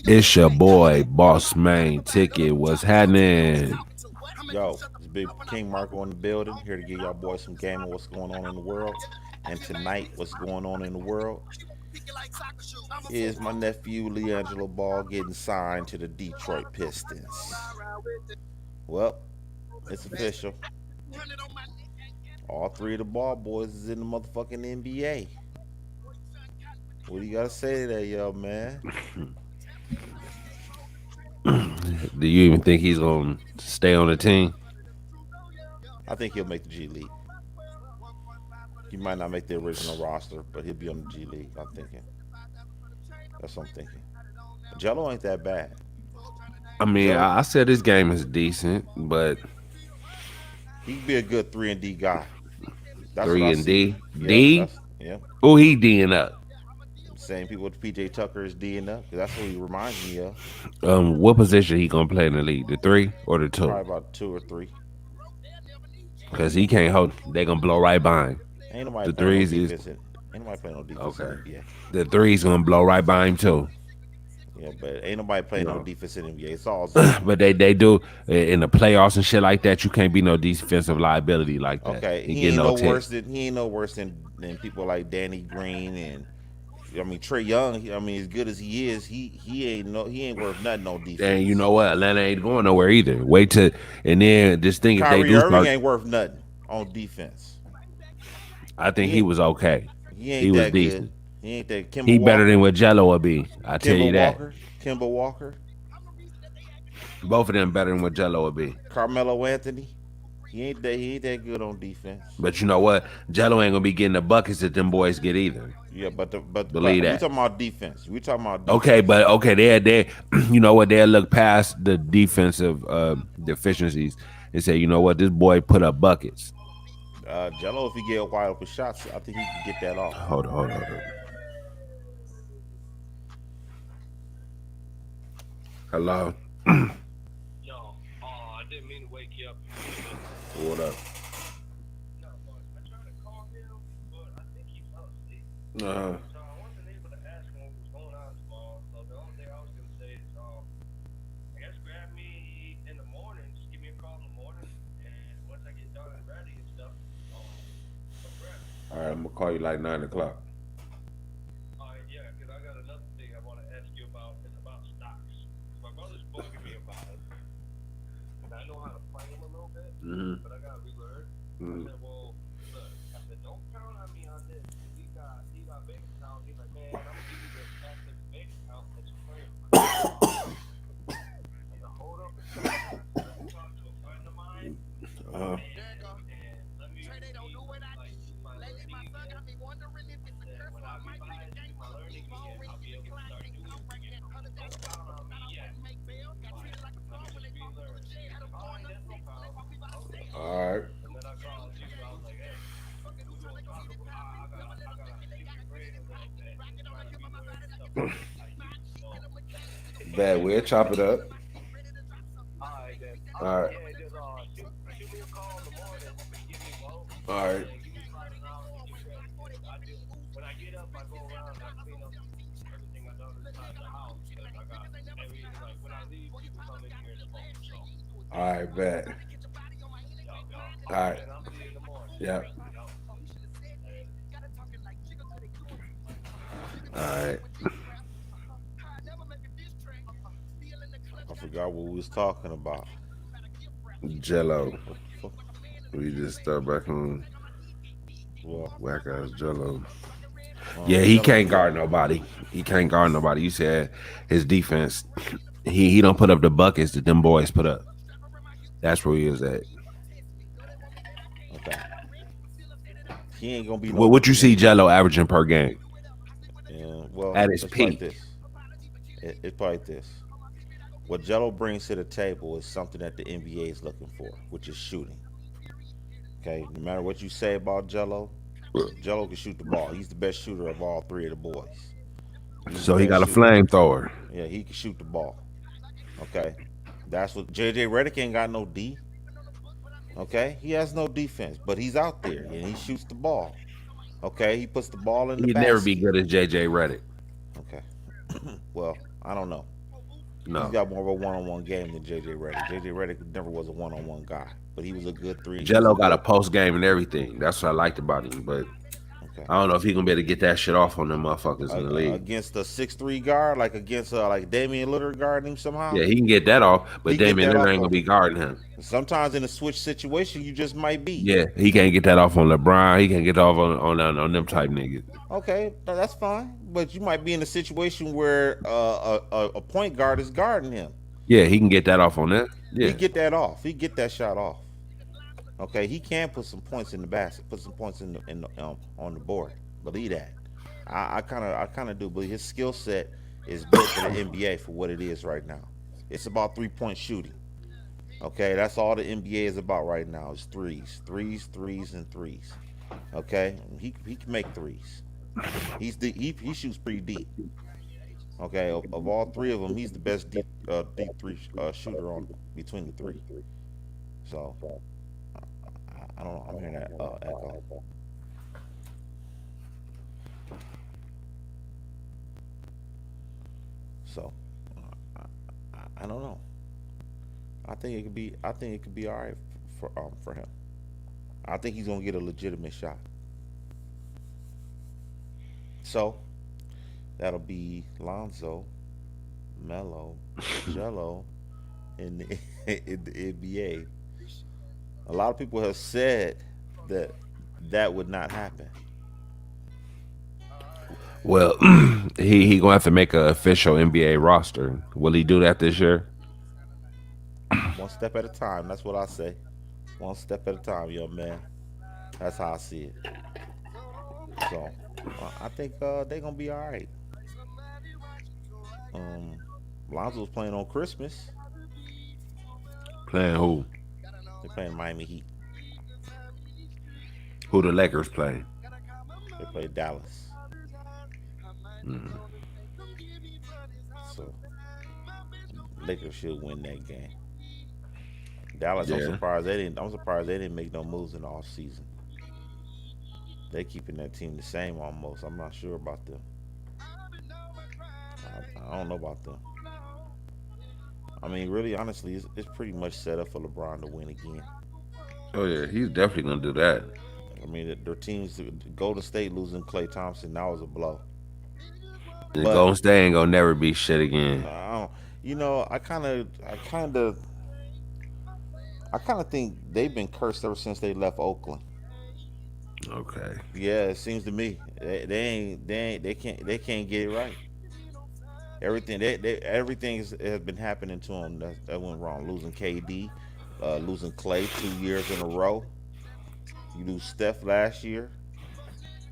It's your boy, Boss Main Ticket. What's happening? Yo, it's Big King Marco in the building, here to give y'all boys some game of what's going on in the world. And tonight, what's going on in the world is my nephew Leangelo Ball getting signed to the Detroit Pistons. Well, it's official. All three of the ball boys is in the motherfucking NBA. What do you gotta say to that, yo, man? Do you even think he's gonna stay on the team? I think he'll make the G League. He might not make the original roster, but he'll be on the G League. I'm thinking. That's what I'm thinking. Jello ain't that bad. I mean, Jello, I said his game is decent, but he could be a good 3 and D guy. That's what I three and see. D, Yep, D. that's yep. Oh, he D'ing up. Same people with PJ Tucker is D'ing up. 'Cause that's what he reminds me of. What position he gonna play in the league? The three or the two? Probably about 2 or 3. Because he can't hold. They gonna blow right by him. Ain't nobody The playing no threes is defense. Ain't nobody playing no defense in the okay. NBA. The three's gonna blow right by him too. Yeah, but ain't nobody playing no No, defense in the NBA. It's all zone. but they do in the playoffs and shit like that. You can't be no defensive liability like that. Okay, He get no tech. he ain't no worse than people like Danny Green and I mean Trey Young. I mean, as good as he is, he ain't worth nothing on And you defense. know what? Atlanta ain't going nowhere either. Wait till and then just think if they Kyrie do Irving start. ain't worth nothing on defense. I think He he ain't was okay. he He ain't was that good. decent. He ain't that Kimber He better than Walker. what Jello would be. I tell Kimber you that. Walker. Kimber Walker. Both of them better than what Jello would be. Carmelo Anthony. He ain't that good on defense. But you know what? Jello ain't gonna be getting the buckets that them boys get either. Yeah, Believe but we that. talking about defense. We talking about Okay, defense. but okay, they you know what? They'll look past the defensive deficiencies and say, you know what? This boy put up buckets. Jello, if he get wide open shots, I think he can get that off. Hold on. Hello. Yo, I didn't mean to wake you up. What up? No, but I tried to call him, but I think he fell asleep. Uh-huh. So I wasn't able to ask him what was going on tomorrow. So the only thing I was gonna say is, I guess grab me in the morning. Just give me a call in the morning, and once I get done and ready and stuff, come grab me. All right, I'm gonna call you like 9 o'clock. All right, yeah, because I got another thing I want to ask you about. It's about stocks. My brother spoke to me about it, and I know how to play them a little bit, Mm-hmm. but I gotta relearn. I Mm-hmm. said, well, look, I said, don't count on me on this. He got bank account. He's like, man, I'm gonna give you this active bank account and let you play with my stuff. I said, hold up a second. Let me talk to a friend of mine, Uh-huh. and let me see like my learning again. I said, when I revise and do my learning again, I'll be able to start doing it again. So don't count on me yet, but let me just relearn. He said, all right, that's no problem. Okay. All right. And then I called you. I was like, hey, we're gonna talk about. I gotta pick your brain a little bit and try to relearn stuff I did. So, Bad. We'll chop it up. all right then. All right. Yeah, just shoot me a call in the morning and give me well, All right. give me 5 an hour to get ready. Cause I just when I get up, I go around and I clean up everything I done inside the house. Cause I got like when I leave, people come in here and smoke. So, All right, bet. y'all. All All right right. then. I'll see you in the morning. Yeah. Y'all. All right. I forgot what we was talking about. Jello. What the fuck? We just start back on Well, whack ass Jello. Yeah, he Jello. can't guard nobody. He can't guard nobody. You said his defense. He don't put up the buckets that them boys put up. That's where he is at. Okay, he ain't gonna be no. What you see Jello averaging per game Yeah, well, at his it's like peak? this. It's like this. What Jello brings to the table is something that the NBA is looking for, which is shooting. Okay, no matter what you say about Jello, Jello can shoot the ball. He's the best shooter of all three of the boys. He's the So he best got a shooter. flamethrower. Yeah, he can shoot the ball. Okay, that's what JJ Redick ain't got no D. Okay, he has no defense, but he's out there and he shoots the ball. Okay, he puts the ball in the He'd never be basket. good as JJ Redick. Okay. Well, I don't know. He's No. got more of a one-on-one game than JJ Redick. JJ Redick never was a one-on-one guy, but he was a good three. He was a Jello got a good. post game and everything. That's what I liked about him. But Okay. I don't know if he gonna be able to get that shit off on them motherfuckers in the league. Against a 6'3" guard, like against like Damian Lillard guarding him somehow, Yeah, he can get that off, but he get Damian that Lillard off ain't gonna on be him. guarding him. Sometimes in a switch situation, you just might be. Yeah, he can't get that off on LeBron. He can't get off on them type niggas. Okay, that's fine. But you might be in a situation where a point guard is guarding him. Yeah, he can get that off on that. He Yeah, get that off. He get that shot off. Okay, he can put some points in the basket, put some points in the on the board. Believe that. I kind of do believe his skill set is built for the NBA for what it is right now. It's about 3-point shooting. Okay, that's all the NBA is about right now. Is threes, threes, threes, and threes. Okay, he can make threes. He shoots pretty deep. Okay, of all three of them, he's the best deep three shooter on between the three. So I don't know. I'm hearing that echo. So I don't know. I think it could be. I think it could be all right for him. I think he's gonna get a legitimate shot. So that'll be Lonzo, Melo, Jello in the, in the NBA. A lot of people have said that that would not happen. well, he gonna have to make an official NBA roster. Will he do that this year? One step at a time. That's what I say. One step at a time, young man. That's how I see it. So I think they're gonna be all right. Um, Lonzo's playing on Christmas. Playing who? They're playing Miami Heat. Who the Lakers play? They play Dallas. Mm, So Lakers should win that game. Dallas, I'm yeah. surprised they didn't. I'm surprised they didn't make no moves in the off season. They keeping that team the same almost. I'm not sure about them. I don't know about them. I mean, really, honestly, it's pretty much set up for LeBron to win again. Oh yeah, he's definitely gonna do that. I mean, their teams, Golden State losing Clay Thompson, that was a blow. The But Golden State ain't gonna never be shit again. I don't, I kind of think they've been cursed ever since they left Oakland. Okay. Yeah, it seems to me they can't get it right. Everything has been happening to them that went wrong. Losing KD, losing Clay 2 years in a row. You lose Steph last year.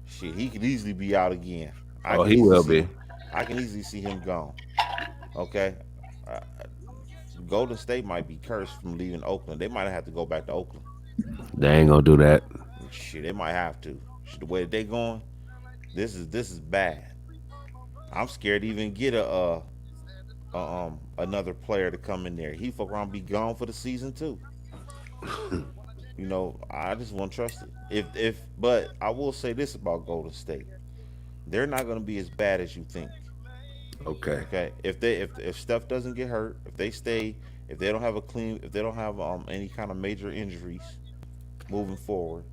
Shit, he could easily be out again. I Oh, can he easily will see. be. I can easily see him gone. Okay, uh, Golden State might be cursed from leaving Oakland. They might have to go back to Oakland. They ain't gonna do that. Shit, they might have to. Shit, the way that they going, this is bad. I'm scared to even get another player to come in there. He fuck around be gone for the season too. I just won't trust it. But I will say this about Golden State: they're not going to be as bad as you think. Okay. Okay, if Steph doesn't get hurt, if they stay, if they don't have any kind of major injuries moving forward,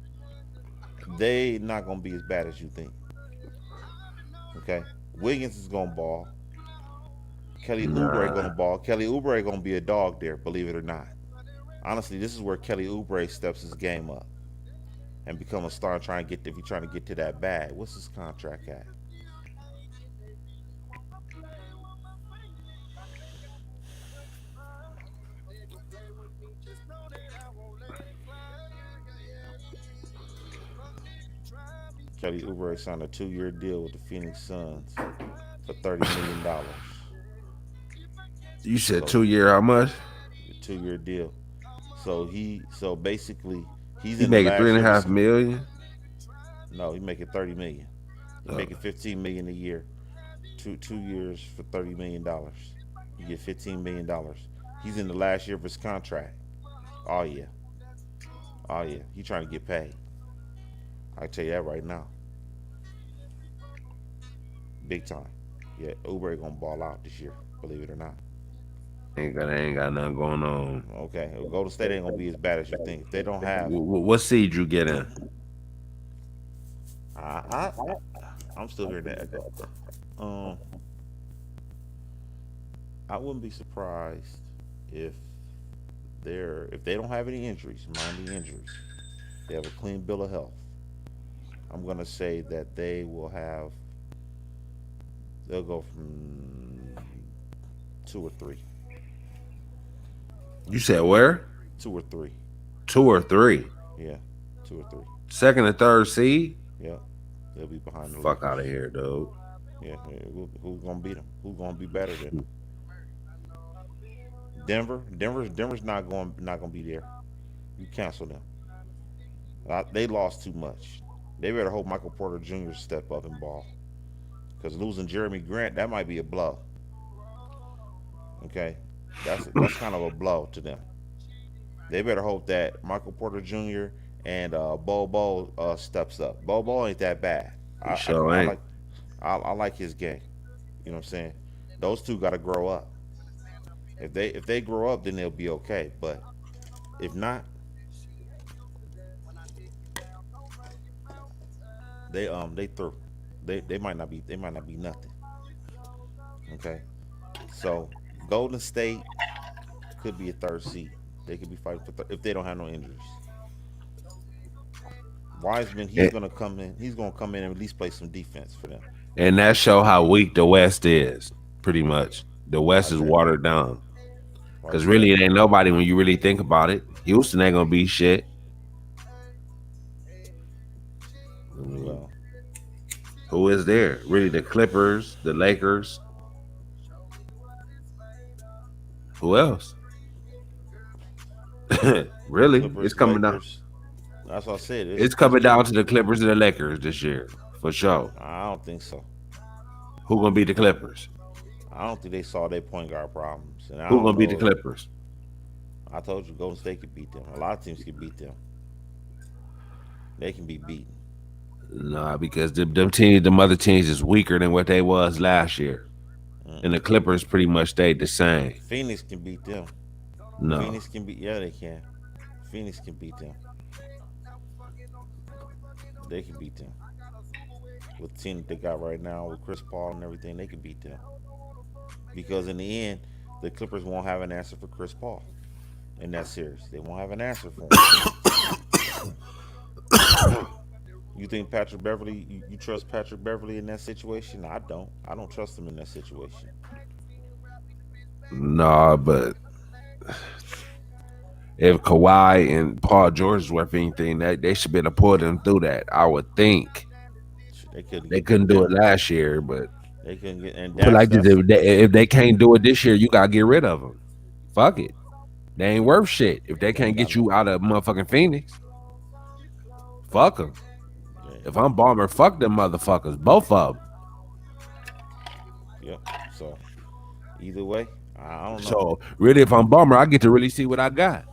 they not going to be as bad as you think. Okay, Wiggins is going to ball. Kelly Oubre going to Nah. ball. Kelly Oubre going to be a dog there, believe it or not. Honestly, this is where Kelly Oubre steps his game up and become a star. Trying to get if you're trying to get to that bag. What's his contract at? Kelly Oubre signed a 2-year deal with the Phoenix Suns for $30 million. You said So 2 year how much? a 2-year deal. So basically he's He in the making three last and a year of half his. million. No, he making 30 million. He Uh, making 15 million a year. Two years for $30 million. You get $15 million. He's in the last year of his contract. Oh yeah, oh yeah. He trying to get paid. I tell you that right now, big time. Yeah, Uber gonna ball out this year. Believe it or not. Ain't got nothing going on. Okay, Golden State ain't gonna be as bad as you think. If they don't have, What seed you get in? I I'm still hearing that echo. Um, I wouldn't be surprised if if they don't have any injuries, minor injuries, they have a clean bill of health. I'm gonna say that they'll go from 2 or 3, You said where? 2 or 3. 2 or 3. Yeah, 2 or 3. Second and third seed. Yeah, they'll be behind the Fuck out of Lakers. here, dude. Yeah, who's gonna beat them? Who's gonna be better than them? Denver. Denver's not gonna be there. You cancel them. They lost too much. They better hope Michael Porter Jr. step up and ball. Because losing Jeremy Grant, that might be a blow. Okay, that's kind of a blow to them. They better hope that Michael Porter Jr. and Bobo steps up. Bobo ain't that bad. He I, sure I ain't. like I like his game. You know what I'm saying? Those two got to grow up. If they grow up, then they'll be okay. But if not, they through. They might not be nothing. Okay, so Golden State could be a third seed. They could be fighting for if they don't have no injuries. Wiseman, he's And, gonna come in. He's gonna come in and at least play some defense for them. and that show how weak the West is. Pretty much, the West Why's is that? watered down. Why you Cause say really, that? it ain't nobody when you really think about it. Houston ain't gonna be shit. I mean, Well, who is there? Really, the Clippers, the Lakers. Who else? Really, it's Clippers, coming down. Lakers. That's what I said. It's It's coming two. down to the Clippers and the Lakers this year for sure. I don't think so. Who gonna beat the Clippers? I don't think they saw their point guard problems, and I Who don't gonna beat the know. Clippers? I told you Golden State could beat them. A lot of teams could beat them. They can be beaten. Nah, because them teams, them other teams, is weaker than what they was last year, and the Mm-mm. Clippers pretty much stayed the same. Phoenix can beat them. No, Phoenix can beat. Yeah, they can. Phoenix can beat them. They can beat them with the team that they got right now with Chris Paul and everything. They can beat them because in the end, the Clippers won't have an answer for Chris Paul in that series. They won't have an answer for him. You think Patrick Beverly? You trust Patrick Beverly in that situation? I don't. I don't trust him in that situation. nah, but if Kawhi and Paul George worth anything, that they should be able to pull them through that. I would think They couldn't they get them couldn't do it down. last year, but They couldn't get, and put like this, that's if they can't do it this year, you gotta get rid of them. Fuck it, they ain't worth shit if they they ain't can't got get no. you out of motherfucking Phoenix. Fuck them. If Yeah, I'm Bomber, fuck them motherfuckers, both of them. yep. So either way, I don't know. So really, if I'm Bomber, I get to really see what I got.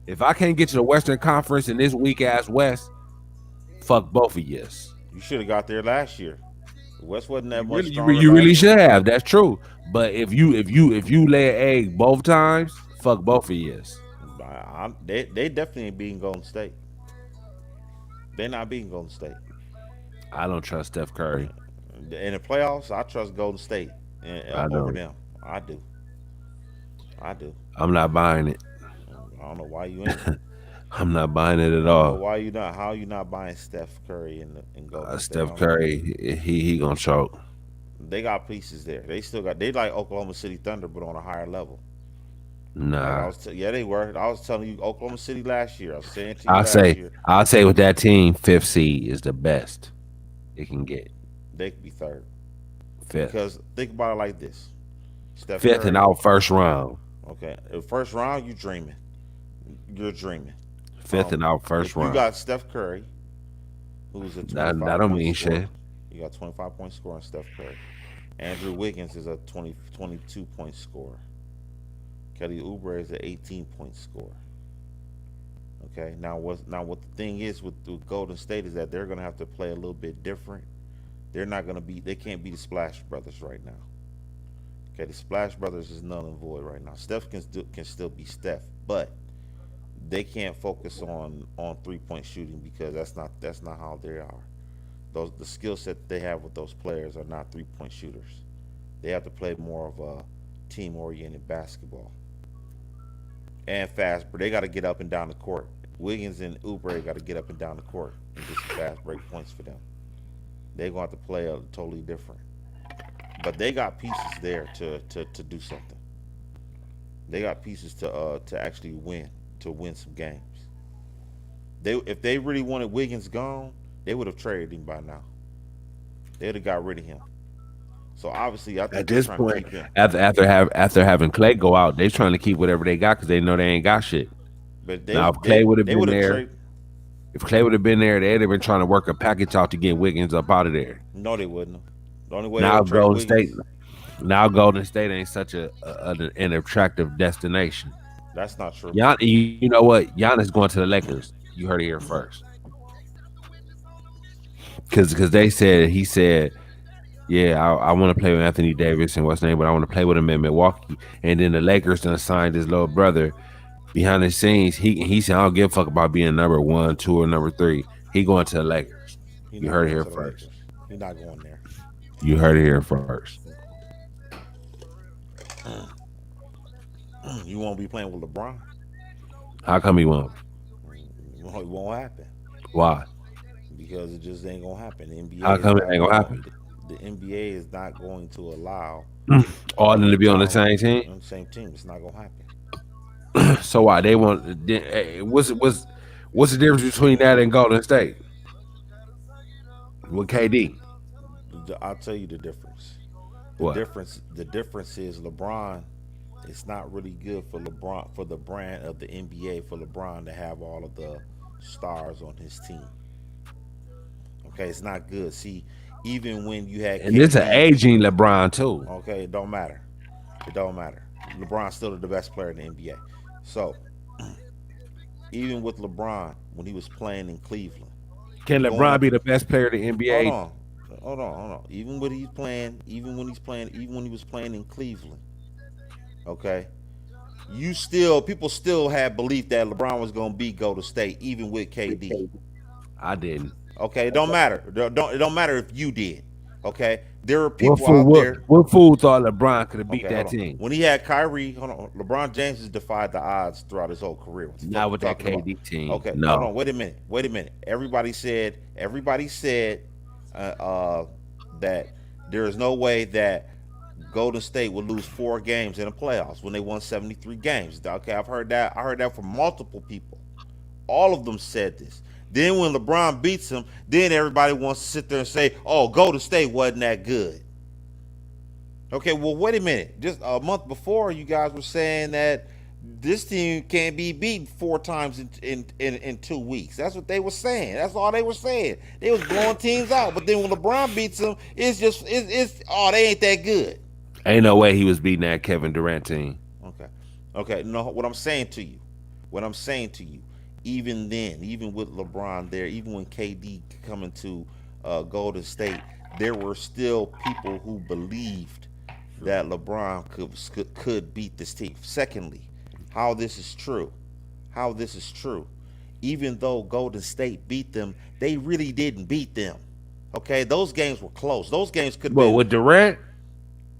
If I can't get to the Western Conference in this weak ass West, fuck both of yous. You should have got there last year. The West wasn't that You much really, stronger you really last year. should have. That's true. But if you lay an egg both times, fuck both of yous. They definitely ain't beating Golden State. They're not beating Golden State. I don't trust Steph Curry. In the playoffs, I trust Golden State I over don't. them. I do. I do. I'm not buying it. I don't know why you ain't. I'm not buying it at I don't know all. why you not. How you not buying Steph Curry in Golden State? I Steph don't know. Curry, he gonna choke. They got pieces there. They still got. They like Oklahoma City Thunder, but on a higher level. Like Nah, yeah, they were. I was telling you, Oklahoma City last year. I was saying to you I'll last say year, I'll say with that team, fifth seed is the best it can get. they could be third. Fifth, Because think about it like this: Steph fifth, and Curry. out first round. Okay, the first round, you dreaming. You're dreaming. Fifth and out first If you round. got Steph Curry, who's a That 25 don't point mean scorer, shit. you got 25-point scorer on Steph Curry. Andrew Wiggins is a 22-point scorer. Kelly Oubre is an 18-point scorer. Okay, now what the thing is with Golden State is that they're gonna have to play a little bit different They're not gonna be. They can't be the Splash Brothers right now. Okay, the Splash Brothers is null and void right now. Steph can still be Steph, but they can't focus on 3-point shooting because that's not how they are. Those the skill set they have with those players are not 3-point shooters. They have to play more of a team oriented basketball and fast. But they got to get up and down the court. Wiggins and Oubre got to get up and down the court and get some fast break points for them. They're going to have to play a totally different. But they got pieces there to do something. They got pieces to actually win some games. They if they really wanted Wiggins gone, they would have traded him by now. They'd have got rid of him. So obviously, I At think they're this trying to point, keep him. after having Clay go out, they trying to keep whatever they got because they know they ain't got shit. But Now, if Clay would have they been would have there, traded. if Clay would have been there, they'd have been trying to work a package out to get Wiggins up out of there. No, they wouldn't. The only way they Now would trade Golden State, Wiggins. now Golden State ain't such an attractive destination. That's not true. You know what? Giannis going to the Lakers. You heard it here first. Because he said, yeah, I want to play with Anthony Davis and what's his name, but I want to play with him in Milwaukee. And then the Lakers done signed his little brother behind the scenes. He said, I don't give a fuck about being number 1, 2, or number 3. He going to the Lakers. He's You not heard it going here to the first. Lakers. He's not going there. You heard it here first. You won't be playing with LeBron. How come he won't? It won't happen Why? because it just ain't gonna happen. The How NBA is come it not ain't gonna going. happen? The NBA is not going to allow All of them to be on the talent same team. on the same team. It's not gonna happen. So why they want? What's the difference between that and Golden State with KD? I'll tell you the difference. What? The difference is LeBron. It's not really good for LeBron for the brand of the NBA for LeBron to have all of the stars on his team. Okay, it's not good. See, even when you had And it's an KD, aging LeBron too. okay, it don't matter. It don't matter. LeBron's still the best player in the NBA. So even with LeBron when he was playing in Cleveland, Can going LeBron up. be the best player in the Hold NBA? on, hold on. Even when he was playing in Cleveland, okay, people still had belief that LeBron was gonna beat Golden State even with KD. I didn't. Okay, it don't matter. It don't matter if you did. Okay, there are What people fool? out there. What fool thought LeBron could have beat Okay, hold that on. team? When he had Kyrie, hold on. LeBron James has defied the odds throughout his whole career. What the fuck Not you with that talking about? KD team. Okay, hold No. on. Wait a minute. Everybody said that there is no way that Golden State would lose 4 games in the playoffs when they won 73 games. Okay, I've heard that. I heard that from multiple people. All of them said this. Then when LeBron beats him, then everybody wants to sit there and say, "Oh, Golden State wasn't that good." Okay, well, wait a minute. Just a month before, you guys were saying that this team can't be beaten 4 times in 2 weeks. That's what they were saying. That's all they were saying. They was blowing teams out. But then when LeBron beats them, it's they ain't that good. Ain't no way he was beating that Kevin Durant team. Okay. Okay. No, what I'm saying to you, even then, even with LeBron there, even when KD coming to Golden State, there were still people who believed that LeBron could beat this team. Secondly, how this is true. Even though Golden State beat them, they really didn't beat them. Okay, those games were close. Those games could have Well, been. with Durant,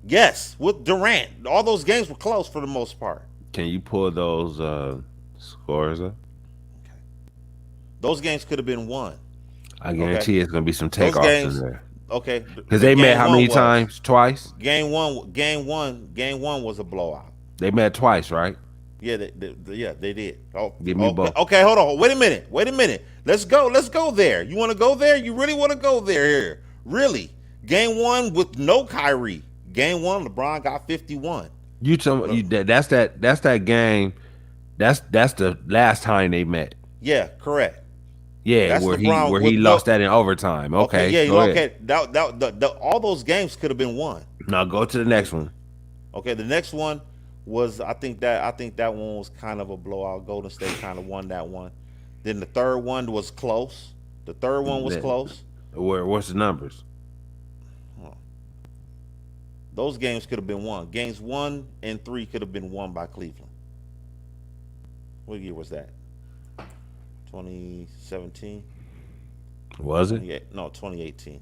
Yes, with Durant, all those games were close for the most part. can you pull those scores up? Those games could have been won. I guarantee it's gonna be some Those takeoffs games, in there. okay, Because they met how many times? Twice. Game one was a blowout. They met twice, right? Yeah, they did. Oh, Give me both. Okay, hold on. Wait a minute. Let's go there. You want to go there? You really want to go there here? Really? Game one with no Kyrie. Game one, LeBron got 51. You tell me that's that game. That's the last time they met. Yeah, correct. Yeah, That's where LeBron he with lost that in overtime. Okay, yeah, go ahead. okay. All those games could have been won. Now go to the next one. Okay, the next one was I think that one was kind of a blowout. Golden State kind of won that one. Then the third one was close. The third one was close. What's the numbers? Those games could have been won. Games 1 and 3 could have been won by Cleveland. What year was that? 2017? Was it? 28? No, 2018.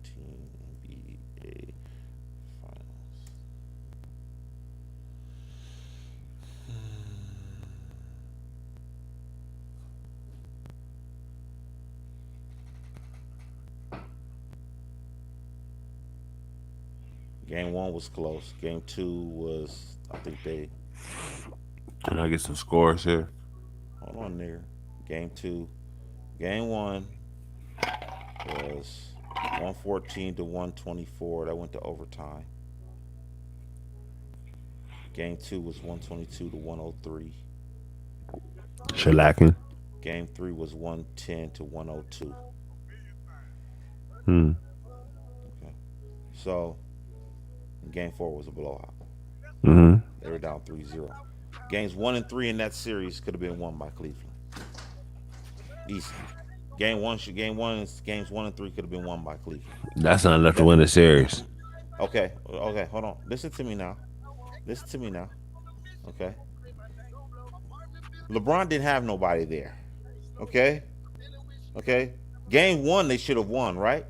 18 NBA Finals. Game 1 was close. Game 2 was, I think they, Can I get some scores here? hold on there. Game 2, Game 1 was 114 to 124. That went to overtime. Game 2 was 122 to 103. Shellacking. Game 3 was 110 to 102. Hmm. Okay. So, Game 4 was a blowout. Mm-hmm. They were down 3-0. Games 1 and 3 in that series could have been won by Cleveland. Easy. Games 1 and 3 could have been won by Cleveland. That's not enough to win the series. Okay, hold on. Listen to me now. Okay. LeBron didn't have nobody there. Okay. Game 1 they should have won, right?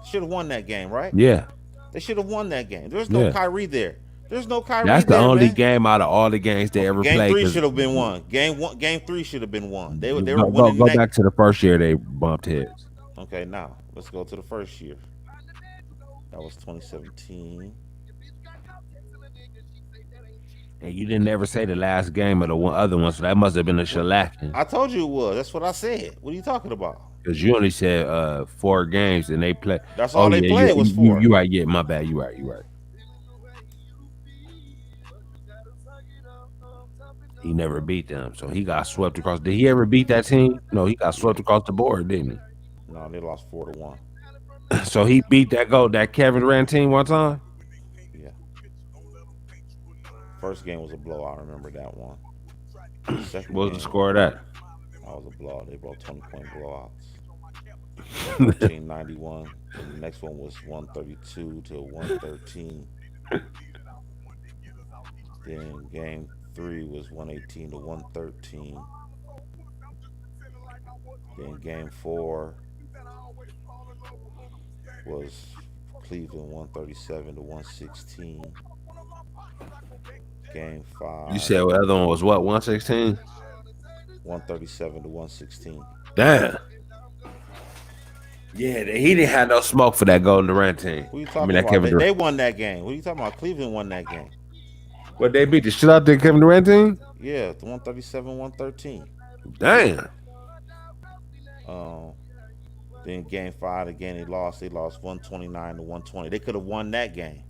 Should have won that game, right? Yeah. They should have won that game. There's no Yeah. Kyrie there. There's no Kyrie That's the there, only man. game out of all the games they ever Game played. 3 should have been won. Game 3 should have been won. They were Go winning that. back to the first year they bumped heads. Okay, now let's go to the first year. That was 2017. And you didn't ever say the last game of the other one, so that must have been a shellacking. I told you it was. That's what I said. What are you talking about? Because you only said 4 games and they play. That's all they played was 4. You right, yeah, my bad. You right. He never beat them, so he got swept across. Did he ever beat that team? No, he got swept across the board, didn't No, they lost 4-1. he? So he beat that Kevin Durant team one time. Yeah. First game was a blowout. I remember that one. Second What was game, the score of that? that was a blowout. They brought 20-point blowouts. 1391. And the next one was 132 to 113. Then game 3 was 118 to 113. Then game 4 was Cleveland 137 to 116. Game 5. You said the other one was what? 116. 137 to 116. Damn. Yeah, he didn't have no smoke for that Golden Durant team. Who you talking that about? Kevin They Durant. won that game. What are you talking about? Cleveland won that game. What, they beat the shit out the Kevin Durant team? Yeah, the 137, 113. Damn. Then game 5 again they lost. They lost 129 to 120. They could have won that game.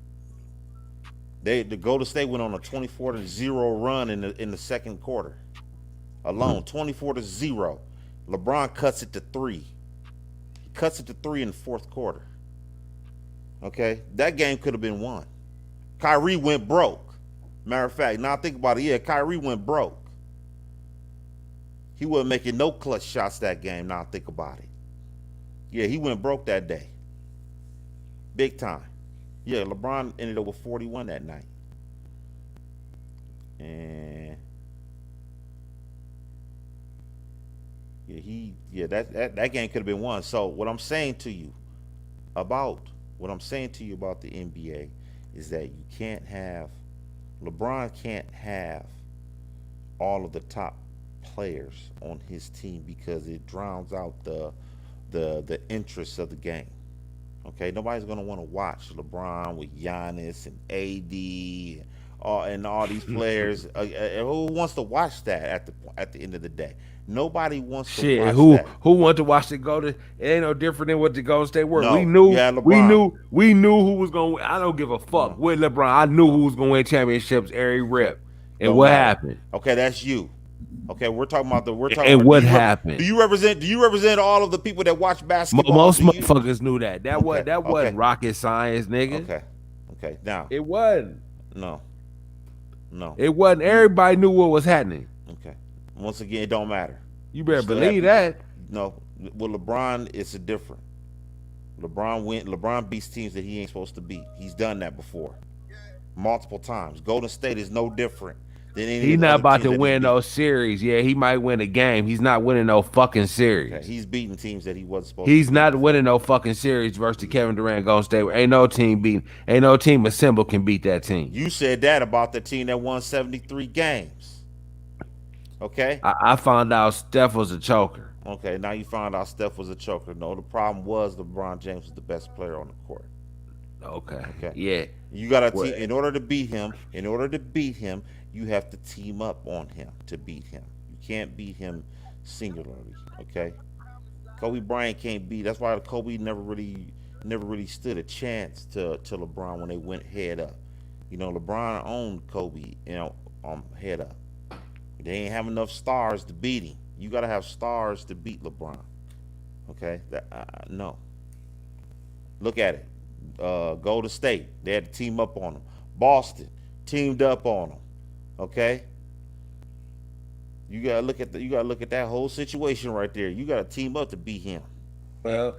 The Golden State went on a 24-0 run in the second quarter. Alone, 24-0. LeBron cuts it to 3. Cuts it to 3 in the fourth quarter. Okay, that game could have been won. Kyrie went broke. Matter of fact, now think about it. Yeah, Kyrie went broke. He wasn't making no clutch shots that game. Now think about it. Yeah, he went broke that day. Big time. Yeah, LeBron ended up with 41 that night. And yeah, that game could have been won. So what I'm saying to you about the NBA is that you can't have LeBron can't have all of the top players on his team because it drowns out the interests of the game. Okay, nobody's gonna want to watch LeBron with Giannis and AD and all these players. Who wants to watch that at the end of the day? Nobody wants to watch that. Who want to watch the Golden? It ain't no different than what the Golden State were. No, we knew LeBron. we knew who was gonna win. I don't give a fuck with LeBron. I knew who was gonna win championships every rep. And Don't what matter. happened? Okay, that's you. Okay, we're talking about And what happened? Do you represent all of the people that watch basketball? Most motherfuckers knew that. That Okay. wasn't rocket science, nigga. Okay. Now It wasn't. no. It wasn't. Everybody knew what was happening. Okay. Once again, it don't matter. You better Still believe happy. that. No, with LeBron, it's a different. LeBron beats teams that he ain't supposed to beat. He's done that before, multiple times. Golden State is no different than any He of the not other about teams to that he's win beat. no series. Yeah, he might win a game. He's not winning no fucking Okay, series. he's beating teams that he wasn't supposed to He's beat not before. winning no fucking series versus the Kevin Durant Golden State. Ain't no team beating. Ain't no team assembled can beat that team. You said that about the team that won 73 games. Okay? I found out Steph was a choker. Okay, now you found out Steph was a choker. No, the problem was LeBron James was the best player on the court. Okay, Okay. yeah. You got to Well, team in order to beat him, you have to team up on him to beat him. You can't beat him singularly, okay? Kobe Bryant can't beat. That's why Kobe never really stood a chance to LeBron when they went head up. LeBron owned Kobe, head up. They ain't have enough stars to beat him. You got to have stars to beat LeBron. Okay? No. Look at it. Golden State, they had to team up on him. Boston teamed up on him. Okay? You gotta look at that whole situation right there. You gotta team up to beat him. well,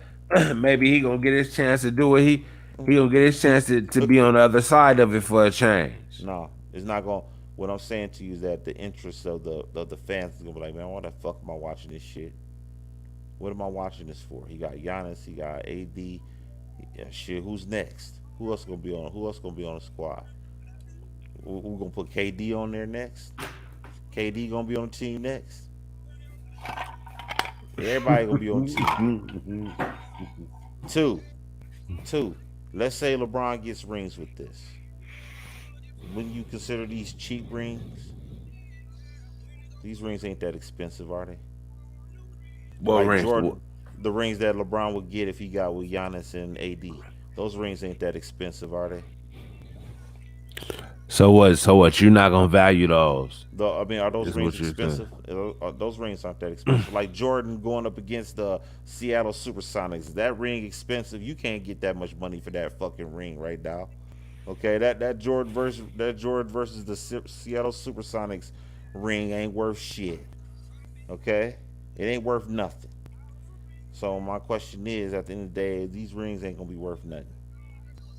maybe he gonna get his chance to do it. He gonna get his chance to Look, be on the other side of it for a change. no, it's not going. What I'm saying to you is that the interest of the fans is gonna be like, man, why the fuck am I watching this shit? What am I watching this for? He got Giannis, he got AD. Yeah, shit. Who's next? Who else gonna be on? Who else gonna be on the squad? Who gonna put KD on there next? KD gonna be on the team next. Everybody gonna be on the team. Two, two. Let's say LeBron gets rings with this. Wouldn't you consider these cheap rings? These rings ain't that expensive, are they? What Like rings? Jordan, the rings that LeBron would get if he got with Giannis and AD. Those rings ain't that expensive, are they? So what? So what? You're not gonna value those? I mean, are those Is rings what you're saying? expensive? Those rings aren't that expensive. Like Jordan going up against the Seattle SuperSonics, that ring expensive. You can't get that much money for that fucking ring right now. Okay, that Jordan versus the Seattle SuperSonics ring ain't worth shit. Okay, it ain't worth nothing. So my question is, at the end of the day, these rings ain't gonna be worth nothing.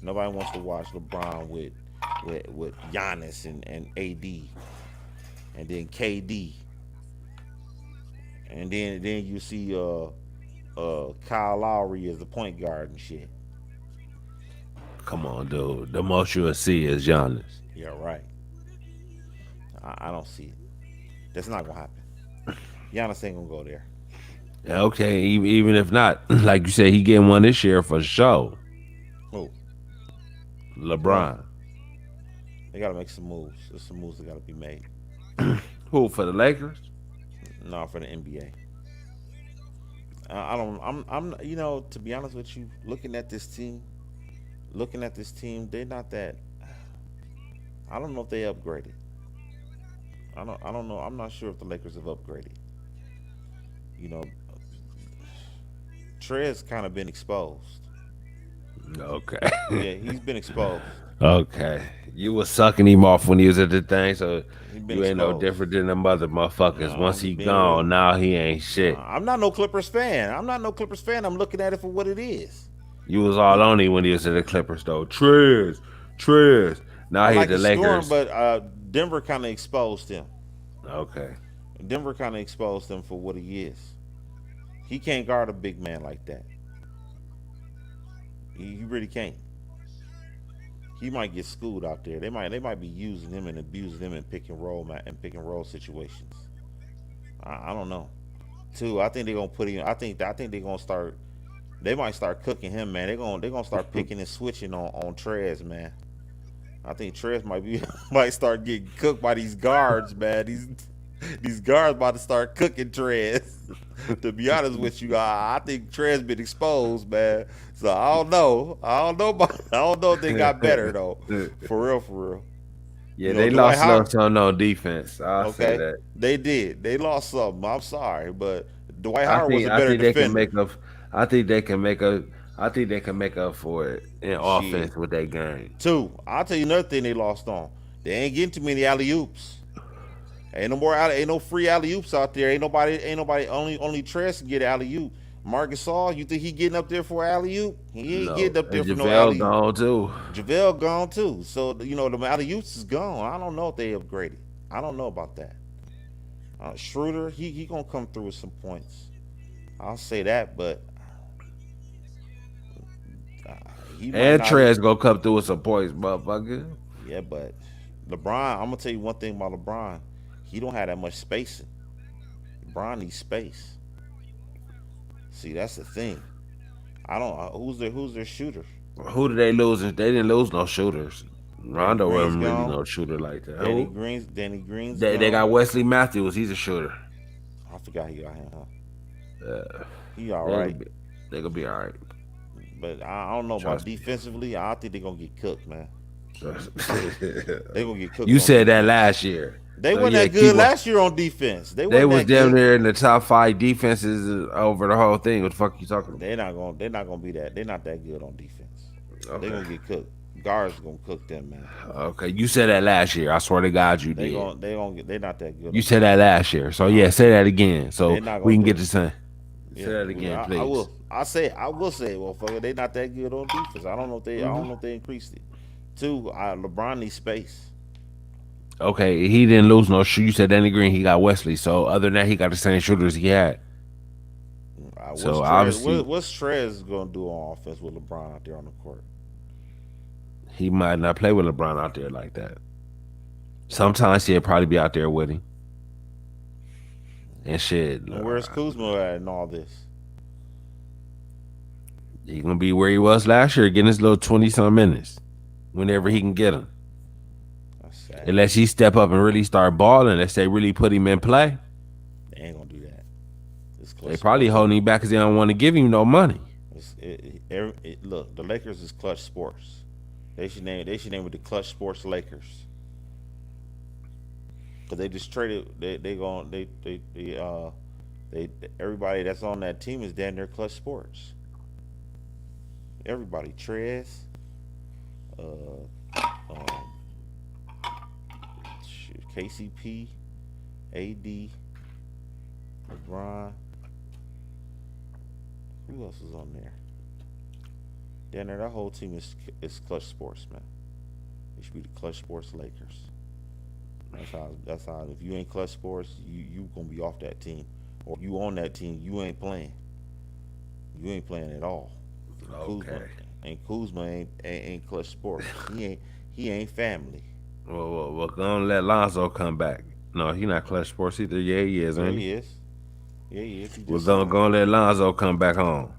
Nobody wants to watch LeBron with Giannis and AD, and then KD, and then you see Kyle Lowry as the point guard and shit. Come on, dude. The most you'll see is Giannis. Yeah, right. I don't see it. That's not gonna happen. Giannis ain't gonna go there. Okay, even if not, like you said, he getting one this year for sure. Who? Well, LeBron. they gotta make some moves. There's some moves that gotta be made. Who for the Lakers? No, for the NBA. I don't. I'm. To be honest with you, looking at this team, they're not that. I don't know if they upgraded. I don't know. I'm not sure if the Lakers have upgraded. You know, Trey's kind of been exposed. Okay. Yeah, he's been exposed. Okay. You was sucking him off when he was at the thing, so He's been you ain't no exposed. different than them other No, motherfuckers. I'm Once he just being real. gone, now he ain't shit. I'm not no Clippers fan. I'm looking at it for what it is. You was all on him when he was at the Clippers, though. Triz. Now I he at like the his scoring, Lakers. but Denver kind of exposed him. Okay. Denver kind of exposed him for what he is. He can't guard a big man like that. He really can't. He might get schooled out there. They might be using him and abusing him in pick and roll situations. I don't know. Too, I think they're gonna put him. I think they're gonna start. They might start cooking him, man. They're gonna start picking and switching on Trez, man. I think Trez might start getting cooked by these guards, man. These guards about to start cooking Trez. To be honest with you, I think Trez been exposed, man. So I don't know. I don't know if they got better though. For real, for real. Yeah, they Dwight lost a little Howard. something on defense. I'll say Okay, that. they did. They lost something. I'm sorry, but Dwight I Howard was think a I better think they can defender. make up. I think they can make up. I think they can make up for it in Shit. offense with their game. Two. I'll tell you another thing they lost on. They ain't getting too many alley oops. Ain't no free alley oops out there. Ain't nobody only Trez can get alley oop. Marcus Gasol, you think he getting up there for alley oop? He ain't No, getting up and there for no JaVale alley oop. gone too. JaVale gone too. So the alley oops is gone. I don't know if they upgraded. I don't know about that. Schroeder, he gonna come through with some points. I'll say that, but uh, he might And not. Trez gonna come through with some points, motherfucker. Yeah, but LeBron, I'm gonna tell you one thing about LeBron. He don't have that much spacing. LeBron needs space. See, that's the thing. I don't. Who's their shooter? Who did they lose? They didn't lose no shooters. Danny Rondo Green's wasn't really gone. no shooter like that. Danny Who? Green's Danny Green's They gone. got Wesley Matthews. He's a shooter. I forgot he got him. Huh? Uh, He all they gonna right, be, they gonna be all right. but I don't know about Trust me. defensively. I think they're gonna get cooked, man. Trust They gonna get cooked You on said that defense. last year. They So wasn't yeah, that good keep on. last year on defense. They They wasn't was that damn good. near in the top 5 defenses over the whole thing. What the fuck you talking about? They're not gonna be that. They're not that good on defense. They're Okay. gonna get cooked. Guards gonna cook them, man. Okay. You said that last year. I swear to God you did. They're not that good You on said that defense. last year. So yeah, say that again. They're So not we gonna can do get it. to saying. Say Yeah, that again, I please. will. I will say it, motherfucker. They not that good on defense. I don't know if they. I don't know if they increased it. Two, LeBron needs space. Okay, he didn't lose no shoe. You said Danny Green, he got Wesley. So other than that, he got the same shooters he had. What's So Trez? obviously, What's Trez gonna do on offense with LeBron out there on the court? he might not play with LeBron out there like that. Sometimes he'll probably be out there with him and shit. And where's Kuzma at in all this? He gonna be where he was last year, getting his little 20-some minutes whenever he can get them. That's sad. Unless he step up and really start balling, unless they really put him in play, They ain't gonna do that. It's they clutch probably sports. holding him back because they don't want to give him no money. Look, the Lakers is clutch sports. They should name it the Clutch Sports Lakers. Cause they just traded. They everybody that's on that team is damn near Clutch Sports. Everybody, Trez, um, KCP, AD, LeBron. Who else is on there? Damn near that whole team is Clutch Sports, man. It should be the Clutch Sports Lakers. That's how. If you ain't Clutch Sports, you gonna be off that team, or you on that team, you ain't playing. You ain't playing at all. Okay. Kuzma ain't Clutch Sports. He ain't family. Well, gonna let Lonzo come back. No, he not Clutch Sports either. Yeah, he is, Yeah, ain't he? he is. Yeah, he is. He We're just gonna signed. gonna let Lonzo come back home.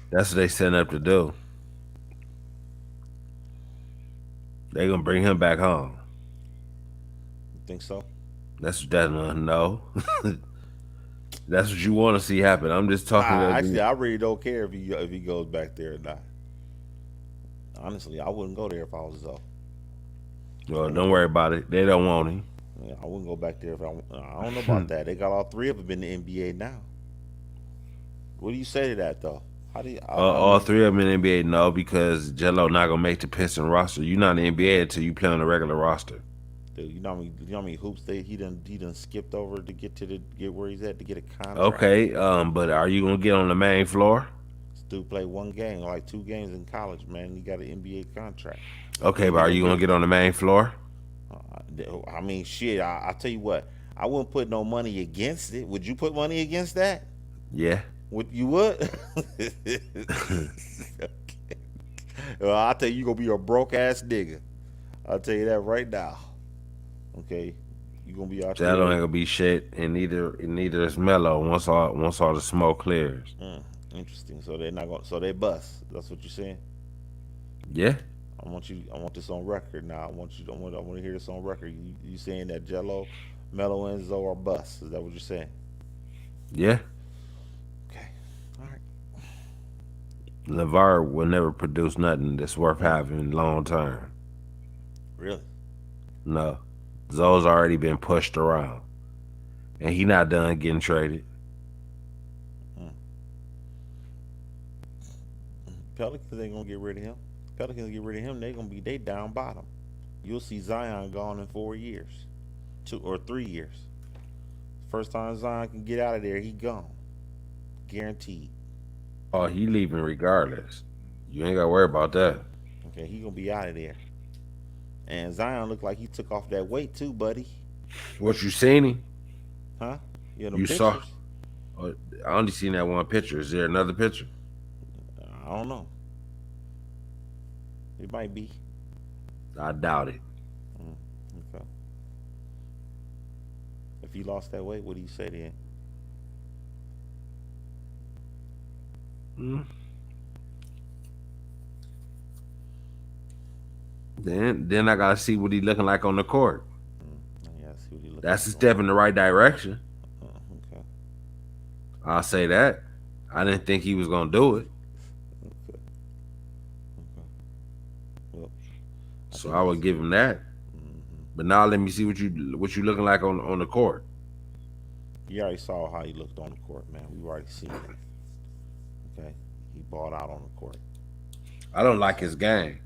That's what they setting up to do. They gonna bring him back home. You think so? That's no. That's what you want to see happen. I'm just talking Actually, to I really don't care if he goes back there or not. Honestly, I wouldn't go there if I was though. well, don't worry about it. They don't want him. Yeah, I wouldn't go back there if I don't know about that. They got all three of them in the NBA now. What do you say to that though? How do you? I All mean, three of them in the NBA no, because Jello not gonna make the Piston roster. You're not in the NBA until you play on the regular roster. dude, how many hoops he done skipped over to get where he's at to get a contract. Okay, but are you gonna get on the main floor? This dude played one game, like 2 games in college, man. He got an NBA contract. Okay, What but he are you gonna do? get on the main floor? I mean, shit. I tell you what, I wouldn't put no money against it. Would you put money against that? Yeah. Would you would? Well, I'll tell you, you gonna be a broke ass nigga. I'll tell you that right now. Okay, you gonna be out Jello there. ain't gonna be shit, and neither is Mello once all the smoke clears. Interesting. So they're not going. So they bust. That's what you're saying. Yeah. I want this on record now. I want to hear this on record. You saying that Jello, Melo, and Enzo are bust? Is that what you're saying? Yeah. Okay. All right. LeVar will never produce nothing that's worth having long term. Really? No. Zoe's already been pushed around. And he not done getting traded. Pelicans ain't gonna get rid of him. Pelicans get rid of him, they down bottom. You'll see Zion gone in 4 years, 2 or 3 years. First time Zion can get out of there, he gone. guaranteed. Oh, he leaving regardless. You ain't got to worry about that. Okay, he gonna be out of there. And Zion looked like he took off that weight too, buddy. What you seen him? Huh? You know them You saw? pictures? Oh, I only seen that one picture. Is there another picture? I don't know. It might be. I doubt it. Mm, okay. If he lost that weight, what do you say then? Mm. Then I gotta see what he looking like on the court. Yeah, see what he looking That's like a on the step in the right direction. okay. I'll say that. I didn't think he was gonna do it, Okay. Okay. Well, I so think I would he's. give him that. But now let me see what you looking like on the court. You already saw how he looked on the court, man. We've already seen it. Okay. He balled out on the court. I don't like his game.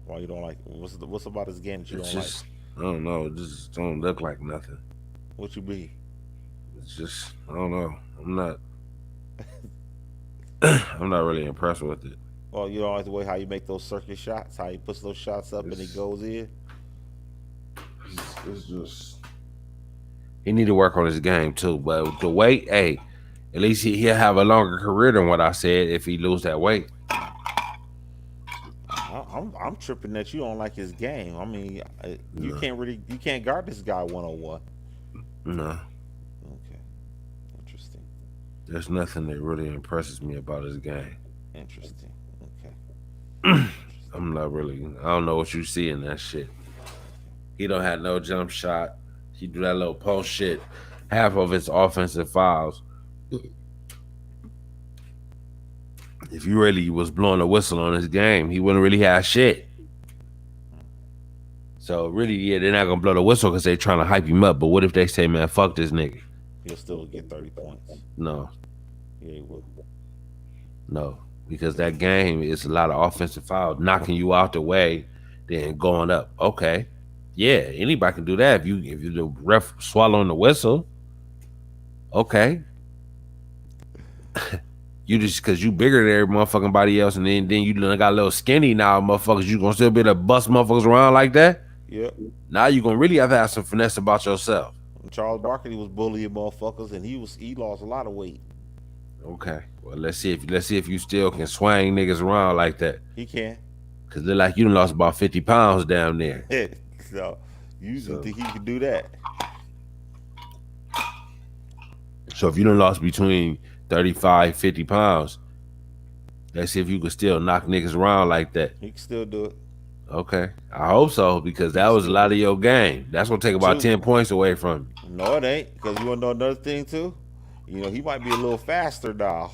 Why you don't like? What's about his game that you It's don't like? just I don't know. It just don't look like nothing. What you be? It's just I don't know. I'm not really impressed with it. Well, you don't like the way how you make those circuit shots, how he puts those shots up and he It's goes in. it's just he need to work on his game too. But the weight, hey, at least he'll have a longer career than what I said if he lose that weight. I'm tripping that you don't like his game. I mean, No, you can't guard this guy 1-on-1. no, Okay, interesting, there's nothing that really impresses me about his game. interesting. Okay, interesting. I'm not really. I don't know what you see in that shit. He don't have no jump shot. He do that little post shit. Half of his offensive fouls. If you really was blowing a whistle on his game, he wouldn't really have shit. So really, yeah, they're not gonna blow the whistle because they trying to hype him up. But what if they say, man, fuck this nigga? He'll still get 30 points. No, Yeah, he will. no, because that game is a lot of offensive fouls, knocking you out the way, then going up. Okay, yeah, anybody can do that if you the ref swallowing the whistle. Okay, you just because you bigger than every motherfucking body else, and then you done got a little skinny now, motherfuckers. You gonna still be able to bust motherfuckers around like that? Yep. Now you gonna really have to have some finesse about yourself. Charles Barkley was bullying motherfuckers, and he lost a lot of weight. Okay. Well, let's see if you still can swing niggas around like that. He can. Cause look like you done lost about 50 pounds down there. So you didn't So think he could do that? so if you done lost between 35, 50 pounds, let's see if you can still knock niggas around like that. He can still do it. Okay. I hope so, because He that can was a still do lot of it. your game. That's gonna take about True. 10 points away from you. No, it ain't. Because you want to know another thing too? You know, he might be a little faster now.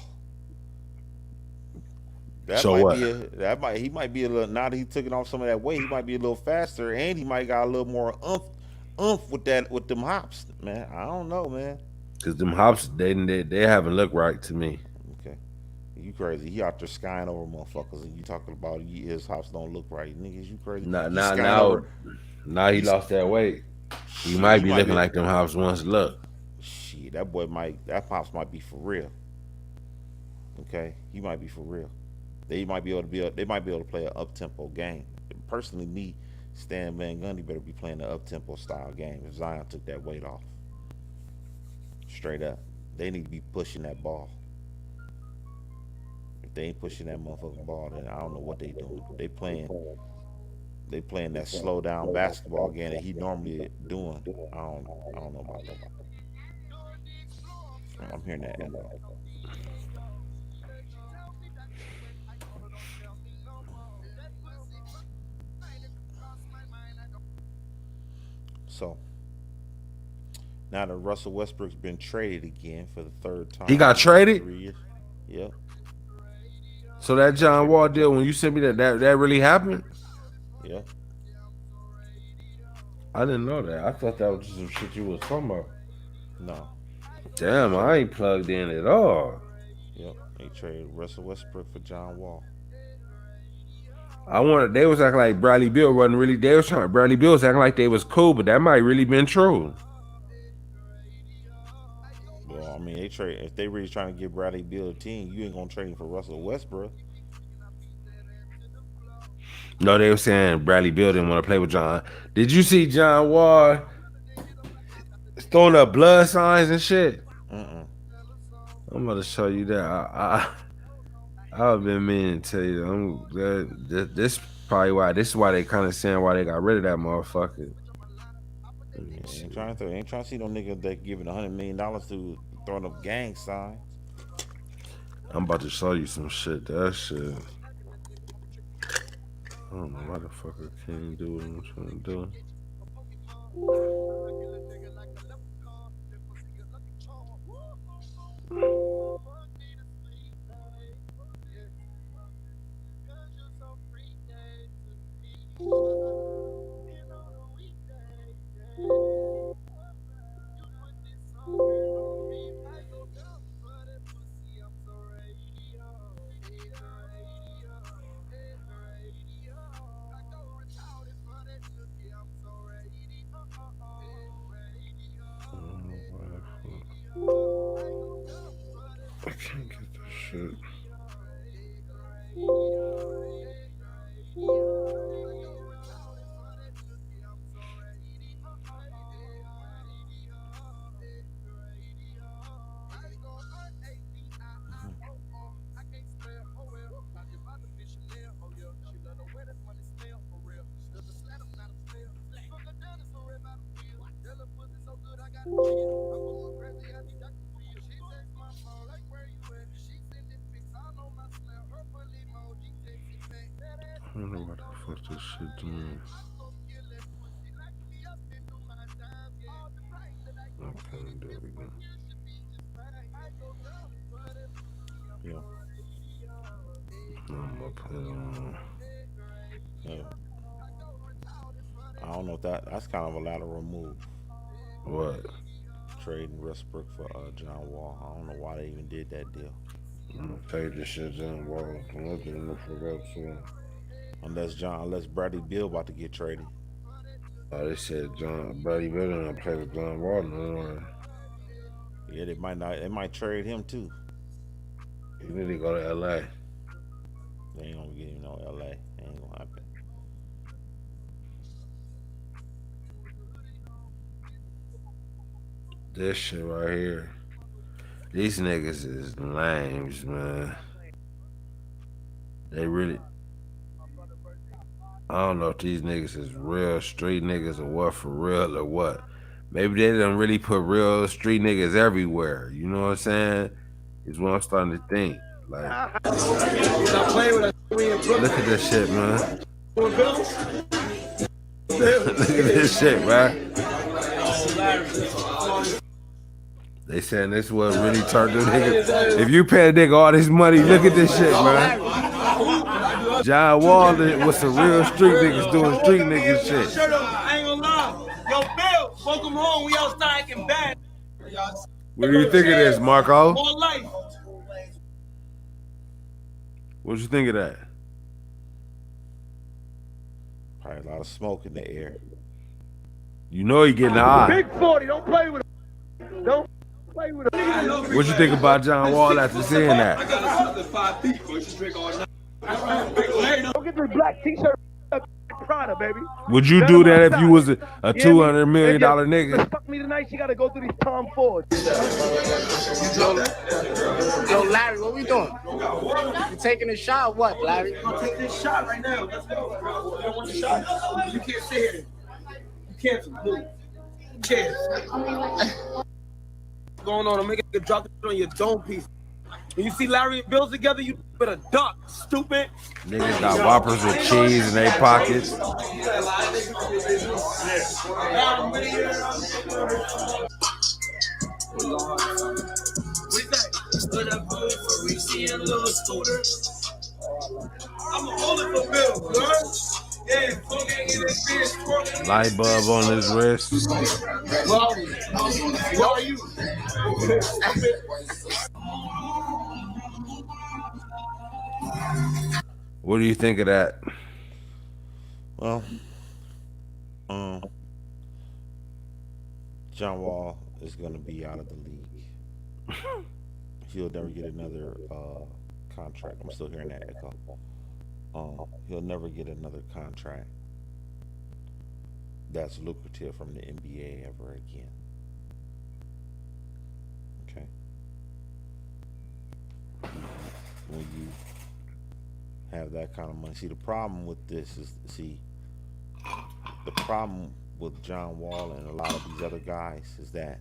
That So might what? be he might be a little, now that he took it off some of that weight, he might be a little faster, and he might got a little more oomph with them hops, man. I don't know, man. Cause them hops, they haven't looked right to me. Okay. You crazy. He out there skying over motherfuckers, and you talking about his hops don't look right. Niggas, you crazy. Now, He's now, skying over. now, now he He's, lost that weight. He shit, might he be might looking be. like them hops once look. Shit, that pops might be for real. Okay, he might be for real. They might be able to they might be able to play an up tempo game. Personally, me, Stan Van Gundy better be playing an up tempo style game. If Zion took that weight off, straight up, they need to be pushing that ball. If they ain't pushing that motherfucking ball, then I don't know what they doing. They playing that slow down basketball game that he normally doing. I don't know about that. I'm hearing that echo. So now that Russell Westbrook's been traded again for the third He time got in like traded. 3 years. Yep, So that got John traded Wall again. deal, when you sent me that really happened, Yep. I didn't know that. I thought that was just some shit you was talking about. No. They Damn, I traded. ain't plugged in at all. Yep. They traded Russell Westbrook for John Wall. I wanted. They was acting like Bradley Bill wasn't really. They was trying. Bradley Bill was acting like they was cool, but that might really been true. Well, I mean, they trade, if they really trying to get Bradley Beal a team, you ain't gonna trade him for Russell Westbrook. No, they were saying Bradley Beal didn't want to play with John. Did you see John Wall throwing up blood signs and shit? Mm-mm. I'm about to show you that. I've been meaning to tell you. This probably why. This is why they kind of saying why they got rid of that motherfucker. Let me Yeah, see. ain't trying to see no nigga that giving $100 million to throwing up gang signs. I'm about to show you some shit. That shit. I don't know why the fuck I can't do what I'm trying to do. I don't know why the fuck I can't get this shit. I don't know what the fuck this shit doing. Okay, there we go. Yeah. I'm gonna put on Yeah. I don't know if that's kind of a lateral move. what? Trading Westbrook for John Wall. I don't know why they even did that deal. I'm gonna take this shit down. Wall. I'm looking to forgot to. Unless Bradley Beal about to get traded. They said John Buddy Better and play with John Wall. No, Yeah, they might not. They might trade him too. he need to go to L.A. They ain't gonna get him no L.A. Ain't gonna happen. This shit right here. These niggas is lames, man. They really. I don't know if these niggas is real street niggas or what for real or what. Maybe they done really put real street niggas everywhere. You know what I'm saying? Is what I'm starting to think. Like, look at this shit, man. Look at this shit, man. They saying this was really turned to niggas. If you pay a nigga all this money, look at this shit, man. John Wall with some real street niggas doing street niggas shit. I ain't gonna lie. Yo, Bill, welcome home. We outside acting bad. What do you think of this, Marco? More life. What you think of that? Probably a lot of smoke in the air. You know he getting high. Big 40, don't play with him. Don't play with him. What you think about John Wall after seeing that? I got a 5 feet, but you drink all night. Don't get this black t-shirt Prada, baby. Would you do that if you was a $200 million nigga? Fuck me tonight, she gotta go through these Tom Fords. Yo, Larry, what we doing? You taking a shot or what, Larry? I'm gonna take this shot right now. Let's go. You don't want a shot? You can't stay here. You can't move. Cheers. What's going on? I'm making a drop it on your dome piece. When you see Larry and Bills together, you better duck, stupid. Niggas got Whoppers with cheese in their pockets. Light bulb on his wrist. Who are you? What do you think of that? Well, John Wall is gonna be out of the league. He'll never get another contract. I'm still hearing that echo. He'll never get another contract that's lucrative from the NBA ever again. Okay, when you have that kind of money, see the problem with this is the problem with John Wall and a lot of these other guys is that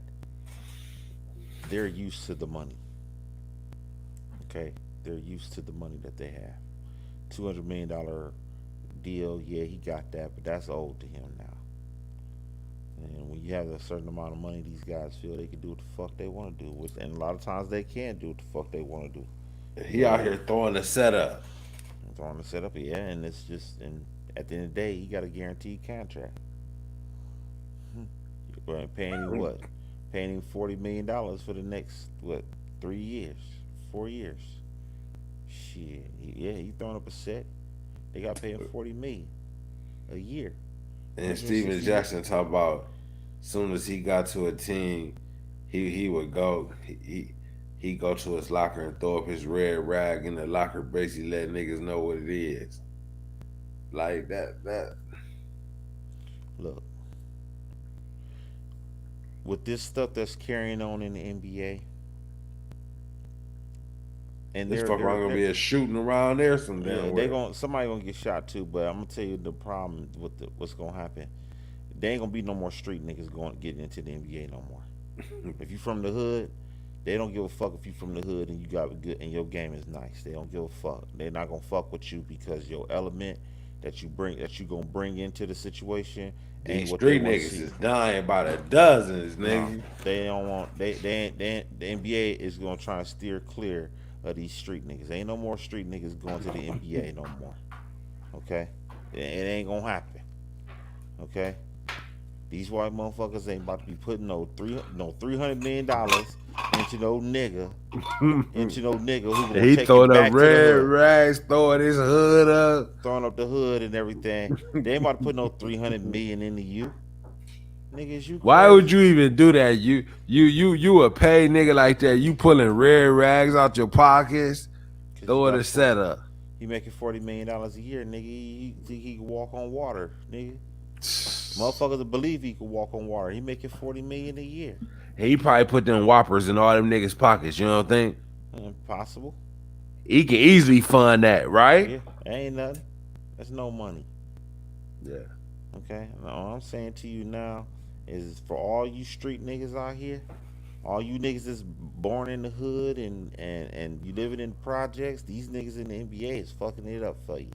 they're used to the money. Okay, they're used to the money that they have. $200 million deal, yeah, he got that, but that's old to him now. And when you have a certain amount of money, these guys feel they can do what the fuck they want to do with, and a lot of times they can do what the fuck they want to do. He But out here throwing the setup. throwing the setup, yeah, and it's just, and at the end of the day, he got a guaranteed contract. You're paying him what? Paying him $40 million for the next what? 3 years, 4 years. Shit, yeah, he throwing up a set. They got to pay him $40 million a year. And Steven Jackson talk about soon as he got to a team, he would go he go to his locker and throw up his red rag in the locker, basically let niggas know what it is. Like that. Look, with this stuff that's carrying on in the NBA, and This fucker gonna be a shooting around there some damn yeah, way. somebody gonna get shot too. But I'm gonna tell you the problem with what's gonna happen. There ain't gonna be no more street niggas going getting into the NBA no more. If you from the hood, they don't give a fuck if you from the hood and you got good and your game is nice. They don't give a fuck. They're not gonna fuck with you because your element that you gonna bring into the situation ain't These what they street want to niggas see. is dying by the dozens, No, nigga. they don't want the NBA is gonna try to steer clear of these street niggas. Ain't no more street niggas going to the NBA no more. Okay, it ain't gonna happen. Okay, these white motherfuckers ain't about to be putting no $300 million into no nigga who gonna He take it throwing up back to the red hood, rags, throwing his hood up. throwing up the hood and everything. They ain't about to put no 300 million into you, niggas. You Why would crazy? you even do that? You a paid nigga like that. You pulling red rags out your pockets, Cause you throwing got a setup. he making $40 million a year, nigga. He think he can walk on water, nigga. Motherfuckers will believe he can walk on water. He making $40 million a year. He probably put them whoppers in all them niggas' pockets. You don't think? Impossible. He can easily fund that, right? Yeah, ain't nothing. That's no money. Yeah. Okay. Now, all I'm saying to you now is for all you street niggas out here, all you niggas that's born in the hood and you living in projects, these niggas in the NBA is fucking it up for you.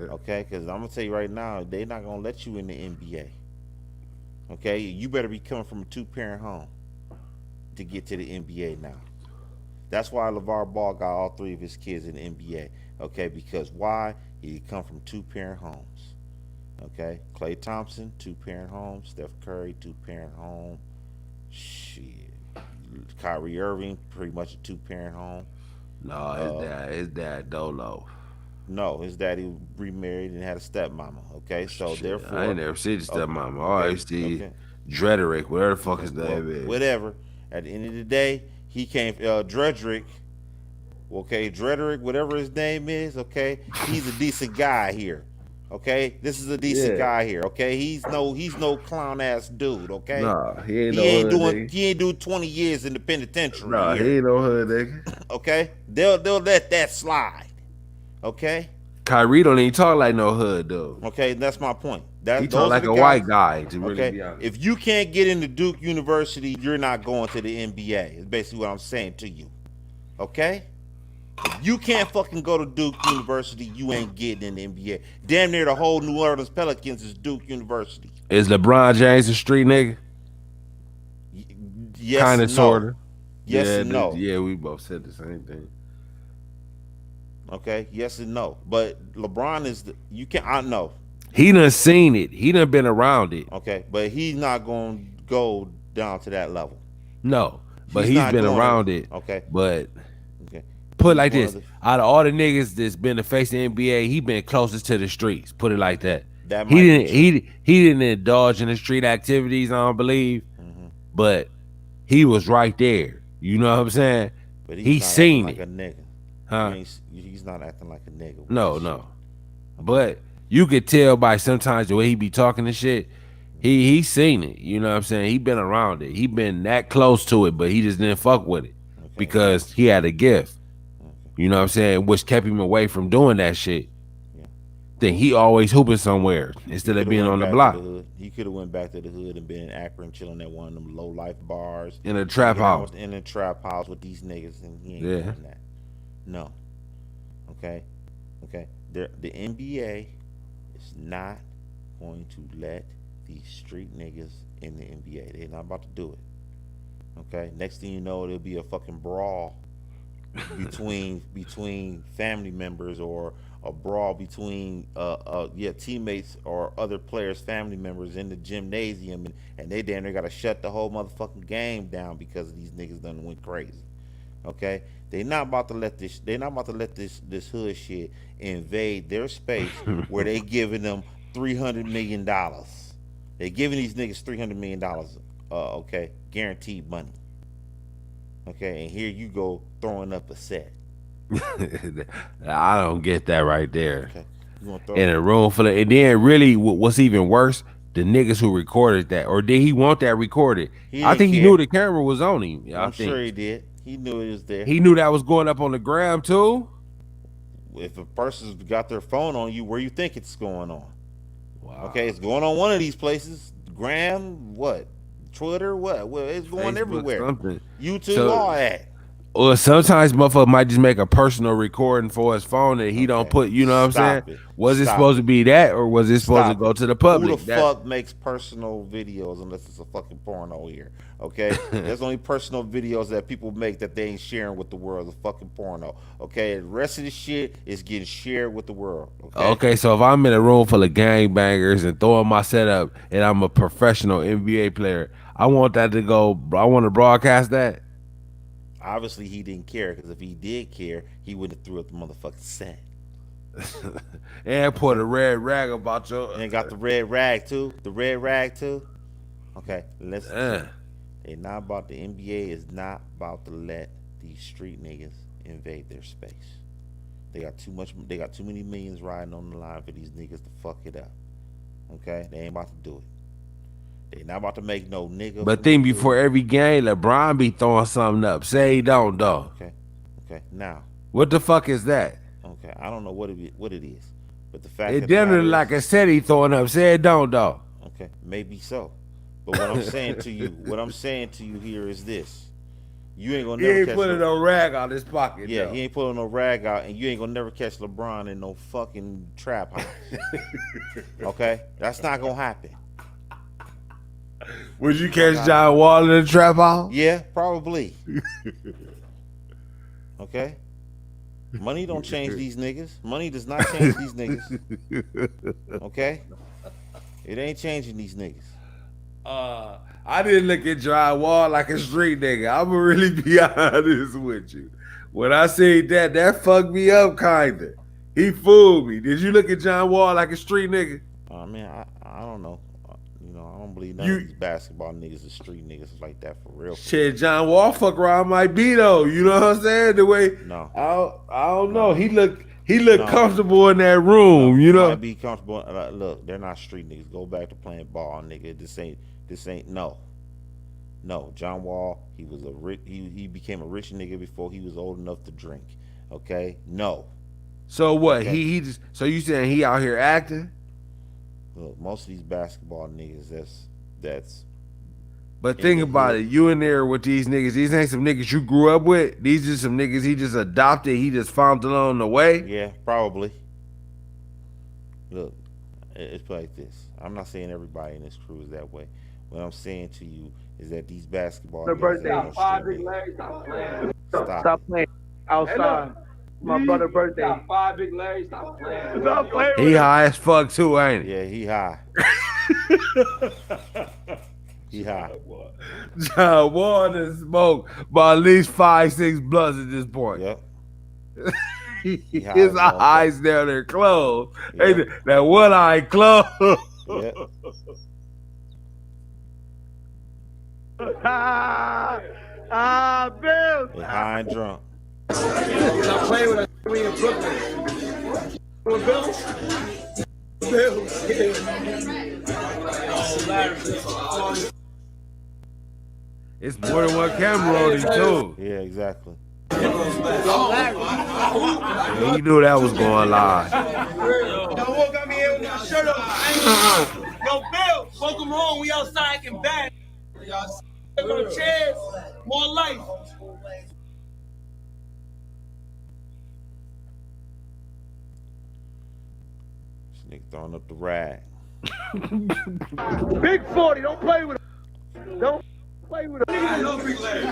Okay, because I'm gonna tell you right now, they not gonna let you in the NBA. Okay, you better be coming from a two-parent home to get to the NBA now. That's why LeVar Ball got all three of his kids in the NBA. Okay, because why? He come from two-parent homes. Okay, Klay Thompson, two-parent home. Steph Curry, two-parent home. Shit, Kyrie Irving, pretty much a two-parent home. No, his dad Dolo. No, his daddy remarried and had a stepmama. Okay, so Shit, therefore, I ain't never seen his stepmama. All I okay, see okay, Drederick, whatever the fuck his well, name is. whatever. At the end of the day, he came Dredrick. Okay, Drederick, whatever his name is. Okay, he's a decent guy here. Okay, this is a decent Yeah. guy here. Okay, he's no clown ass dude. Okay, Nah, he ain't no hood nigga. he ain't doing 20 years in the penitentiary Nah, here. he ain't no hood nigga. Okay, they'll let that slide. Okay, Kyrie don't even talk like no hood though. okay, that's my point. He talk like a white guy, to really be Okay, honest. if you can't get into Duke University, you're not going to the NBA. Is basically what I'm saying to you. Okay, if you can't fucking go to Duke University, you ain't getting in the NBA. Damn near the whole New Orleans Pelicans is Duke University. Is LeBron James a street nigga? Yes, Kind of, and no. sort of. Yes yeah, and no. Yeah, we both said the same thing. Okay, yes and no. But LeBron is you can't. I know. He done seen it. He done been around it. Okay, but he's not going to go down to that level. No, but He's he's not been going around to- it. okay. But Okay. put it He's like one this: of the- out of all the niggas that's been the face of the NBA, he been closest to the streets. Put it like that. That He might be didn't. true. He didn't indulge in the street activities. I don't believe, Mhm. but he was right there. You know what I'm saying? But he's He not acting seen like it, a nigga. huh? He's not acting like a nigga with No, this shit. no. Okay. But you could tell by sometimes the way he be talking and shit. He seen it. You know what I'm saying? He been around it. He been that close to it, but he just didn't fuck with it Okay. Now. because he had a gift. Okay. You know what I'm saying? Which kept him away from doing that shit. Yeah. Then he always hooping somewhere He instead could of have being went on the back to the block hood. He could have went back to the hood and been in Akron, chilling at one of them low life bars, in a trap hanging around house. with in a trap house with these niggas, and he ain't Yeah. doing that. No. Okay. Okay. The NBA is not going to let these street niggas in the NBA. They're not about to do it. Okay. Next thing you know, there'll be a fucking brawl between family members, or a brawl between teammates or other players family members in the gymnasium, and they damn near gotta shut the whole motherfucking game down because these niggas done went crazy. Okay, they're not about to let this hood shit invade their space where they giving them $300 million. They giving these niggas $300 million, okay, guaranteed money. Okay, and here you go throwing up a set. I don't get that right there. Okay, you want to throw? In a room full of, and then really, what's even worse, the niggas who recorded that, or did he want that recorded? He I didn't think he knew care. the camera was on him. I I'm think sure he did. He knew it was there. he knew that was going up on the gram too. If a person's got their phone on you, where you think it's going on? Wow. Okay, it's going on one of these places. Gram, what? Twitter, what? Well, it's going Facebook, everywhere. something. YouTube, So, all that. or sometimes motherfucker might just make a personal recording for his phone that he don't Okay, put. You know what I'm saying? stop it. Was it Stop supposed it. to be that, or was it supposed to Stop go it. to the Who public? the That fuck makes personal videos unless it's a fucking porno here? Okay, there's only personal videos that people make that they ain't sharing with the world. The fucking porno. Okay, the rest of the shit is getting shared with the world. Okay. Okay, so if I'm in a room full of gangbangers and throwing my setup and I'm a professional NBA player, I want that to go. I want to broadcast that. Obviously, he didn't care, because if he did care, he wouldn't have threw up the motherfucking set. And put Okay. a red rag about your. And got the red rag too. The red rag too. Okay, listen to Uh, me. They not about the NBA is not about to let these street niggas invade their space. They got too much. They got too many millions riding on the line for these niggas to fuck it up. Okay, they ain't about to do it. They not about to make no nigga but from the think before hood. every game, LeBron be throwing something up. Say he don't though. Okay, okay. Now, What the fuck is that? okay, I don't know what it is, but the fact It that the damn near matter like is, I said he throwing up. Say it don't though. okay, maybe so. But what I'm saying to you, what I'm saying to you here is this: you ain't gonna He never ain't catch. putting no rag on his pocket Yeah, though. he ain't pulling no rag out, and you ain't gonna never catch LeBron in no fucking trap house. Okay, that's not gonna happen. Would you catch John Wall in the trap house? Yeah, probably. Okay, money don't change these niggas. Money does not change these niggas. Okay, it ain't changing these niggas. I didn't look at John Wall like a street nigga. I'ma really be honest with you. When I say that fucked me up kinda. He fooled me. Did you look at John Wall like a street nigga? Man, I don't know. I don't believe none You- of these basketball niggas are street niggas like that for real. Shit, John Wall fuck around might be though. You know what I'm saying? The way No. I don't know. He looked No. comfortable in that room. You know. Might be comfortable. Look, they're not street niggas. Go back to playing ball, nigga. This ain't no. No, John Wall, he was a rich. He became a rich nigga before he was old enough to drink. Okay, no. So what? Okay. He just so you saying he out here acting? Look, most of these basketball niggas, that's. But In think the about hood. it. You in there with these niggas. These ain't some niggas you grew up with. These are some niggas he just adopted. He just found along the way. Yeah, probably. Look, it's like this. I'm not saying everybody in this crew is that way. What I'm saying to you is that these basketball niggas birthday. ain't no Five street big niggas. legs. Stop playing. Stop Stop it. playing outside. My brother's birthday. Got 5 big legs. Stop playing. Stop playing. He high as fuck too, ain't he? Yeah, he high. He high. John Wall done smoked by at least 5-6 blunts at this point. Yep. high His as a motherfucker. eyes down there closed. Yeah. Hey, that one eye closed. Yep. Bill. They high and drunk. Stop playing with us. We in Brooklyn. With Bill? Bill. Oh, Larry. It's more than one camera on him too. Yeah, exactly. Yeah, he knew that was going live. Yo, walk got me here with my shirt off. Yo, Bill, welcome home. We outside and bad. No chairs, more life. This nigga throwing up the rag. Big 40, don't play with him. Don't play with him. I know Big Larry.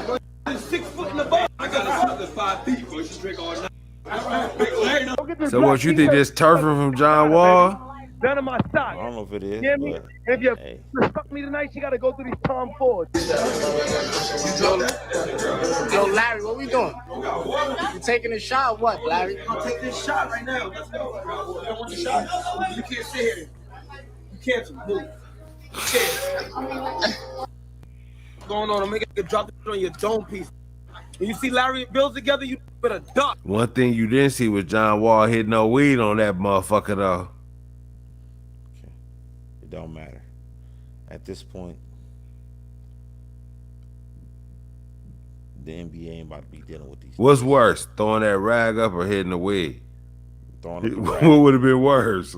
6 foot in the ball. I got a 5 feet, bro. You should drink all night. So what you think this turfing from John Wall? None of my socks. I don't know if it is. You hear me? But, If you hey. fuck me tonight, you gotta go through these Tom Fords. Yo, Larry, what we doing? You taking a shot or what, Larry? I'll take this shot right now. Let's go. You don't want the shot? You can't sit here. You can't move. You can't. What's going on? I'm making you drop this on your dome piece. When you see Larry and Bill together, you better duck. One thing you didn't see was John Wall hitting no weed on that motherfucker though. Okay. It don't matter. At this point, the NBA ain't about to be dealing with these. What's worse, throwing that rag up or hitting the weed? Throwing up the What rag. would have been worse?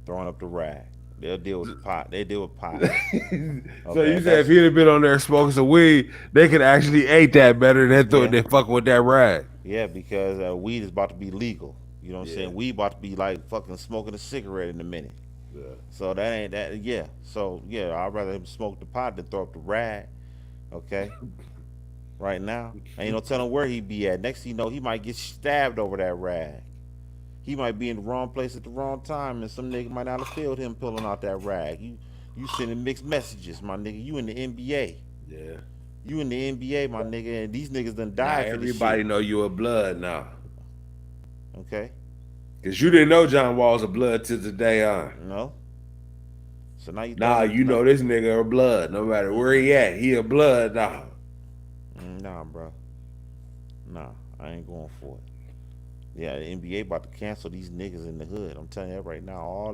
Throwing up the rag. They'll deal with pot. They deal with pot. So Okay, you said if he'd have been on there smoking some weed, they could actually ate that better than than fucking with that rag. Yeah, because weed is about to be legal. You know what I'm saying? Weed about to be like fucking smoking a cigarette in a minute. Yeah. So that ain't that. Yeah. So yeah, I'd rather him smoke the pot than throw up the rag. Okay. Right now, ain't no telling where he be at. Next thing you know, he might get stabbed over that rag. He might be in the wrong place at the wrong time, and some nigga might not have filled him pulling out that rag. You sending mixed messages, my nigga. You in the NBA. Yeah. You in the NBA, my nigga, and these niggas done died for this shit. Everybody know you a blood now. Okay. Cause you didn't know John Wall's a blood till today on. No. So now you You know this nigga a blood. No matter where he at, he a blood now. Nah, bro. Nah, I ain't going for it. Yeah, the NBA about to cancel these niggas in the hood. I'm telling you that right now. All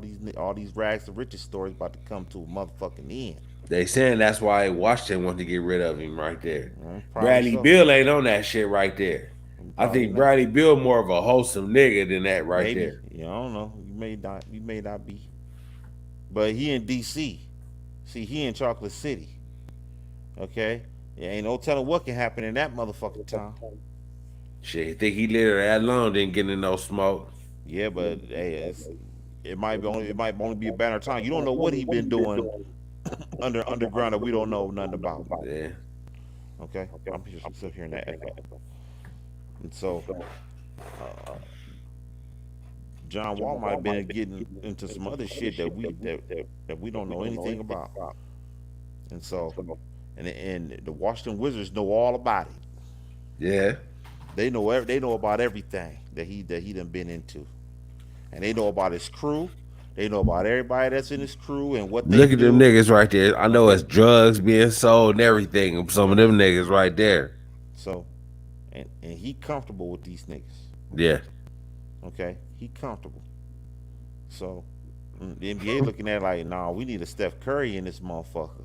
these rags to riches stories about to come to a motherfucking end. They saying that's why Washington want to get rid of him right there. Bradley so. Beal ain't on that shit right there. I think Bradley Beal more of a wholesome nigga than that right Maybe. there. Yeah, I don't know. You may not be. But he in DC. See, he in Chocolate City. Okay? Yeah, ain't no telling what can happen in that motherfucking town. Shit, think he lived there that long, didn't get in no smoke. Yeah, but hey, it might only be a banner time. You don't know what he been doing underground that we don't know nothing about. Yeah. Okay? I'm just sitting here in that echo. And so John Wall might have been getting into some other shit that we don't know anything about. And so and the Washington Wizards know all about it. Yeah. They know about everything that he done been into, and they know about his crew. They know about everybody that's in his crew and what they Look at do. them niggas right there. I know it's drugs being sold and everything. Some of them niggas right there. So, and he comfortable with these niggas. Yeah. Okay, he comfortable. So, the NBA looking at it like, nah, we need a Steph Curry in this motherfucker.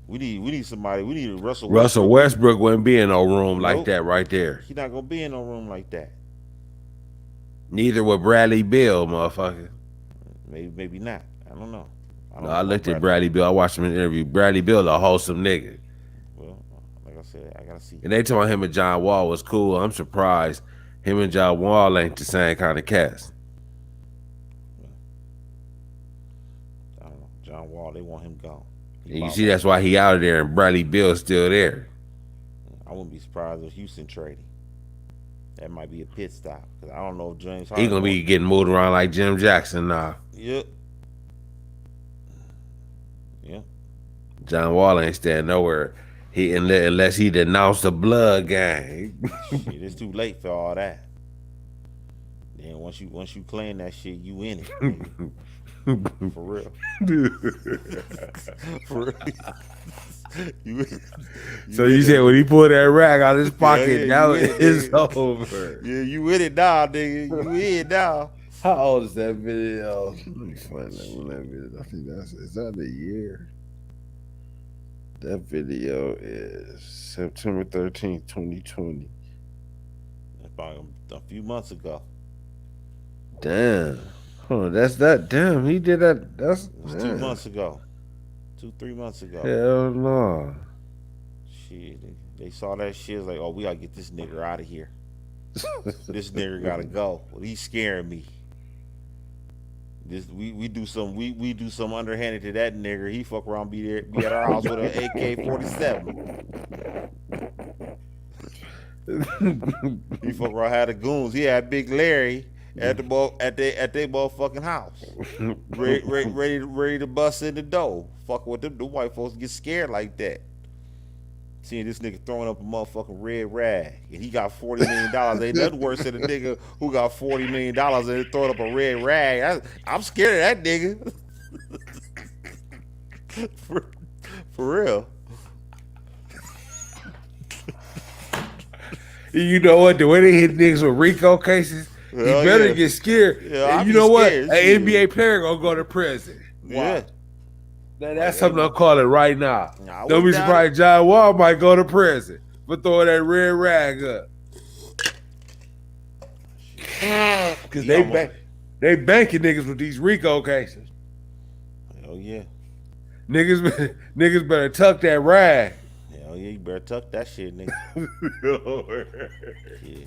We need somebody. We need a Russell Westbrook. Russell Westbrook wouldn't be in no room like that right there. He's not gonna be in no room like that. Neither would Bradley Beal, motherfucker. Maybe not. I don't know. I looked at Bradley Beal. I watched him in an interview. Bradley Beal a wholesome nigga. Well, like I said, I gotta see. And they told him and John Wall was cool. I'm surprised him and John Wall ain't the same kind of cast. I don't know. John Wall, they want him gone. And you see that's why he out of there and Bradley Beal's still there. I wouldn't be surprised if Houston traded. That might be a pit stop. Cause I don't know if James Harden. He gonna be getting moved around like Jim Jackson now. Yep. Yeah. John Wall ain't staying nowhere. Unless he denounced the blood gang. Shit, it's too late for all that. Then once you claim that shit, you in it. For real. For real. you, So you said when he pulled that rag out of his pocket, yeah, now you in it, it's nigga. over. Yeah, you with it now, nigga. You in now. How old is that video? Let me find that one. That video. I think is that a year? That video is September 13th, 2020. About a few months ago. Damn. Oh, that's that. Damn, he did that. That's It was 2 months ago. 2-3 months ago. Hell no. Shit, they saw that shit. Like, oh, we gotta get this nigga out of here. This nigga gotta go. Well, he's scaring me. We do some we do some underhanded to that nigga. He fuck around, be at our house with an AK-47. He fuck around, had the goons. He had Big Larry at their motherfucking house, ready to bust in the door. Fuck with them. The white folks get scared like that. Seeing this nigga throwing up a motherfucking red rag, and he got $40 million. Ain't nothing worse than a nigga who got $40 million and throwing up a red rag. I'm scared of that nigga. for real. You know what? The way they hit niggas with RICO cases, you better get scared. Yeah, you know what? scared. An NBA player gonna go to prison. Yeah. Now, that's something I'm calling right now. Nah, Don't be surprised John Wall might go to prison for throwing that red rag up. Because they banking niggas with these RICO cases. Hell yeah. Niggas better tuck that rag. Hell yeah, you better tuck that shit, nigga. Yeah.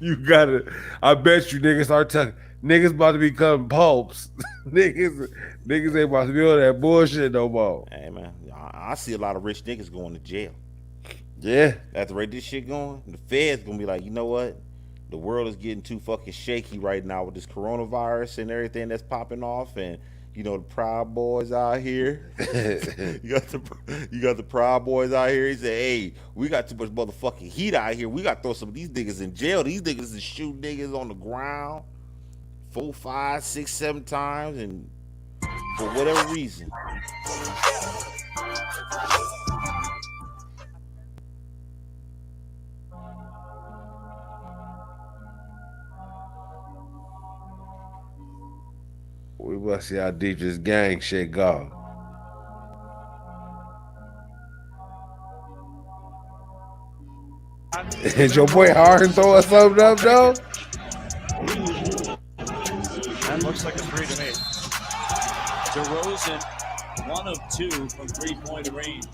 You gotta, I bet you niggas are tucking. Niggas about to become popes. niggas ain't about to be on that bullshit no more. Hey man, I see a lot of rich niggas going to jail. Yeah. At the rate this shit going, the Fed's gonna be like, you know what? The world is getting too fucking shaky right now with this coronavirus and everything that's popping off, and you know the Proud Boys out here. you got the Proud Boys out here. He said, "Hey, we got too much motherfucking heat out here. We got to throw some of these niggas in jail. These niggas is shoot niggas on the ground 4, 5, 6, 7 times, and for whatever reason." We must see how deep this gang shit go. Is your boy Harden throwing something up, though? That looks like a 3 to me. DeRozan, 1 of 2 from 3-point range.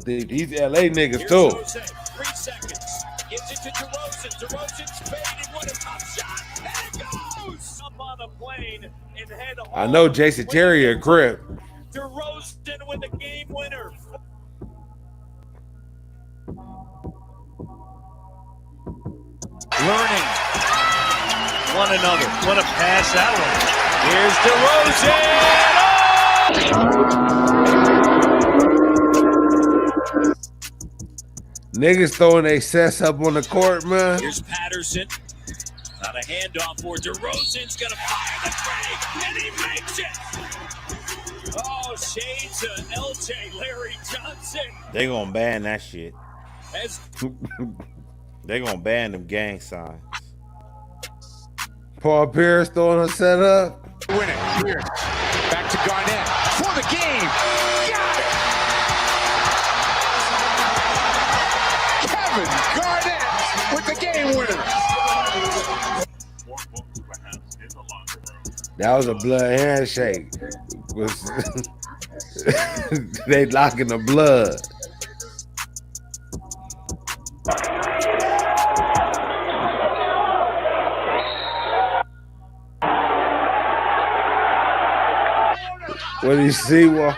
These LA niggas, too. 3 seconds. Gives it to DeRozan. DeRozan's fading. What a top shot. And it goes! Up on a plane and head home. I know Jason Terry a crip. DeRozan with the game winner. Learning one another. What a pass that was. Here's DeRozan. Niggas throwing their sets up on the court, man. Here's Patterson. Not a handoff for DeRozan's gonna fire the three, and he makes it. Oh, shade to LJ Larry Johnson. They gonna ban that shit. They gonna ban them gang signs. Paul Pierce throwing a set up. Win it. Here. Back to Garnett for the game. Got it. Kevin Garnett with the game winner. That was a blood handshake. They locking the blood. What do you see? Well,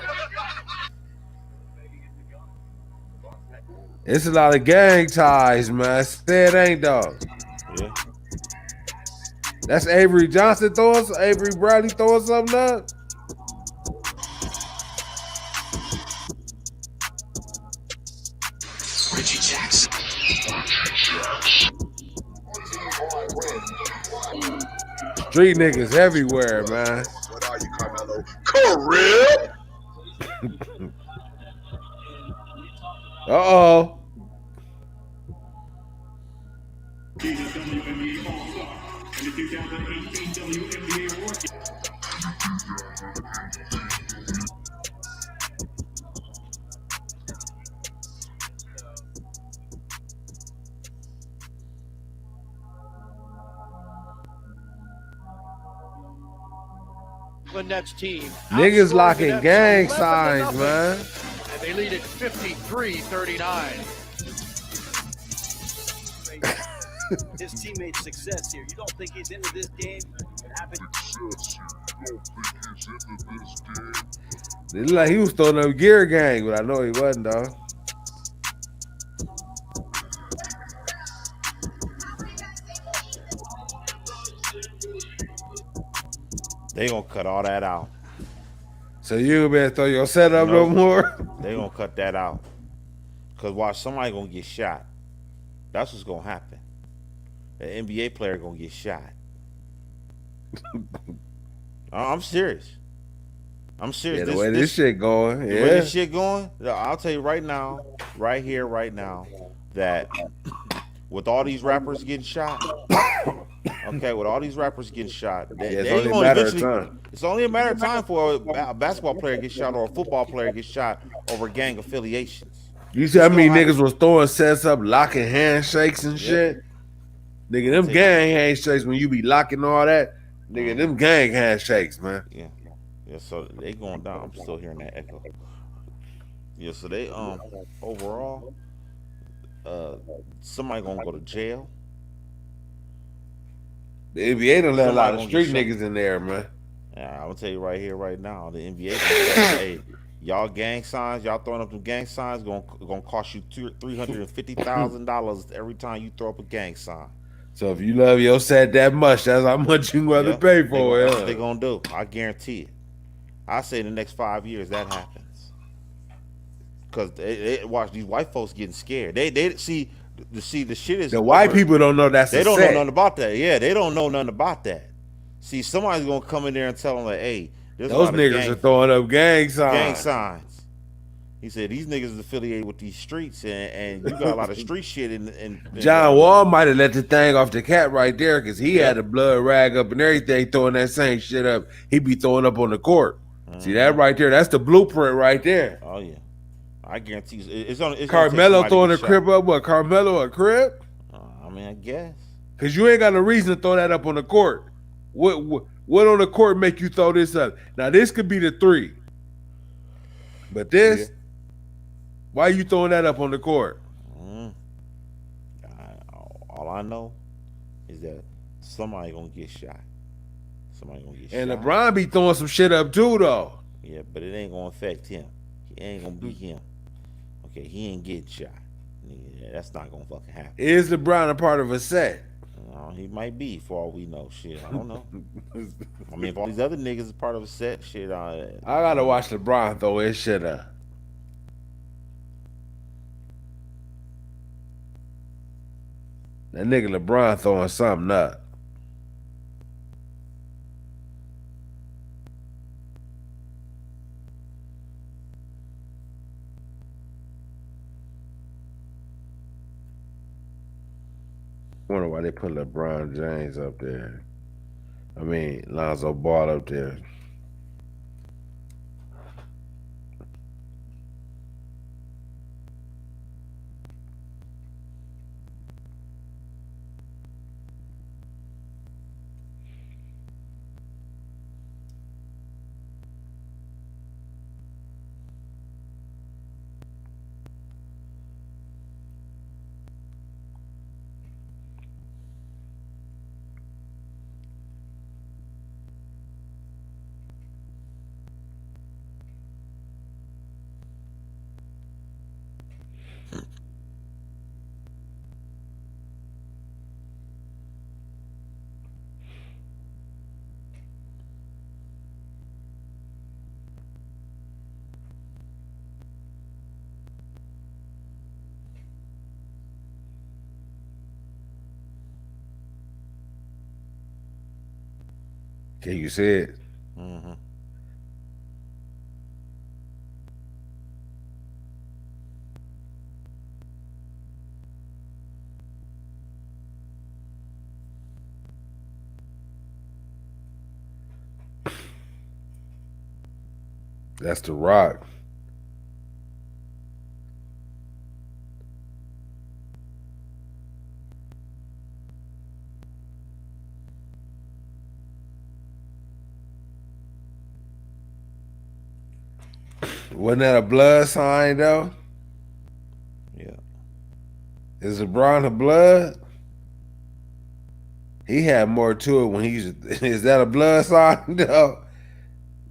it's a lot of gang ties, man. Say it ain't, dog. Yeah. That's Avery Johnson Avery Bradley throwing something up. Reggie Jackson. Street niggas everywhere, man. What are you, Carmelo? Crib. Uh-oh. Nets team. Niggas locking Nets gang 11-0, signs, man. And they lead at 53-39. His teammate's success here. You don't think he's into this game? It happened. It looked like he was throwing up gear gang, but I know he wasn't, though. They gonna cut all that out. So you better throw your setup no more? They gonna cut that out. Cause watch, somebody gonna get shot. That's what's gonna happen. An NBA player gonna get shot. I'm serious. I'm serious. Yeah, the way this shit going. The way this shit going, I'll tell you right now, right here, right now, that with all these rappers getting shot, okay, with all these rappers getting shot, it's only a matter of time. It's only a matter of time for a basketball player to get shot or a football player to get shot over gang affiliations. You see how many niggas was throwing sets up, locking handshakes and shit? Nigga, them gang handshakes, when you be locking all that, nigga, them gang handshakes, man. Yeah. Yeah, so they going down. I'm still hearing that echo. Yeah, so they overall, somebody gonna go to jail. The NBA done let a lot of street niggas in there, man. Yeah, I'm gonna tell you right here, right now, the NBA gonna say, hey, y'all gang signs, y'all throwing up them gang signs gonna cost you $350,000 every time you throw up a gang sign. So if you love your set that much, that's how much you rather pay for it. That's what they gonna do. I guarantee it. I say in the next 5 years that happens. Cause they watch these white folks getting scared. They see the shit is the white people don't know that's they don't know nothing about that. Yeah, they don't know nothing about that. See, somebody's gonna come in there and tell them like, hey, there's those niggas are throwing up gang signs. Gang signs. He said these niggas is affiliated with these streets, and you got a lot of street shit in John Wall might have let the thing off the cat right there because he had a blood rag up and everything throwing that same shit up. He be throwing up on the court. See that right there? That's the blueprint right there. Oh yeah, I guarantee you. It's Carmelo throwing a crib up. What, Carmelo a crib? I mean, I guess. Because you ain't got no reason to throw that up on the court. What on the court make you throw this up? Now this could be the 3, but this, why you throwing that up on the court? All I know is that somebody gonna get shot. Somebody gonna get shot. And LeBron be throwing some shit up too, though. Yeah, but it ain't gonna affect him. It ain't gonna be him. Okay, he ain't getting shot. Yeah, that's not gonna fucking happen. Is LeBron a part of a set? He might be, for all we know. Shit, I don't know. I mean, if all these other niggas is part of a set, shit. I gotta watch LeBron throw his shit up. That nigga LeBron throwing something up. I wonder why they put LeBron James up there. I mean, Lonzo Ball up there. Can you see it? Mm-hmm. That's the Rock. Wasn't that a blood sign though? Yeah. Is LeBron a blood? He had more to it when he's. Is that a blood sign though?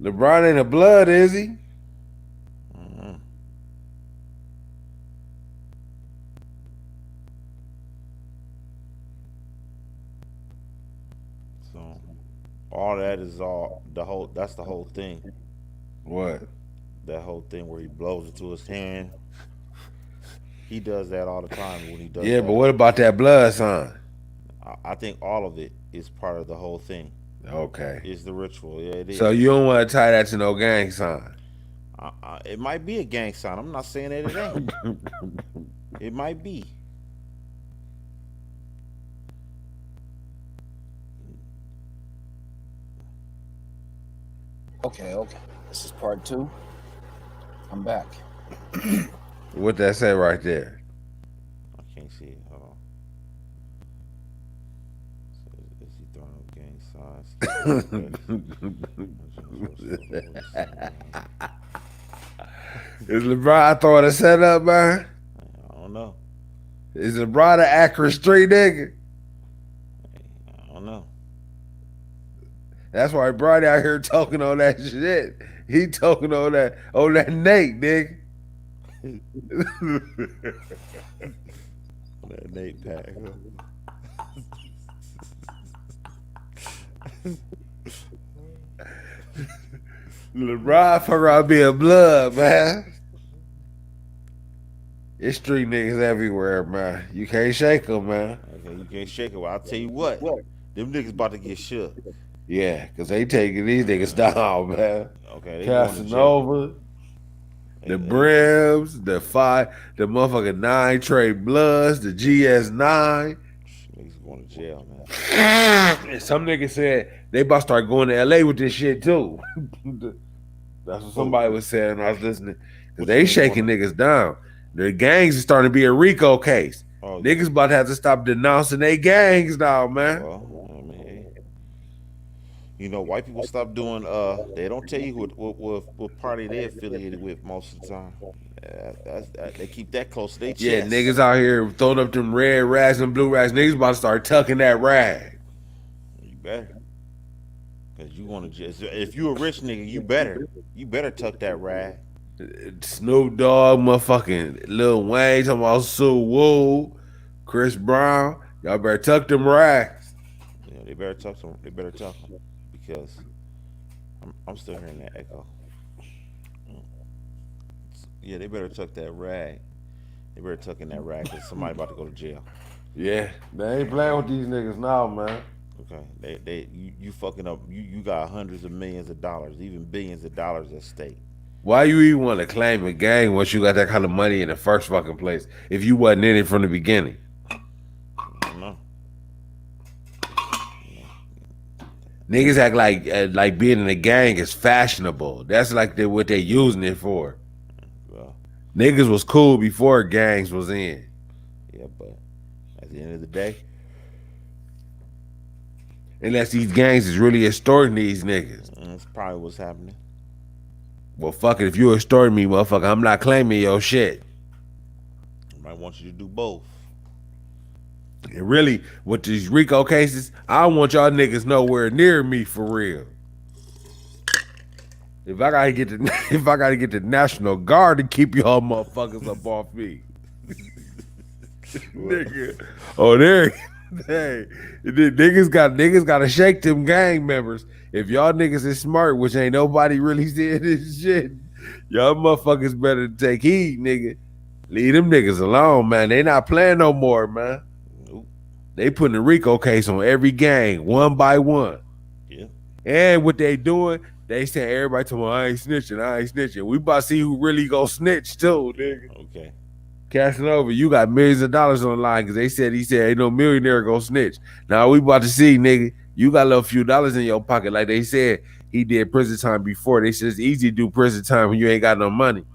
LeBron ain't a blood, is he? Mm-hmm. So all that is all the whole. That's the whole thing. What? That whole thing where he blows it to his hand. He does that all the time when he does Yeah, but that. what about that blood sign? I think all of it is part of the whole thing. Okay. It's the ritual. Yeah, it So is. you don't want to tie that to no gang sign. It might be a gang sign. I'm not saying that it ain't. It might be. Okay. This is part 2. I'm back. What that say right there? I can't see it. Hold on. So is he throwing up gang signs? Is LeBron throwing a setup, man? I don't know. Is LeBron an accurate street nigga? I don't know. That's why Bron out here talking on that shit. He talking on that Nate, nigga. That Nate pack. LeBron fuck around being blood, man. It's street niggas everywhere, man. You can't shake them, man. Okay, you can't shake it. Well, I'll tell you what. Them niggas about to get shook. Yeah, because they taking these niggas down, man. Okay, they going to jail. Casanova, the Brims, the motherfucking 9 Trade Bloods, the GS9. Niggas going to jail, man. And some niggas said they about to start going to LA with this shit too. That's what somebody was saying when I was listening. Because they shaking niggas down. The gangs is starting to be a RICO case. Oh, Niggas about to have to stop denouncing their gangs now, man. well, I mean, you know, white people stop doing. They don't tell you what party they affiliated with most of the time. They keep that close to their chest. Yeah, niggas out here throwing up them red rags and blue rags. Niggas about to start tucking that rag. You better, cause you want to just. If you a rich nigga, you better tuck that rag. Snoop Dogg, motherfucking Lil Wayne, talking about Sue Woo, Chris Brown. Y'all better tuck them rags. Yeah, they better tuck them. They better tuck them because I'm still hearing that echo. Yeah, they better tuck that rag. They better tuck in that rag because somebody about to go to jail. Yeah, they ain't playing with these niggas now, man. Okay, you fucking up. You got hundreds of millions of dollars, even billions of dollars at stake. Why you even want to claim a gang once you got that kind of money in the first fucking place if you wasn't in it from the beginning? No. Niggas act like being in a gang is fashionable. That's like what they using it for. Well, niggas was cool before gangs was in. Yeah, but at the end of the day, unless these gangs is really extorting these niggas. That's probably what's happening. Well, fuck it. If you extorting me, motherfucker, I'm not claiming your shit. I might want you to do both. And really, with these RICO cases, I don't want y'all niggas nowhere near me for real. If I gotta get the National Guard to keep y'all motherfuckers up off me, nigga. Oh, there, hey, niggas gotta shake them gang members. If y'all niggas is smart, which ain't nobody really saying this shit, y'all motherfuckers better take heed, nigga. Leave them niggas alone, man. They not playing no more, man. Nope. They putting a RICO case on every gang, one by one. Yeah. And what they doing, they saying everybody talking about, I ain't snitching. We about to see who really go snitch too, nigga. Okay. Casanova, you got millions of dollars on the line because he said ain't no millionaire go snitch. Now we about to see, nigga, you got a little few dollars in your pocket. Like they said, he did prison time before. They said it's easy to do prison time when you ain't got no money.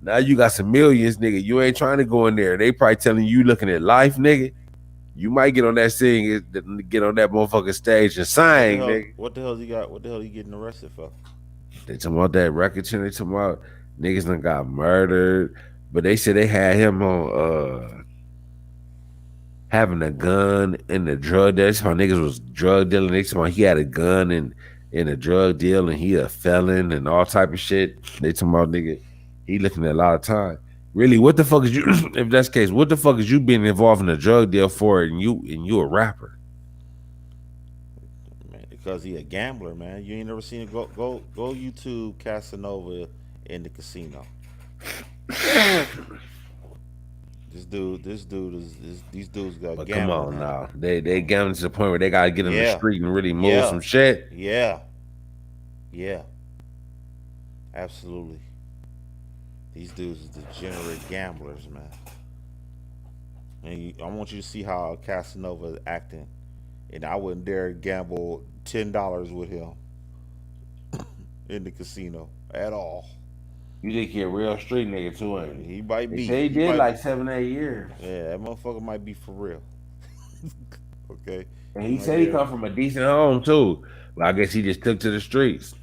Now you got some millions, nigga. You ain't trying to go in there. They probably telling you looking at life, nigga. You might get on that scene, get on that motherfucking stage and sing, nigga. What the hell he got? What the hell he getting arrested for? They talking about that record chain. They talking about niggas done got murdered. But they said they had him on having a gun in the drug deal. They talking about niggas was drug dealing. They talking about he had a gun in a drug deal and he a felon and all type of shit. They talking about nigga, he looking at a lot of time. Really, what the fuck is you? If that's the case, what the fuck is you being involved in a drug deal for? And you a rapper? Man, because he a gambler, man. You ain't never seen it. Go YouTube Casanova in the casino. These dudes got But gambling. come on now, they gambling to the point where they gotta get in the street and really move some shit. Yeah, absolutely. These dudes is degenerate gamblers, man. And I want you to see how Casanova is acting, and I wouldn't dare gamble $10 with him in the casino at all. You think he a real street nigga too, ain't he? He might be. He did like 7-8 years. Yeah, that motherfucker might be for real. Okay. And he said he come from a decent home too. But I guess he just took to the streets.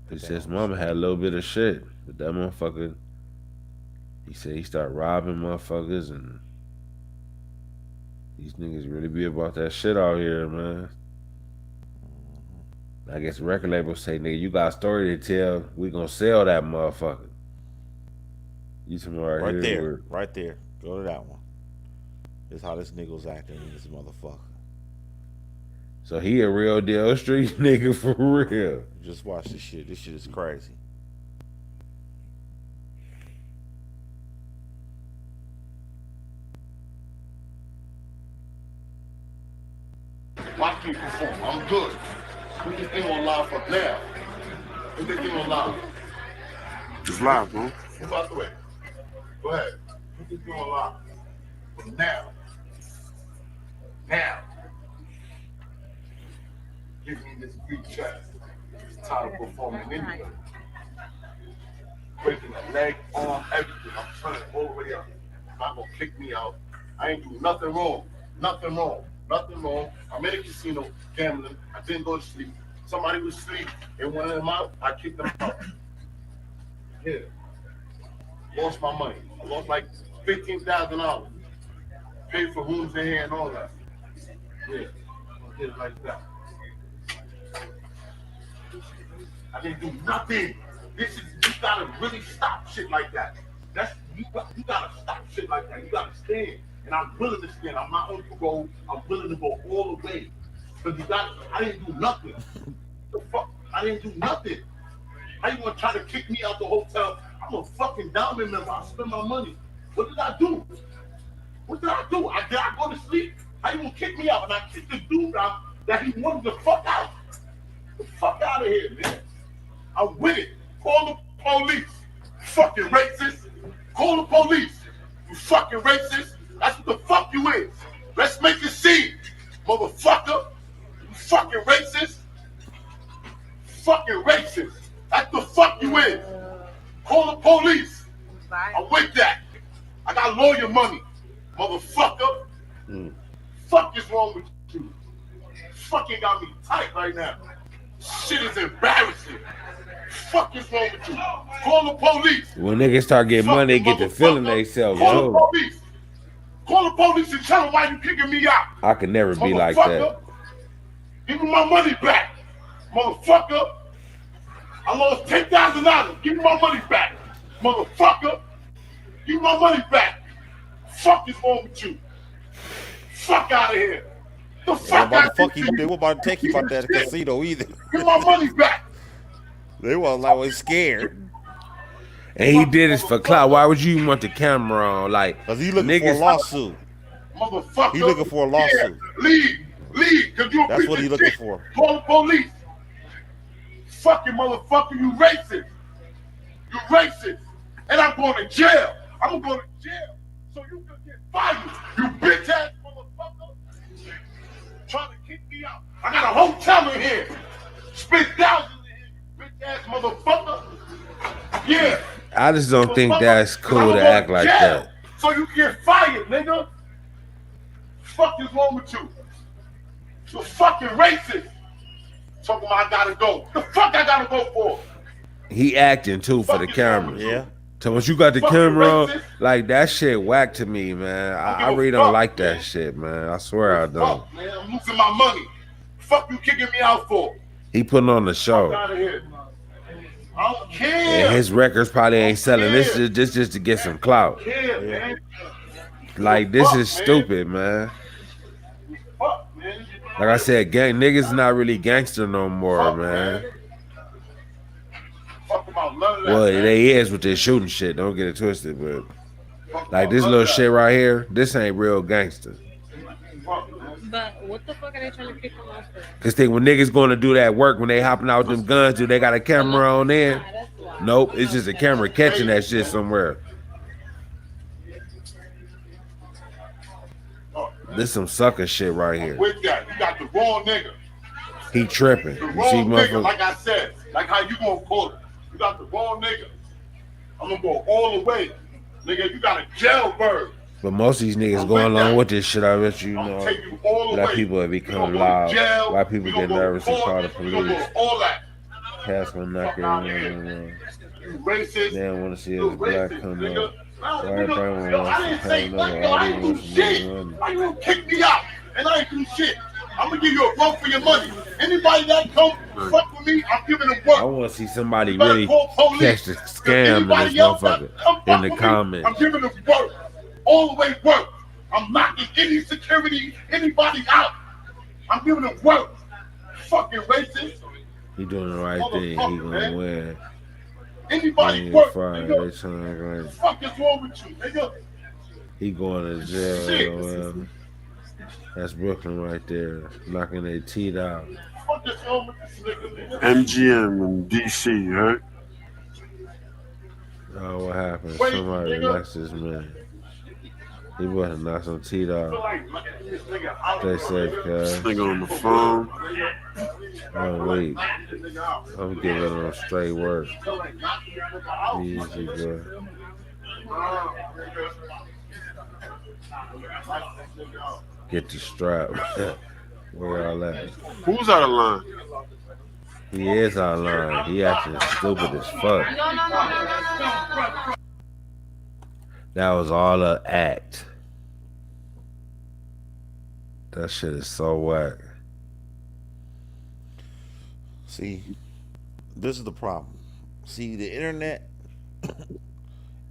He said his mama had a little bit of shit. But that motherfucker, he said he started robbing motherfuckers and these niggas really be about that shit out here, man. I guess record labels say, nigga, you got a story to tell. We gonna sell that motherfucker. You right there. Go to that one. This is how this nigga was acting in this motherfucker. So he a real deal street nigga for real. Just watch this shit. This shit is crazy. Watch me perform. I'm good. Put this thing on live for now. Put this thing on live. It's live, bro. Move out the way. Go ahead. Put this thing on live. For now. Now. Give me this free check. It's time to performing anyway. Breaking a leg, arm, everything. I'm turning all the way up. It's not gonna kick me out. I ain't do nothing wrong. Nothing wrong. I'm in a casino gambling. I didn't go to sleep. Somebody was asleep. They wanted them out. I kicked them out. Yeah. Lost my money. I lost like $15,000. Paid for rooms in here and all that. Yeah. I did it like that. I didn't do nothing. You gotta really stop shit like that. You gotta stop shit like that. You gotta stand. And I'm willing to stand. I'm not on parole. I'm willing to go all the way. Because I didn't do nothing. The fuck? I didn't do nothing. How you gonna try to kick me out the hotel? I'm a fucking diamond member. I spend my money. What did I do? Did I go to sleep? How you gonna kick me out? And I kicked the dude out that he wanted to fuck out. The fuck out of here, man. I'm with it. Call the police. Fucking racist. Call the police. You fucking racist. That's what the fuck you is. Let's make a scene, motherfucker. You fucking racist. Fucking racist. That's the fuck you is. Call the police. I'm with that. I got lawyer money, motherfucker. Fuck is wrong with you? Fucking got me tight right now. Shit is embarrassing. Fuck is wrong with you? Call the police. When niggas start getting money, they get to feeling themselves. Call the police. Call the police and tell them why you kicking me out. I could never be like that. Give me my money back, motherfucker. I lost $10,000. Give me my money back, motherfucker. Give me my money back. Fuck is wrong with you? Fuck out of here. The fuck out of here. They weren't about to take you out that casino either. Give my money back. They weren't like scared. And he did this for clout. Why would you even want the camera on? Like, because he looking for a lawsuit. Motherfucker. He looking for a lawsuit. Yeah, leave. Leave, because you're a That's piece what he of looking shit. for. Call the police. Fucking motherfucker, you racist. You racist. And I'm going to jail. I'm going to jail so you can get fired. You bitch ass motherfucker. Trying to kick me out. I got a hotel in here. Spend thousands in here, you bitch ass motherfucker. Yeah. I just don't think that's cool to act like that. So you get fired, nigga. Fuck is wrong with you? You're fucking racist. Talking about I gotta go. The fuck I gotta go for? He acting too for the camera. Yeah. So once you got the camera on, like that shit whack to me, man. I really don't like that shit, man. I swear I don't. Fuck, man. I'm losing my money. Fuck you kicking me out for? He putting on the show. Out of here. I don't care. And his records probably ain't selling. This is just to get some clout. Man. Like this is stupid, man. Fuck, man. Like I said, gang niggas not really gangster no more, man. Fuck about none of that, Well, man. they is with this shooting shit. Don't get it twisted, but like this little shit right here, this ain't real gangster. But what the fuck are they trying to kick him off for? Cause think when niggas going to do that work when they hopping out with them guns, do they got a camera on there? Nope, it's just a camera catching that shit somewhere. This some sucker shit right here. With that, you got the wrong nigga. He tripping. The You see, wrong nigga, motherfucker? like I said, like how you gonna call it. You got the wrong nigga. I'm gonna go all the way. Nigga, you got a jailbird. But most of these niggas going along with this shit, I bet you I'll know. take you all the Black way. people have We become gonna go to loud. jail. White people We get gonna go to nervous and court. call the We gonna police. go all that. Cats gonna knock Fuck out of here. it. You racist. They don't want to see You us black racist, come nigga. up. Yo, White brown I wants didn't to say come nothing. up. Yo, I didn't do shit. Why you gonna kick me out? And I ain't do shit. I'm gonna give you a run for your money. Anybody that come fuck with me, I'm giving them work. I want to see somebody You better really call police. catch the scam in Anybody this else that motherfucker come in fuck the with me, comments. I'm giving them work. All the way work. I'm knocking any security, anybody out. I'm giving them work. Fucking racist. He doing the right thing. He gonna win. He Anybody ain't work. fired. Nigga. They trying to What the fuck is wrong with you, nigga? He going to jail. Shit. That's Brooklyn right there, knocking their teeth out. What the fuck is wrong with this nigga, nigga? MGM in DC, right? Oh, what happened? Wait, Somebody nigga. relax this man. He about to knock some teeth I feel out. like this nigga out. Stay safe, This cuz. nigga on the phone. Oh, wait. I'm giving him straight work. Easy, bro. Get the strap. Where y'all at? Who's out of line? He is online. He acting stupid as fuck. That was all an act. That shit is so whack. See, this is the problem. See, the internet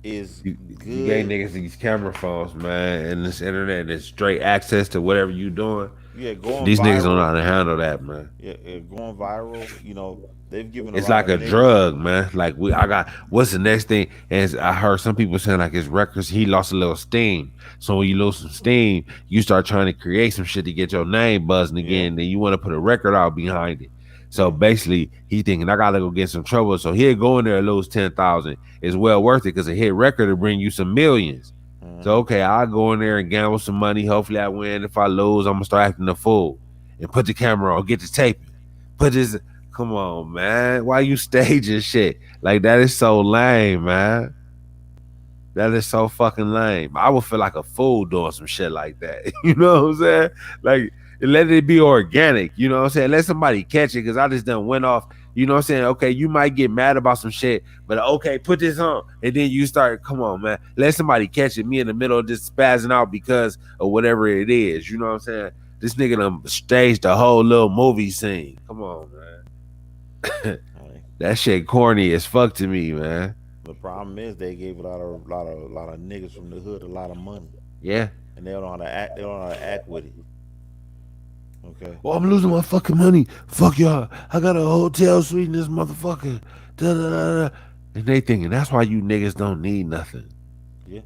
is You good. gave niggas these camera phones, man, and this internet is straight access to whatever you doing. Yeah, going These niggas don't know viral. how to handle that, man. Yeah, going viral. You know, they've given. It's lot like a of niggas- drug, man. Like I got what's the next thing? And I heard some people saying like his records, he lost a little steam. So when you lose some steam, you start trying to create some shit to get your name buzzing again. Then you want to put a record out behind it. So basically, he thinking I gotta go get some trouble. So he'll go in there and lose 10,000. It's well worth it because a hit record will bring you some millions. So okay, I'll go in there and gamble some money. Hopefully I win. If I lose, I'm gonna start acting a fool and put the camera on, get the taping. Put this. Come on, man. Why you staging shit? Like that is so lame, man. That is so fucking lame. I would feel like a fool doing some shit like that. You know what I'm saying? Like let it be organic. You know what I'm saying? Let somebody catch it because I just done went off. You know what I'm saying? Okay, you might get mad about some shit, but okay, put this on. And then you start, come on, man. Let somebody catch it. Me in the middle of just spazzing out because of whatever it is. You know what I'm saying? This nigga done staged a whole little movie scene. Come on, man. That shit corny as fuck to me, man. The problem is they gave a lot of niggas from the hood a lot of money. Yeah. And they don't know how to act. They don't know how to act with it. Okay. Well, I'm losing my fucking money. Fuck y'all. I got a hotel suite in this motherfucker. Da, da, da, da. And they thinking that's why you niggas don't need nothing. Yeah.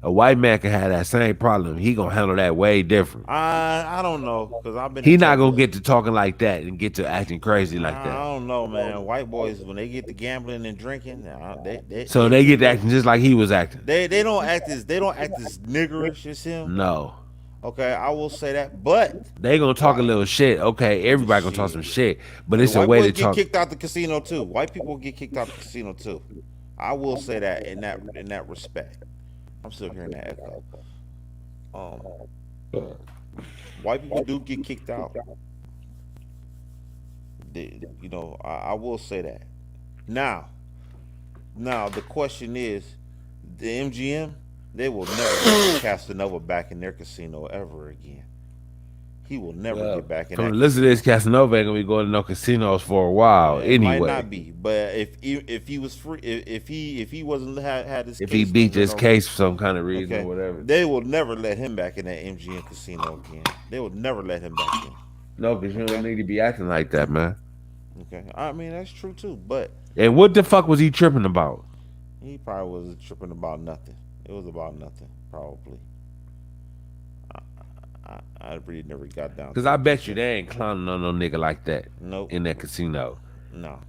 A white man can have that same problem. He gonna handle that way different. I don't know because I've been. He not gonna get to talking like that and get to acting crazy like I that. don't know, man. White boys when they get to gambling and drinking, So they get to acting just like he was acting. They don't act as niggerish as him. No. Okay, I will say that, but they gonna talk a little shit. Okay, everybody gonna talk some shit, but it's a way to talk. White boys get kicked out the casino too. White people get kicked out the casino too. I will say that in that respect. I'm still hearing that echo. White people do get kicked out. I will say that. Now the question is, the MGM, they will never let Casanova back in their casino ever again. He will never get back in. From the list of this, Casanova ain't gonna be going to no casinos for a while. Anyway, might not be, but if he was free, if he wasn't had his, if he beat this case for some kind of reason or whatever, they will never let him back in that MGM casino again. They will never let him back in. No, because you don't need to be acting like that, man. Okay, I mean that's true too, but and what the fuck was he tripping about? He probably wasn't tripping about nothing. It was about nothing, probably. I really never got down. Because I bet you they ain't clowning on no nigga like that. Nope. In that casino. No.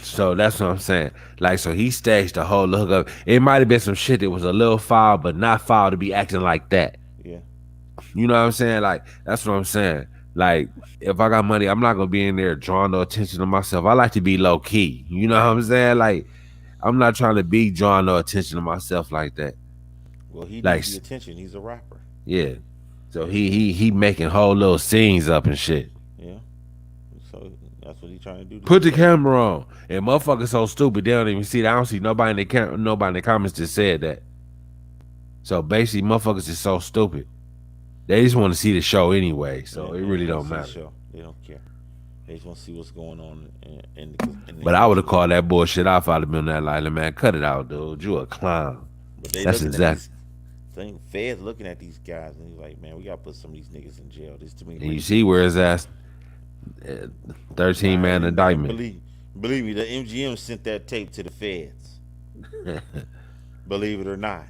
So that's what I'm saying. Like, so he staged the whole look up. It might have been some shit that was a little foul, but not foul to be acting like that. Yeah. You know what I'm saying? Like, that's what I'm saying. Like, if I got money, I'm not gonna be in there drawing no attention to myself. I like to be low key. You know what I'm saying? Like, I'm not trying to be drawing no attention to myself like that. Well, he needs the attention. He's a rapper. Yeah. So he making whole little scenes up and shit. Yeah. So that's what he trying to do. Put the camera on. And motherfuckers so stupid they don't even see that. I don't see nobody in the comments just said that. So basically motherfuckers is so stupid. They just want to see the show anyway. So it really don't matter. Show. They don't care. They just want to see what's going on in the But I would have called that bullshit off. I'd have been that like, man, cut it out, dude. You a clown. That's exactly. Feds looking at these guys and he's like, man, we gotta put some of these niggas in jail. This too many. And you see where his ass 13-man indictment. Believe me, the MGM sent that tape to the feds. Believe it or not.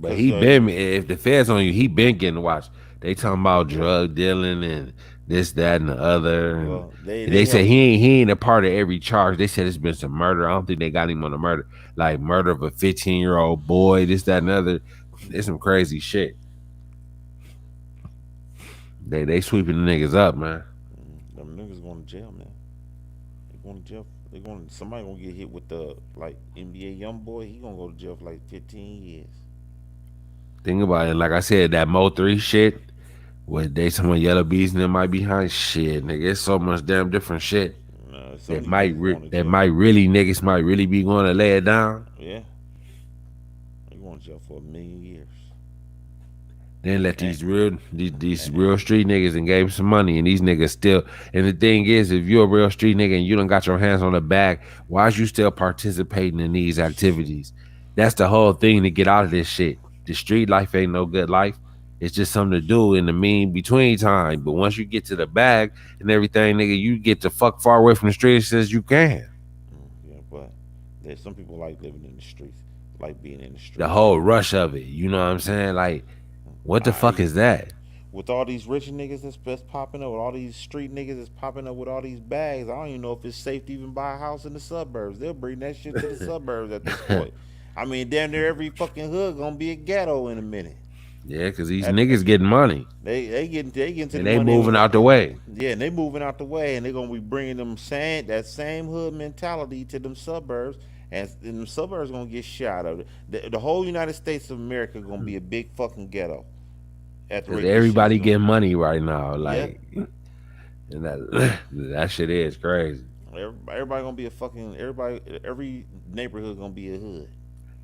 But if the feds on you, he been getting watched. They talking about drug dealing and this, that, and the other. Well, they said he ain't a part of every charge. They said it's been some murder. I don't think they got him on a murder. Like murder of a 15-year-old boy, this, that, and the other. It's some crazy shit. They sweeping the niggas up, man. Them niggas going to jail, man. They going to jail. Somebody gonna get hit with the NBA young boy. He gonna go to jail for 15 years. Think about it. Like I said, that Mo 3 shit, where they someone Yellow Bees and them might be behind shit, nigga. It's so much damn different shit. Niggas might really be going to lay it down. Yeah. They going to jail for 1 million years. Then let these real street niggas and gave him some money, and these niggas still. And the thing is, if you're a real street nigga and you done got your hands on the bag, why is you still participating in these activities? That's the whole thing to get out of this shit. The street life ain't no good life. It's just something to do in the between time. But once you get to the bag and everything, nigga, you get to fuck far away from the streets as you can. Yeah, but there's some people like living in the streets, like being in the streets. The whole rush of it, you know what I'm saying? Like, what the fuck is that? With all these rich niggas that's popping up, with all these street niggas that's popping up with all these bags, I don't even know if it's safe to even buy a house in the suburbs. They'll bring that shit to the suburbs at this point. I mean, damn near every fucking hood gonna be a ghetto in a minute. Yeah, because these niggas getting money. They getting to and the they money moving out the way. Yeah, and they moving out the way, and they gonna be bringing that same hood mentality to them suburbs, and them suburbs gonna get shot of it. The whole United States of America gonna be a big fucking ghetto. Because everybody getting money right now, like, and that shit is crazy. Everybody gonna be every neighborhood gonna be a hood.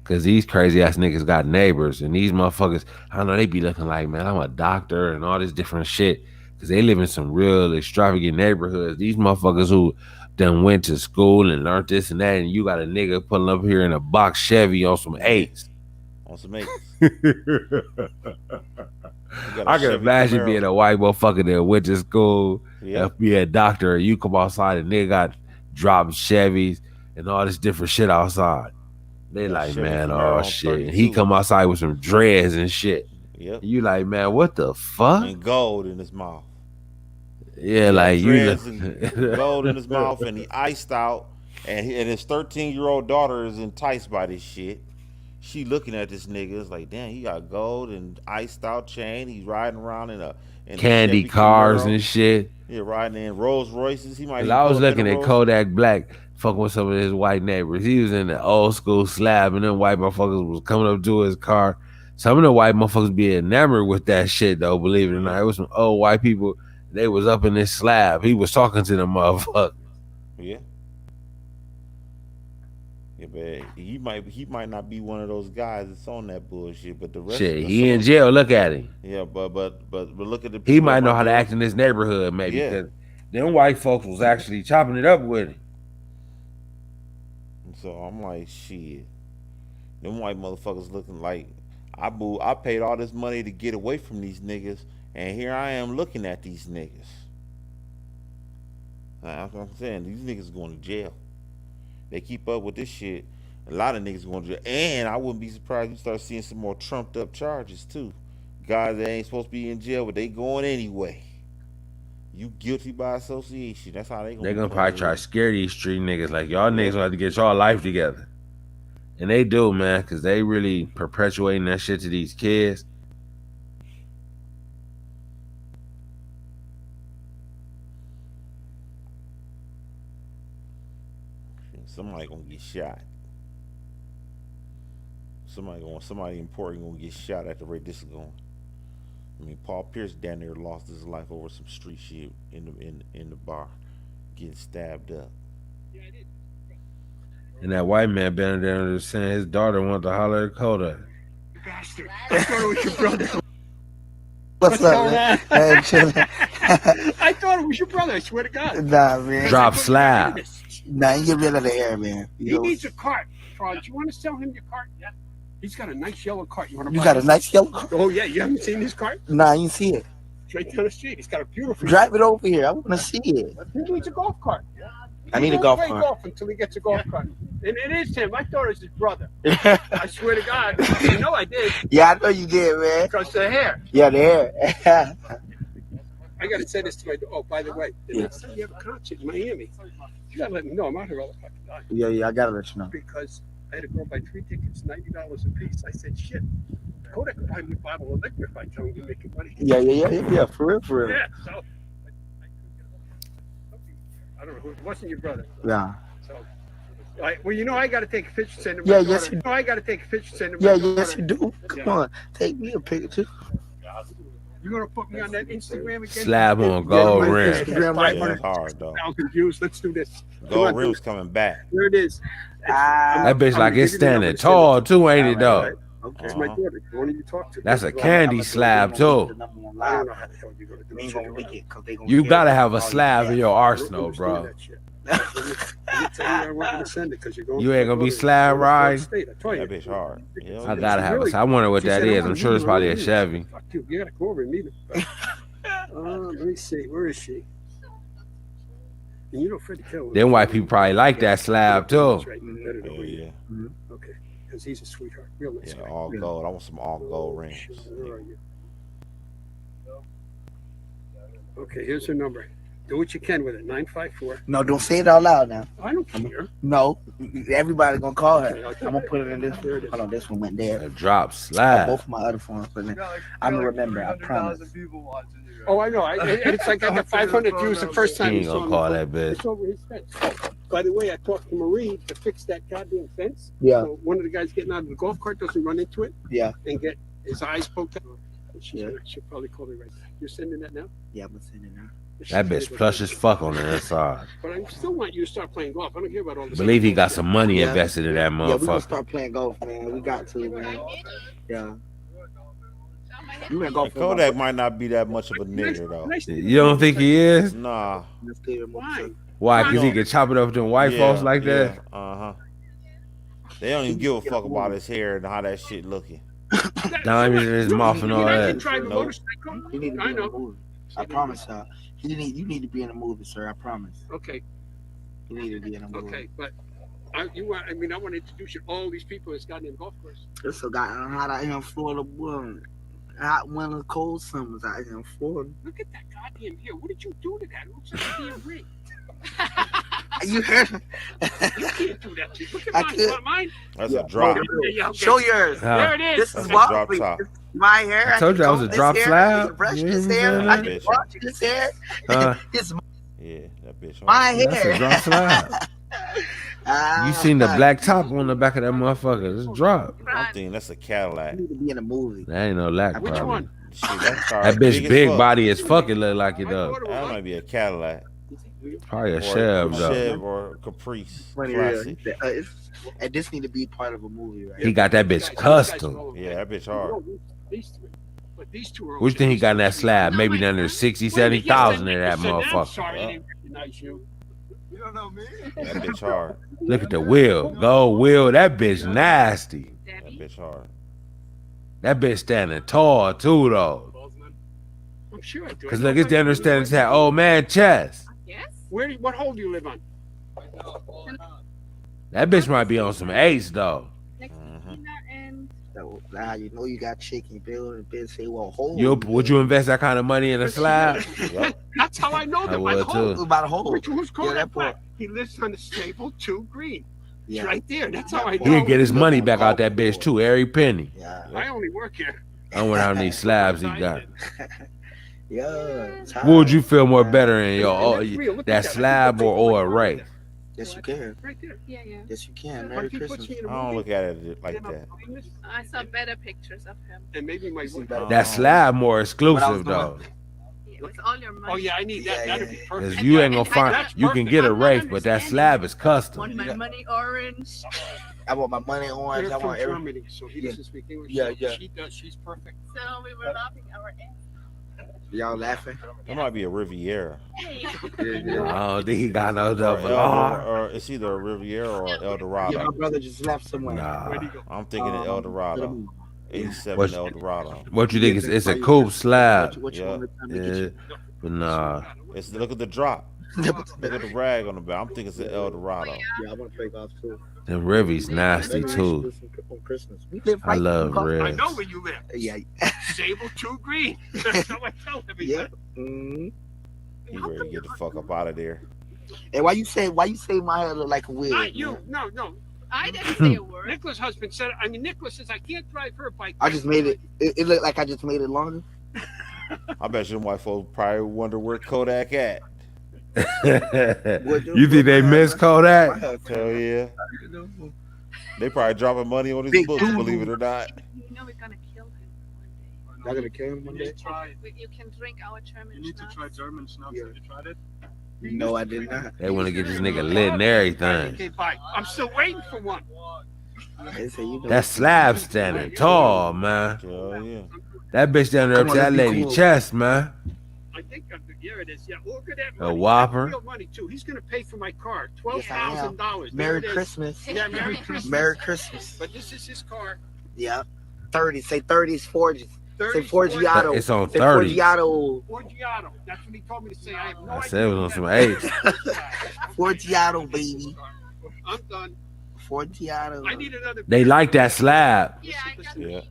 Cause these crazy ass niggas got neighbors, and these motherfuckers, I don't know, they be looking like, man, I'm a doctor and all this different shit. Cause they live in some real extravagant neighborhoods. These motherfuckers who done went to school and learned this and that, and you got a nigga pulling up here in a box Chevy on some eights. On some eights. I can imagine being a white motherfucker that went to school, be a doctor, and you come outside and nigga got dropped Chevys and all this different shit outside. They Got like, Chevy man, Camaro oh on shit. He 32. come outside with some dreads and shit. Yep. You like, man, what the fuck? And gold in his mouth. Yeah, He got like you dreads and gold in his mouth, and he iced out. And his 13-year-old daughter is enticed by this shit. She looking at this nigga. It's like, damn, he got gold and iced out chain. He's riding around in a candy Chevy cars Camaro. and shit. Yeah, riding in Rolls Royces. He might Cause even I pull was up in a looking at Rolls. Kodak Black fucking with some of his white neighbors. He was in the old school slab, and then white motherfuckers was coming up to his car. Some of the white motherfuckers be enamored with that shit though. Believe it or not, it was some old white people. They was up in this slab. He was talking to them motherfuckers. Yeah. Yeah, but he might not be one of those guys that's on that bullshit. But the rest, Shit, he in jail. Look at him. Yeah, but look at the. He might know how to act in this neighborhood, maybe. Yeah. Because them white folks was actually chopping it up with him. So I'm like, shit. Them white motherfuckers looking like I paid all this money to get away from these niggas, and here I am looking at these niggas. That's what I'm saying. These niggas going to jail. They keep up with this shit. A lot of niggas going to jail. And I wouldn't be surprised you start seeing some more trumped up charges too. Guys that ain't supposed to be in jail, but they going anyway. You guilty by association. That's how they gonna. They're gonna probably try to scare these street niggas. Like, y'all niggas gonna have to get y'all life together. And they do, man, because they really perpetuating that shit to these kids. Somebody gonna get shot. Somebody important gonna get shot at the rate this is going. I mean, Paul Pierce down there lost his life over some street shit in the bar, getting stabbed up. And that white man been there saying his daughter wanted to holler at Kodak. Bastard. I thought it was your brother. What's up, man? Hey, chillin'. I thought it was your brother, I swear to God. Nah, man. Drop slab. Nah, you get rid of the hair, man. He needs a cart. Franz, you want to sell him your cart? Yeah. He's got a nice yellow cart. You want to You buy got a it? nice yellow cart? Oh, yeah. You haven't seen his cart? Nah, you see it. It's right down the street. He's got a beautiful. Drive it over here. I want to see it. He needs a golf cart. I need a He golf won't play cart. golf until he gets a golf cart. And it is him. I thought it was his brother. I swear to God. You know I did. Yeah, I know you did, man. Because the hair. Yeah, the hair. I got to say this to my. Oh, by the way, the next time you have a concert in Miami, you got to let me know. I'm out here all the fucking time. Yeah, I got to let you know. Because I had a girl buy 3 tickets, $90 a piece. I said, shit, Kodak could buy me a bottle of liquor if I tell him you're making money. Yeah, for real. Yeah, so I don't know. It wasn't your brother. Nah. So, well, you know, I got to take a picture. Send him. Yeah, yes, you do. I got to take a picture. Send him. Yeah, yes, you do. Come on. Take me a picture. You're going to put me on that Instagram again? Slab on gold rim. Instagram right Yeah, that's hard though. 500,000 views. Let's do this. Gold rim's coming back. There it is. That bitch like it's standing tall too, ain't it though? That's my daughter. The one you talk to. That's a candy slab too. I don't know how the hell you're going to do it. You gotta have a slab in your arsenal, bro. You ain't gonna be slab riding. That bitch hard. I gotta have a. I wonder what that is. I'm sure it's probably a Chevy. Fuck you. You gotta go over and meet her. Let me see. Where is she? And you know Freddie Kell. Them white people probably like that slab too. Yeah. Okay. Because he's a sweetheart. Real nice guy. All gold. I want some all gold rings. Where are you? Okay, here's her number. Do what you can with it. 954. No, don't say it out loud now. I don't care. No, everybody's gonna call her. I'm gonna put it in this. Hold on, this one went there. A drop slab. Both of my other phones, but I'm gonna remember. I promise. Oh, I know. It's like I got 500 views the first time. He ain't gonna call that bitch. It's over his fence. By the way, I talked to Marie to fix that goddamn fence. Yeah. So one of the guys getting out of the golf cart doesn't run into it. Yeah. And get his eyes poked out. She'll probably call me right now. You're sending that now? Yeah, I'm gonna send it now. That bitch plush as fuck on the inside. But I still want you to start playing golf. I don't care about all this. Believe he got some money invested in that Yeah, we gonna motherfucker. start playing golf, man. We got to, man. Yeah. You been golf. Kodak might not be that much of a nigger though. You don't think he is? Nah. Why? Because he can chop it up with them white folks like that? They don't even give a fuck about his hair and how that shit looking. Diamonds in his mouth and all that. You need to be in the movie. I promise y'all. You need to be in the movie, sir. I promise. Okay. You need to be in the movie. Okay, but I want to introduce you to all these people in this goddamn golf course. It's so goddamn hot out here in Florida, boy. Hot winter, cold summers out here in Florida. Look at that goddamn hair. What did you do to that? It looks like a damn ring. You heard? You can't do that. Look at I mine. could. Want mine? That's a drop. Yeah, okay. Show yours. There it is. This That's is a what drop top. my hair. I told you I was a comb drop this hair, slab. I can brush You this know what hair. I'm I saying? can brush this hair. This Yeah, that bitch. my That's a hair. drop slab. You seen the black top on the back of that motherfucker? It's drop. I'm thinking that's a Cadillac. need to be in a movie. That ain't no lack, Which probably. one? Shit, that car That bitch as big fuck. body as fuck. It look like it I does. thought it That was might be a Cadillac. Probably a Or Chev a though. Chev or a Caprice. Funny, Classic. and this need to be part of a movie, right? He got that bitch custom. Yeah, that bitch hard. These three. But these two are What you think he got in that slab? Maybe under 60, 70,000 in that I'm motherfucker. sorry, I didn't recognize you. You don't know me. That bitch hard. Look at the wheel. Gold wheel. That bitch nasty. That bitch hard. That bitch standing tall too though. I'm sure I do. Cause look, it's the understanding that old man chest. Yes. What hole do you live on? That bitch might be on some ace though. Next Mm-hmm. to Tina and That's how you know you got chicken bill and bitch say, well, hold. Would you invest that kind of money in a slab? Yep. That's how I know I that. would too. About a hole. Who's called Yeah, that that black? He lives on the stable 2 green. It's Yeah. right there. That's how I know. He'll get his money back out that bitch too, every penny. Yeah. I only work here. I wonder how many slabs he got. Yeah. What would you feel more better in That's real. Look at that that. slab or a Ray? Yes, you can. Right there. yeah. Yes, you can. What Merry if he puts Christmas. me in a I don't movie? look at it like that. I saw better pictures of him. And maybe my wife. That slab more exclusive doing- though. It was all your money. Oh yeah, I need that. Yeah, That'd be yeah. perfect. Cause you ain't gonna And find. that's You can perfect. get a I'm not Wraith, but that understanding. slab is Want custom. my money orange. I want my money orange. They're I from want every. Germany, so he Yeah. doesn't speak English. Yeah, so yeah. She does. She's perfect. So we were laughing our ass. Y'all laughing? That might be a Riviera. Hey. I don't think he got no Or, double R. or it's either a Riviera or an El Yeah, my Dorado. brother just left somewhere. Nah. Where'd he go? I'm thinking an El Dorado. 87 What's- El Dorado. What you think? It's a coupe slab. What you Yeah. want to Yeah, get but nah. Look at the drop. you? Look at the rag on the back. I'm thinking it's an El Dorado. Yeah, I want to play golf too. The Rivy's nasty Maybe we should too. do some on Christmas. We live I right love in golf. I Reds. know where you live. Yeah. Sable 2 green. That's how I tell everybody. Yeah. Mm-hmm. He ready to get the fuck up out of there. And why you say my hair look like a wig? Not you. man? No. I didn't say a word. Nicholas' husband said. I mean, Nicholas says I can't drive her bike. I just made it. It looked like I just made it longer. I bet you white folks probably wonder where Kodak at. You think they miss Kodak? Hell yeah. They probably dropping money on his Big books, dude. believe it or not. You know we're gonna kill him one Y'all gonna kill him one day? day. You can drink our German schnapps. German schnapps. Yeah. Have you tried it? No, I did not. They want to get this nigga lit and everything. Okay, bye. I'm still waiting for one. They say you know. That slab standing tall, man. Hell yeah. That bitch down there up to Come that on, let's be lady cool. chest, man. I think here it is. Yeah, look at that. A Money. Whopper. That's real money too. He's gonna pay for my car. Yes, I am. $12,000. Merry Christmas. Yeah, Merry Christmas. Merry Christmas. But this is his car. Yeah. 30. Say 30s, 40s. 30, Say Forgiato. It's on Say 30. Forgiato. Forgiato. That's what he told me to say. I have no I idea. said it was on what some that ace. Forgiato, baby. I'm done. Forgiato. I need another. They beer. like that slab. Yeah, I got Yeah.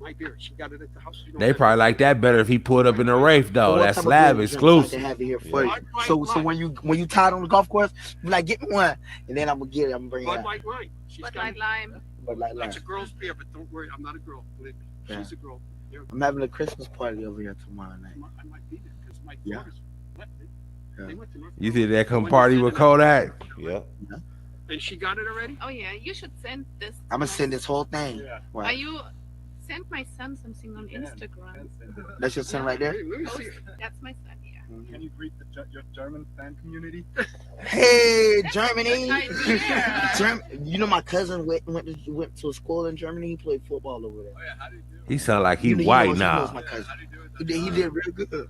My beer. She got it at the house. You know They that. probably like that better if he pulled up in a Wraith though. What That type of slab beer exclusive. They have it here for Yeah. you. So when you tied on the golf course, be like, get me one, and then I'm gonna get it. I'm gonna bring it Bud out. Light Lime. She's Bud got Light it. Lime. But like, That's a girl's beer, but don't worry. I'm not a girl. Believe me. Yeah. She's a girl. You're a girl. I'm having a Christmas party over here tomorrow night. I might be there because my Yeah. daughters left it. Yeah. They went to North You Carolina. think they come party with Kodak? Yeah. And she got it already? Oh yeah, you should send this. I'm gonna send this whole thing. Yeah. Are Right. you send my son something on Instagram? That's your son right there. Hey, let me see. That's my son. Yeah. Can you greet your German fan community? Hey, Germany. idea. You know my cousin went to a school in Germany. He played football over there. Oh yeah, how do you do it? He sound like he You know- white he knows my now. cousin. How do you do it? He did real good.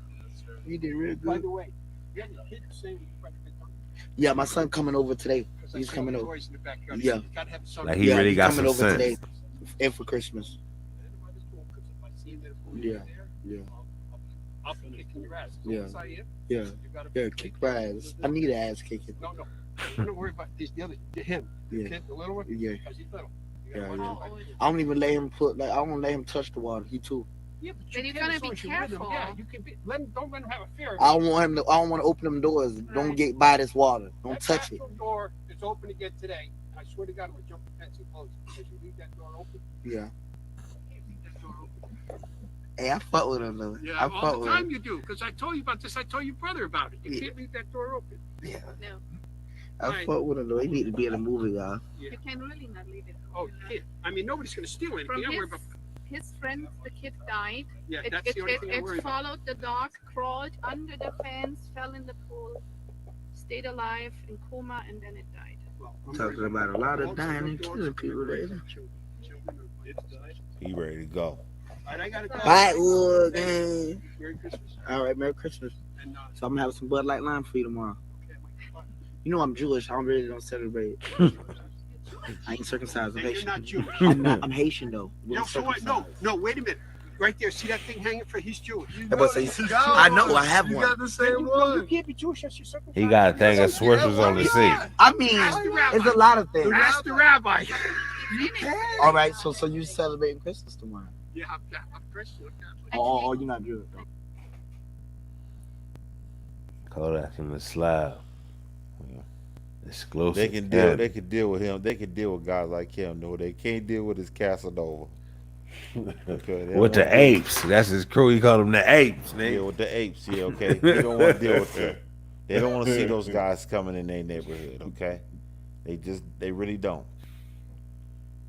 He did real By good. the way, you have a kid saying Yeah, my son coming over today. He's coming over. toys in the backyard. Yeah. You gotta have some. Like he really he's got coming some over sense. today, and for Christmas. Yeah, yeah. I'll be kicking your ass. Yeah. Yes, I am. Yeah, You gotta yeah. Kick my ass. I need ass kicking. No. Don't worry about this. The other, him. Yeah. Kid, the little one. Yeah. Because he's little. Yeah, yeah. I don't even let him I don't let him touch the water. He too. Yeah, but Then you can, gotta as long be as you're with him, careful. Yeah, you can be. Don't let him have a fear. I don't want him to. I don't want to open them doors. Don't Right. get by this water. Don't That touch it. bathroom door is open again today. I swear to God, I'm gonna jump the fence and close it because you leave that door open. Yeah. You leave that door open. Hey, I fuck with him though. Yeah, I all fuck the with time him. you do because I told you about this. I told your brother about it. You Yeah. can't leave that door open. Yeah. No, I Right. fuck with him though. He need to be in a movie, y'all. Yeah. you can really not leave it. Oh, you can't. I mean, nobody's gonna steal anything. From Don't worry about. his friend, the kid died. Yeah, It, that's it, the only it, thing I it worry about. followed the dog, crawled under the fence, fell in the pool, stayed alive in coma, and then it died. Well, I'm Talking worried about a lot of dogs, dying and dogs, killing people dogs, there. children, He ready to go. All right, I gotta go. Backwoods gang. Merry Christmas. All right, Merry Christmas. And So I'm gonna have some Bud Light Lime for you tomorrow. You know I'm Jewish. I don't celebrate. I ain't circumcised. I'm Hey, you're Haitian. not Jewish. I'm Haitian though. No, so what? No, wait a minute. Right there, see that thing hanging for? He's Jewish. I know. I have one. the same You can't be Jewish unless you're circumcised. He got a thing of Swervers on the seat. I mean, it's a lot of things. Ask the rabbi. All right, so you celebrating Christmas tomorrow? Yeah, I'm Christian. Oh, you're not Jewish. Though. Kodak in the slab. Exclusive. They can deal. They can deal with him. They can deal with guys like him. No, they can't deal with his Casanova. Okay, With the apes. That's his crew. He called them the apes, Yeah, nigga. with the apes. Yeah, okay. They don't want to deal with them. They don't want to see those guys coming in their neighborhood. Okay, they really don't.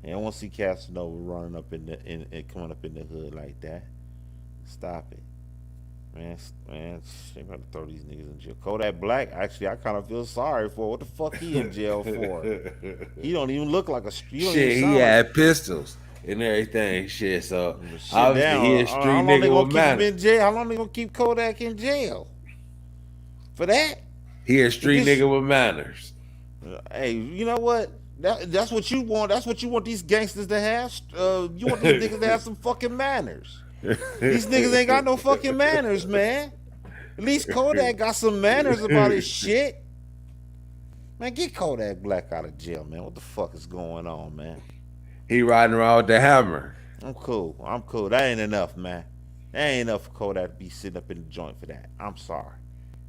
They don't want to see Casanova running up and coming up in the hood like that. Stop it. Man, they about to throw these niggas in jail. Kodak Black, actually, I kind of feel sorry for. What the fuck he in jail for? He don't even look like a street. Shit, he had pistols and everything. Shit, so obviously he a street How long they nigga gonna with keep him manners. in jail? How long they gonna keep Kodak in jail? For that? He a street This- nigga with manners. Hey, you know what? That's what you want. That's what you want these gangsters to have. You want these niggas to have some fucking manners. These niggas ain't got no fucking manners, man. At least Kodak got some manners about his shit. Man, get Kodak Black out of jail, man. What the fuck is going on, man? He riding around with the hammer. I'm cool. That ain't enough, man. That ain't enough for Kodak to be sitting up in the joint for that. I'm sorry.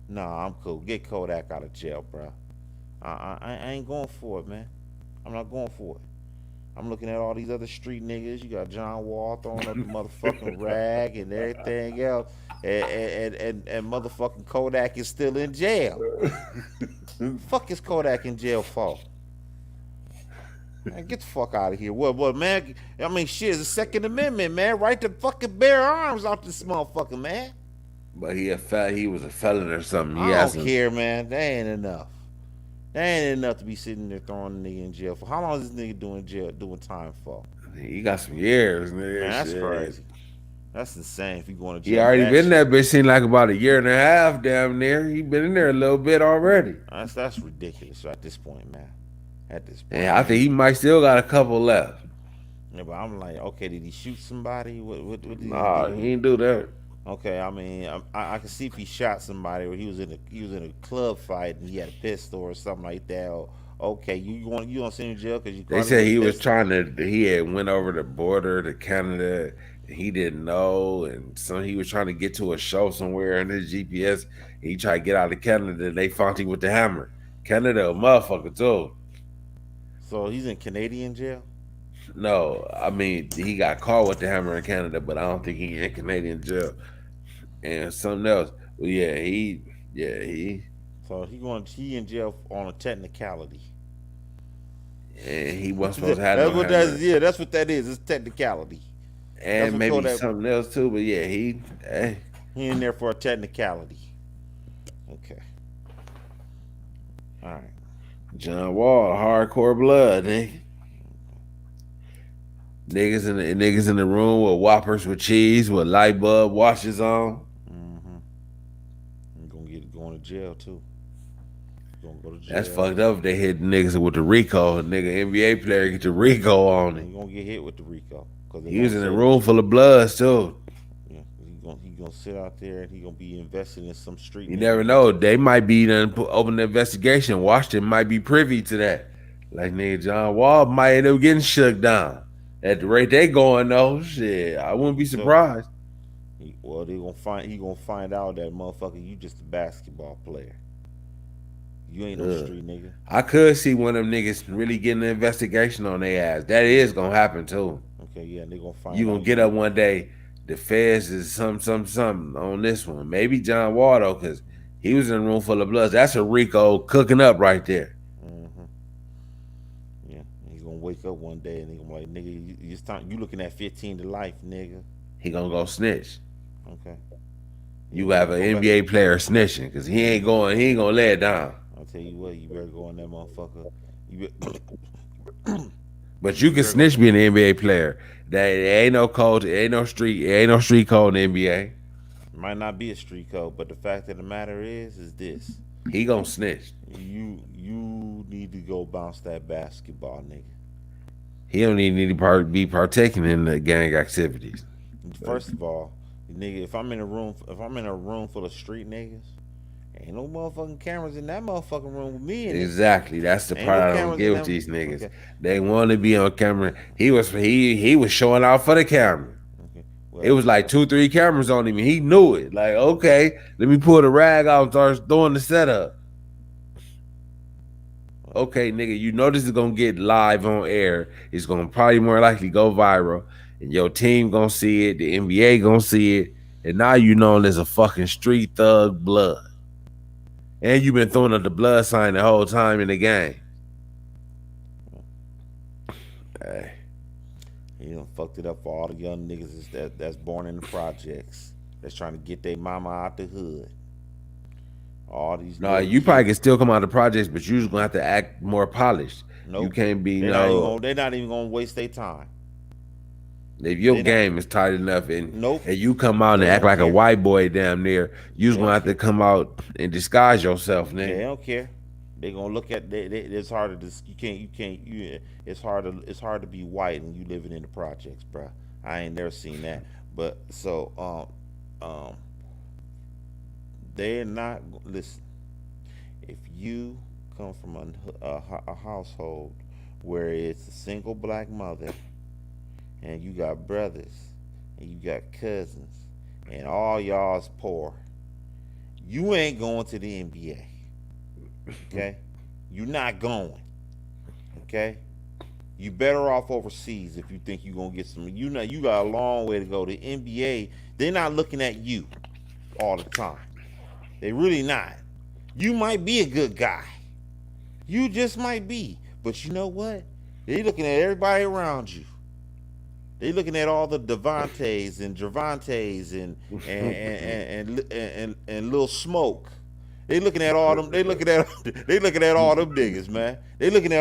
Nah, I'm cool. Get Kodak out of jail, bro. I ain't going for it, man. I'm not going for it. I'm looking at all these other street niggas. You got John Wall throwing up the motherfucking rag and everything else. And motherfucking Kodak is still in jail. Fuck is Kodak in jail for? Man, get the fuck out of here. What, man? I mean, shit, it's the Second Amendment, man. Right to fucking bear arms out this motherfucker, man. But he was a felon or something. He I has don't care, man. That ain't enough. That ain't enough to be sitting there throwing a nigga in jail for. How long is this nigga doing time for? He got some years, nigga. Man, that's Shit. crazy. That's insane if you going to jail. He already been shit. that bitch seemed like about a year and a half, damn near. He been in there a little bit already. That's ridiculous at this point, man. At this point. And I think he might still got a couple left. Yeah, but I'm like, okay, did he shoot somebody? What did he Nah, do? he ain't do that. Okay, I mean, I can see if he shot somebody or he was in a club fight and he had a pistol or something like that. Or, okay, you don't send him in jail because you. They said he was trying to. He had went over the border to Canada. And he didn't know, and so he was trying to get to a show somewhere in his GPS. And he tried to get out of Canada. They found him with the hammer. Canada, a motherfucker too. So he's in Canadian jail. No, I mean he got caught with the hammer in Canada, but I don't think he in Canadian jail. And something else. Well, he. So he in jail on a technicality. And he wasn't supposed to have That's no what hammer. that is. Yeah, that's what that is. It's technicality. And maybe something else too. But yeah, he in there for a technicality. Okay. All right. John Wall, hardcore blood, nigga. Niggas in the room with Whoppers with cheese with light bulb washes on. I'm going to jail too. Gonna go to jail. That's fucked up. If they hit niggas with the Rico. A nigga NBA player get the Rico on him. He gonna get hit with the Rico. He was in a room full of bloods too. Yeah, He gonna sit out there and he gonna be invested in some street. You nigga. never know. They might be done open the investigation. Washington might be privy to that. Like nigga John Wall might end up getting shook down. At the rate they going though, shit, I wouldn't be surprised. Well, he gonna find out that motherfucker, you just a basketball player. You ain't no street nigga. I could see one of them niggas really getting an investigation on their ass. That is gonna happen too. Okay, yeah, they gonna find. You gonna get up one day. The feds is something on this one. Maybe John Wall though, because he was in a room full of bloods. That's a Rico cooking up right there. Mm-hmm. Yeah, he's gonna wake up one day and he gonna be like, nigga, it's time. You looking at 15 to life, nigga. He gonna go snitch. Okay. You have an NBA player snitching because he ain't gonna lay it down. I'll tell you what, you better go on that motherfucker. But you can snitch being an NBA player. There ain't no code, ain't no street code in the NBA. Might not be a street code, but the fact of the matter is this. He gonna snitch. You need to go bounce that basketball, nigga. He don't even need to be partaking in the gang activities. First of all, nigga, if I'm in a room full of street niggas, ain't no motherfucking cameras in that motherfucking room with me in it. Exactly. That's the part I don't get with these niggas. Okay. They want to be on camera. He was showing out for the camera. Okay. Well, it was like 2-3 cameras on him, and he knew it. Like, okay, let me pull the rag out and start throwing the setup. Okay, nigga, you know this is gonna get live on air. It's gonna probably more likely go viral, and your team gonna see it. The NBA gonna see it, and now you known as a fucking street thug blood. And you've been throwing up the blood sign the whole time in the game. Hey. You done fucked it up for all the young niggas that's born in the projects. That's trying to get their mama out the hood. All these. No, you probably can still come out of the projects, but you just gonna have to act more polished. Nope. You can't be they're not even gonna waste their time. If your game is tight enough and you come out and act like a white boy damn near, you just gonna have to come out and disguise yourself, nigga. They don't care. They gonna look at it's hard to it's hard to be white and you living in the projects, bro. I ain't never seen that. But so they're not listen. If you come from a household where it's a single black mother, and you got brothers, and you got cousins, and all y'all's poor, you ain't going to the NBA. Okay? You're not going. Okay? You better off overseas if you think you're gonna get some. You got a long way to go. The NBA, they're not looking at you all the time. They really not. You might be a good guy. You just might be. But you know what? They looking at everybody around you. They looking at all the Devontaes and Gervantes and Lil Smoke. They looking at all them. They looking at all them niggas, man. They looking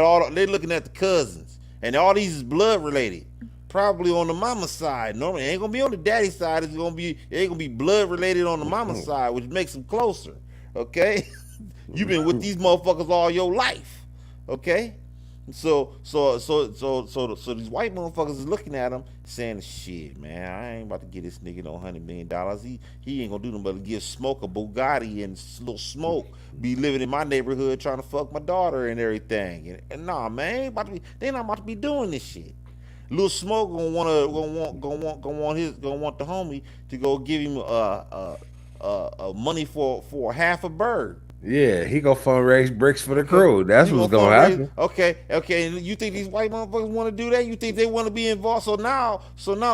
at the cousins, and all these is blood related. Probably on the mama side. No, it ain't gonna be on the daddy side. It ain't gonna be blood related on the mama side, which makes them closer. Okay, you been with these motherfuckers all your life. Okay. So these white motherfuckers is looking at him saying, shit, man, I ain't about to get this nigga no $100 million. He ain't gonna do nothing but give Smoke a Bugatti and Lil Smoke be living in my neighborhood trying to fuck my daughter and everything. And nah, man, they not about to be doing this shit. Lil Smoke gonna want the homie to go give him money for half a bird. Yeah, he gonna fundraise bricks for the crew. That's what's gonna happen. Okay. And you think these white motherfuckers want to do that? You think they want to be involved? So now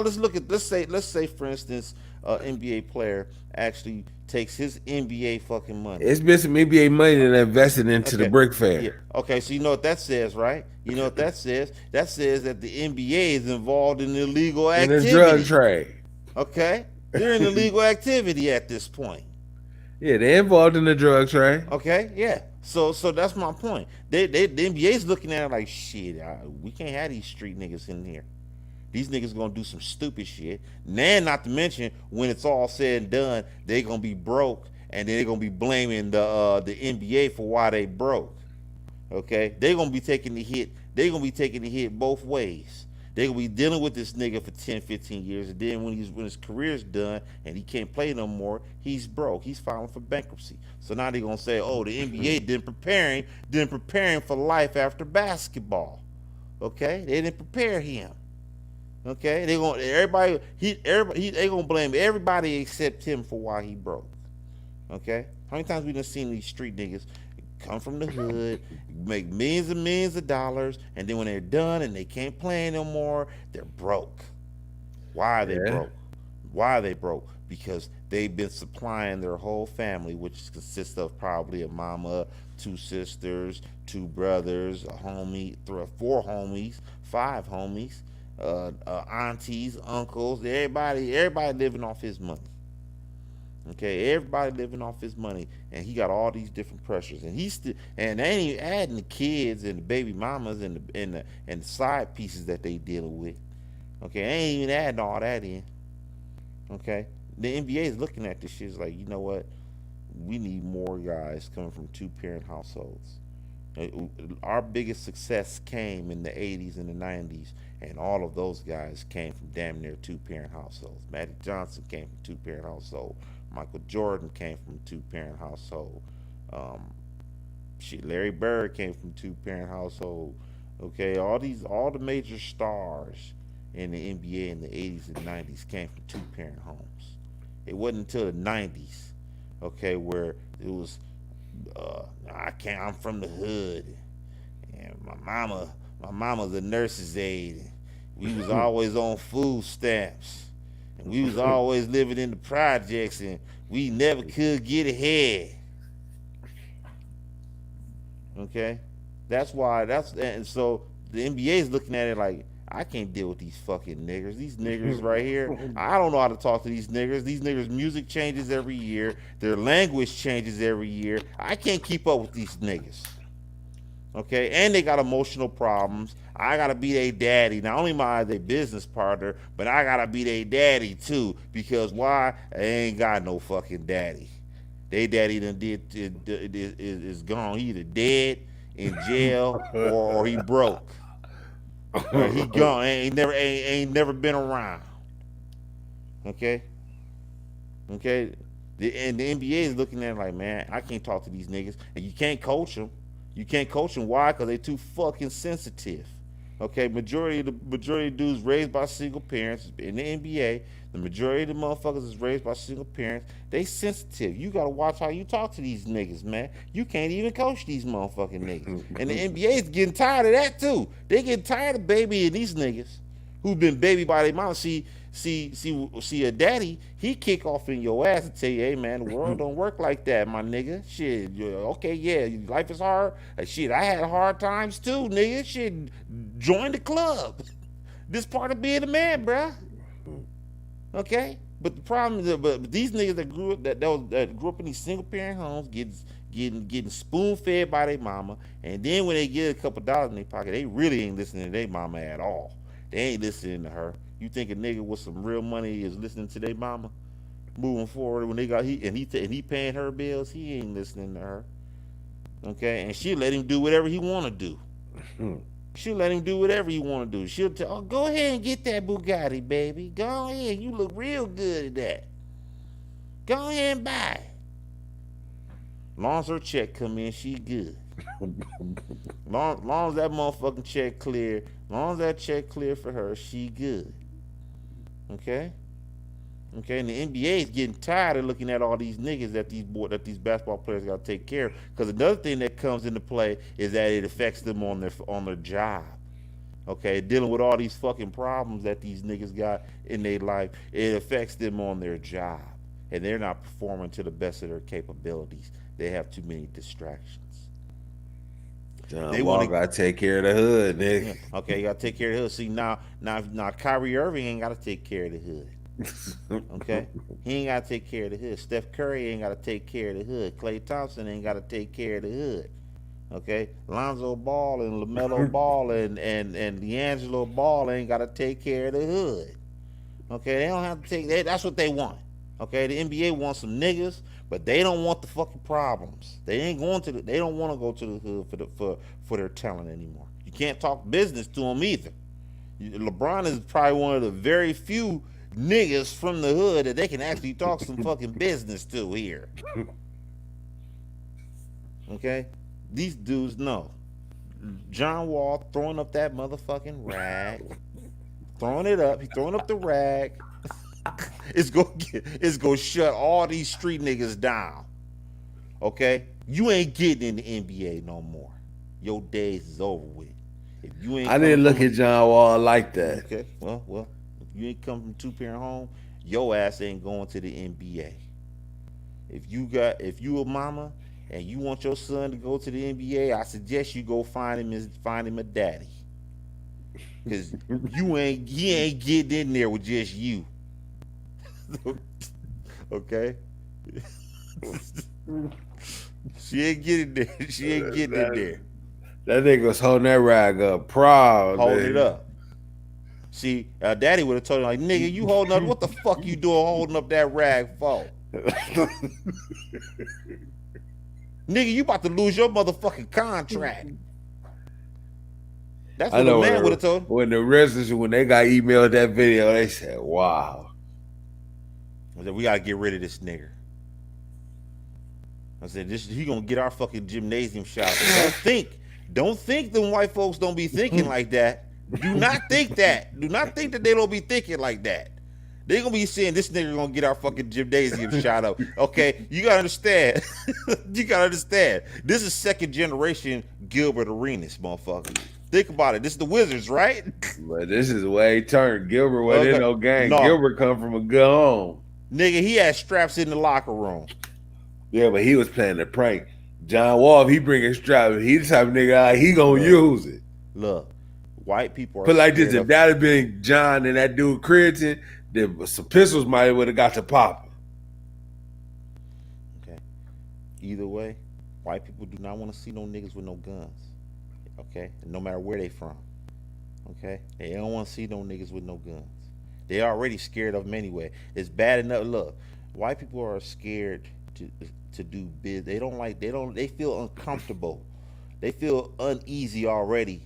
let's say for instance, NBA player actually takes his NBA fucking money. It's been some NBA money that invested into the brick fair. Yeah. Okay, so you know what that says, right? You know what that says? That says that the NBA is involved in illegal activity. In the drug trade. Okay, they're in illegal activity at this point. Yeah, they're involved in the drug trade. Okay, yeah. So that's my point. The NBA's looking at it like, shit, we can't have these street niggas in here. These niggas gonna do some stupid shit. Now, not to mention, when it's all said and done, they gonna be broke, and they're gonna be blaming the NBA for why they broke. Okay, they're gonna be taking the hit. They're gonna be taking the hit both ways. They gonna be dealing with this nigga for 10, 15 years, and then when his career's done and he can't play no more, he's broke. He's filing for bankruptcy. So now they gonna say, oh, the NBA didn't prepare him for life after basketball. Okay, they didn't prepare him. Okay, they gonna blame everybody except him for why he broke. Okay, how many times we done seen these street niggas come from the hood, make millions of dollars, and then when they're done and they can't play no more, they're broke. Why are they broke? Why are they broke? Because they've been supplying their whole family, which consists of probably a mama, 2 sisters, 2 brothers, a homie, 4 homies, 5 homies, aunties, uncles, everybody living off his money. Okay, everybody living off his money, and he got all these different pressures, and he's still, and they ain't even adding the kids and the baby mamas and the side pieces that they dealing with. Okay, they ain't even adding all that in. Okay, the NBA is looking at this shit like, you know what? We need more guys coming from 2-parent households. Our biggest success came in the 80s and the 90s, and all of those guys came from damn near 2-parent households. Magic Johnson came from 2-parent household. Michael Jordan came from a 2-parent household. Larry Bird came from 2-parent household. Okay, all the major stars in the NBA in the 80s and 90s came from 2-parent homes. It wasn't until the 90s, okay, where it was, I'm from the hood, and my mama's a nurse's aide. We was always on food stamps, and we was always living in the projects, and we never could get ahead. Okay, and so the NBA is looking at it like, I can't deal with these fucking niggers. These niggers right here, I don't know how to talk to these niggers. These niggers' music changes every year. Their language changes every year. I can't keep up with these niggas. Okay, and they got emotional problems. I gotta be their daddy. Not only am I their business partner, but I gotta be their daddy too. Because why? They ain't got no fucking daddy. They daddy done is gone. He either dead, in jail, or he broke. Or he gone. Ain't never been around. Okay. Okay. And the NBA is looking at it like, man, I can't talk to these niggas, and you can't coach them. You can't coach them. Why? Because they too fucking sensitive. Okay, majority of dudes raised by single parents in the NBA. The majority of the motherfuckers is raised by single parents. They sensitive. You gotta watch how you talk to these niggas, man. You can't even coach these motherfucking niggas. And the NBA is getting tired of that too. They getting tired of babying these niggas who've been babied by their mom. See a daddy, he kick off in your ass and tell you, hey man, the world don't work like that, my nigga. Shit, okay, yeah, life is hard. Shit, I had hard times too, nigga. Shit, join the club. This part of being a man, bruh. Okay, but the problem is, but these niggas that grew up in these single parent homes, getting spoon fed by their mama, and then when they get a couple dollars in their pocket, they really ain't listening to their mama at all. They ain't listening to her. You think a nigga with some real money is listening to their mama? Moving forward, when they got he paying her bills, he ain't listening to her. Okay, and she let him do whatever he want to do. She'll let him do whatever he want to do. She'll tell, oh, go ahead and get that Bugatti, baby. Go ahead, you look real good at that. Go ahead and buy it. Long as her check come in, she good. Long as that motherfucking check clear, long as that check clear for her, she good. Okay? Okay, and the NBA is getting tired of looking at all these niggas that these basketball players got to take care of. Because another thing that comes into play is that it affects them on their job. Okay, dealing with all these fucking problems that these niggas got in their life, it affects them on their job, and they're not performing to the best of their capabilities. They have too many distractions. They gotta take care of the hood, nigga. Yeah. Okay, you gotta take care of the hood. See, now Kyrie Irving ain't gotta take care of the hood. Okay, he ain't gotta take care of the hood. Steph Curry ain't gotta take care of the hood. Klay Thompson ain't gotta take care of the hood. Okay, Lonzo Ball and LaMelo Ball and D'Angelo Ball ain't gotta take care of the hood. Okay, they don't have to take that. That's what they want. Okay, the NBA wants some niggas, but they don't want the fucking problems. They don't want to go to the hood for their talent anymore. You can't talk business to them either. LeBron is probably one of the very few niggas from the hood that they can actually talk some fucking business to here. Okay? These dudes know. John Wall throwing up that motherfucking rag. Throwing it up. He throwing up the rag. It's gonna shut all these street niggas down. Okay? You ain't getting in the NBA no more. Your days is over with. If you ain't I didn't look at John Wall like that. Okay, well, if you ain't come from 2-parent home, your ass ain't going to the NBA. If you a mama and you want your son to go to the NBA, I suggest you go find him a daddy. Cause he ain't getting in there with just you. Okay? She ain't getting there. She ain't getting in there. That nigga was holding that rag up proud. Holding man. it up. See, daddy would have told him, like, nigga, you holding up, what the fuck you doing holding up that rag for? Nigga, you about to lose your motherfucking contract. That's what the man would have told him. When the residents, when they got emailed that video, they said, wow. I said, we gotta get rid of this nigga. I said, he gonna get our fucking gymnasium shot. Don't think them white folks don't be thinking like that. Do not think that. Do not think that they don't be thinking like that. They gonna be saying this nigga gonna get our fucking gymnasium shot up. Okay, you gotta understand. You gotta understand. This is second generation Gilbert Arenas, motherfucker. Think about it. This is the Wizards, right? But this is way turned. Gilbert wasn't in no gang. No. Gilbert come from a good home. Nigga, he had straps in the locker room. Yeah, but he was playing the prank. John Wall, if he bringing straps, he the type of nigga he gonna use it. Look, white people are put like this: if that had been John and that dude Critton, then some pistols might would have got to popping. Okay. Either way, white people do not want to see no niggas with no guns. Okay, no matter where they from. Okay, they don't want to see no niggas with no guns. They already scared of them anyway. It's bad enough. Look, white people are scared to do biz. They feel uncomfortable. They feel uneasy already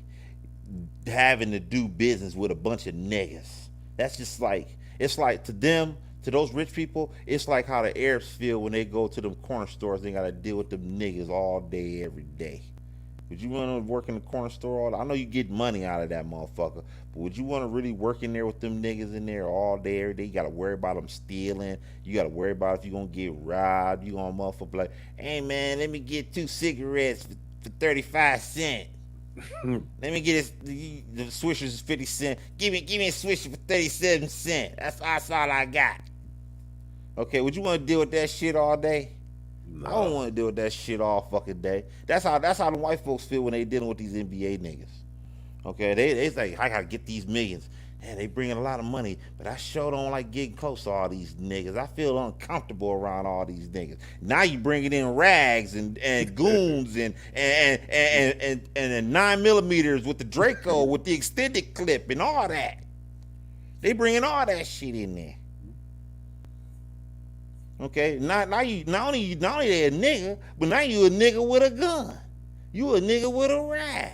having to do business with a bunch of niggas. That's just like, it's like to them, to those rich people, it's like how the Arabs feel when they go to them corner stores. They gotta deal with them niggas all day, every day. Would you want to work in the corner store all day? I know you get money out of that motherfucker, but would you want to really work in there with them niggas in there all day, every day? You got to worry about them stealing. You got to worry about if you're going to get robbed. You going to motherfucker like, hey, man, let me get 2 cigarettes for 35 cents. Let me get the Swishers is 50 cents. Give me a Swisher for 37 cents. That's all I got. Okay, would you want to deal with that shit all day? No. I don't want to deal with that shit all fucking day. That's how the white folks feel when they dealing with these NBA niggas. Okay, they like, I gotta get these millions. And they bringing a lot of money, but I sure don't like getting close to all these niggas. I feel uncomfortable around all these niggas. Now you bringing in rags and goons and 9mm with the Draco with the extended clip and all that. They bringing all that shit in there. Okay, not only they a nigga, but now you a nigga with a gun. You a nigga with a rag.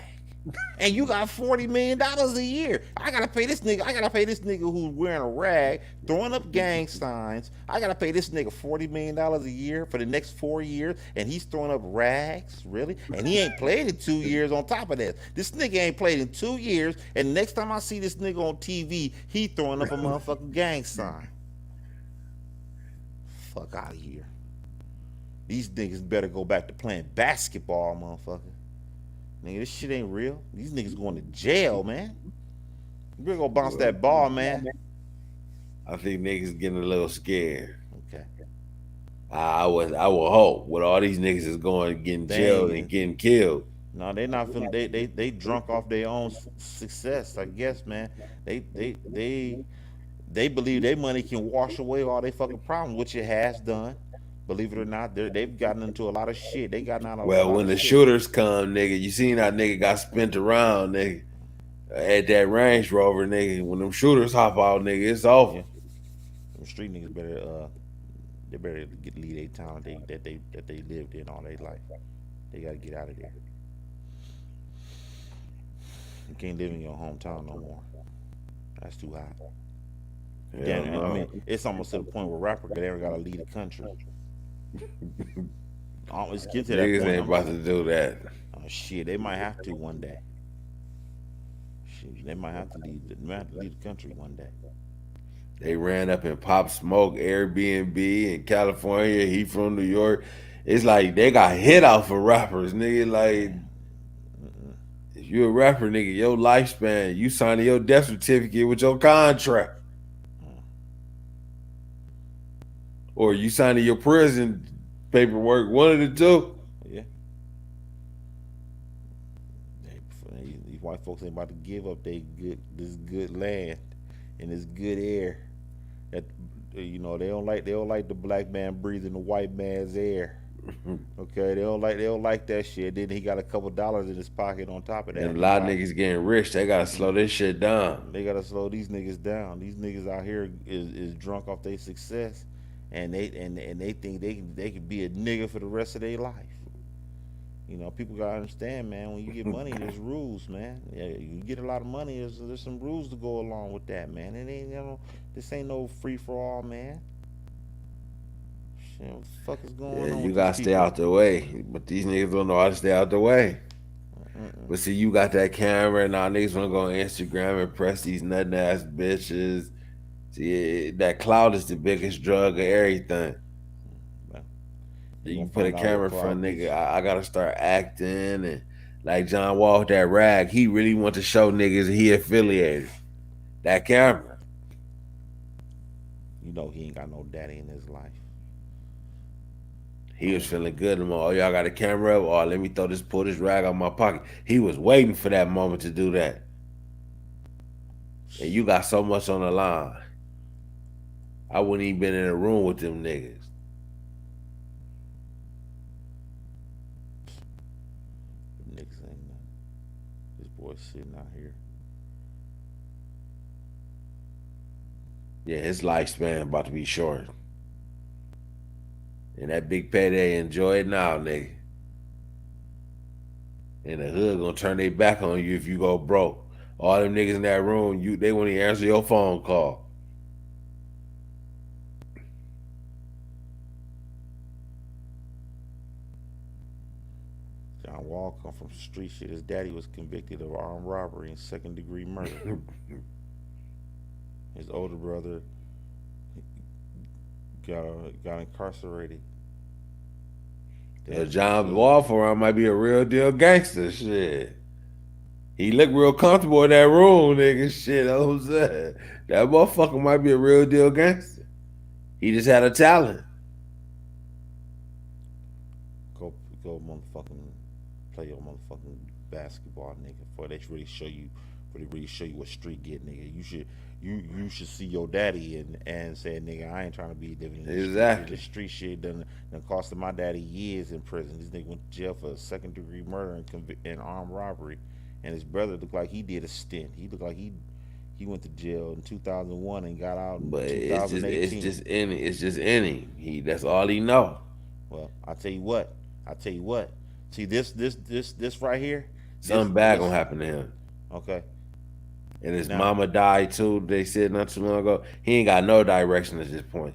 And you got $40 million a year. I gotta pay this nigga who's wearing a rag, throwing up gang signs. I gotta pay this nigga $40 million a year for the next 4 years, and he's throwing up rags, really? And he ain't played in 2 years on top of that. This nigga ain't played in 2 years, and next time I see this nigga on TV, he throwing up a motherfucking gang sign. Fuck out of here. These niggas better go back to playing basketball, motherfucker. Nigga, this shit ain't real. These niggas going to jail, man. You better go bounce that ball, man. I think niggas getting a little scared. Okay. I will hope with all these niggas is going getting jailed and getting killed. No, they not feeling. They drunk off their own success, I guess, man. They believe their money can wash away all their fucking problems, which it has done. Believe it or not, they've gotten into a lot of shit. They gotten out of well, when the shooters come, nigga, you seen how nigga got spent around, nigga, at that Range Rover, nigga. When them shooters hop out, nigga, it's over. Yeah. Them street niggas better leave their town that they lived in all their life. They gotta get out of there. You can't live in your hometown no more. That's too hot. Hell Damn, I no. mean, it's almost to the point where rapper they ever gotta lead the country. It's get to that Niggas point. ain't about to do that. Shit, they might have to one day. Shit, they might have to lead. They might have to lead the country one day. They ran up in Pop Smoke Airbnb in California. He from New York. It's like they got hit out for rappers, nigga. Like if you a rapper, nigga, your lifespan, you signing your death certificate with your contract, or you signing your prison paperwork. One of the two. Yeah. These white folks ain't about to give up this good land and this good air. That they don't like the black man breathing the white man's air. Okay, they don't like that shit. Then he got a couple dollars in his pocket on top of that. And a lot of niggas getting rich. They gotta slow this shit down. They gotta slow these niggas down. These niggas out here is drunk off their success, and they think they can be a nigga for the rest of their life. People gotta understand, man. When you get money, there's rules, man. Yeah, you get a lot of money, there's some rules to go along with that, man. It ain't this ain't no free for all, man. Shit, what the fuck is going on? Yeah, with you these gotta stay people? out the way. But these niggas don't know how to stay out the way. But see, you got that camera, and now niggas wanna go on Instagram and press these nut ass bitches. See, that cloud is the biggest drug of everything. You put a camera in front, nigga. I gotta start acting, and like John Wall with that rag, he really want to show niggas he affiliated. That camera. He ain't got no daddy in his life. He was feeling good. Oh, y'all got a camera up? Oh, let me pull this rag out of my pocket. He was waiting for that moment to do that. And you got so much on the line. I wouldn't even been in a room with them niggas. Niggas ain't nothing. This boy's sitting out here. Yeah, his lifespan about to be short. And that big payday, enjoy it now, nigga. And the hood gonna turn their back on you if you go broke. All them niggas in that room, they won't even answer your phone call. John Wall come from street shit. His daddy was convicted of armed robbery and second-degree murder. His older brother got incarcerated. Yeah, John Wall for him might be a real deal gangster. Shit. He looked real comfortable in that room, nigga. Shit, that's what I'm saying. That motherfucker might be a real deal gangster. He just had a talent. Go motherfucking play your motherfucking basketball, nigga. Before they really show you what street get, nigga. You should see your daddy and say, nigga, I ain't trying to be living in this street shit done costed my daddy years in prison. This nigga went to jail for second-degree murder and armed robbery. And his brother looked like he did a stint. He looked like he went to jail in 2001 and got out in 2018. It's just in him. That's all he know. Well, I tell you what. See this right here. Something bad gonna happen to him. Okay. And his mama died too. They said not too long ago. He ain't got no direction at this point.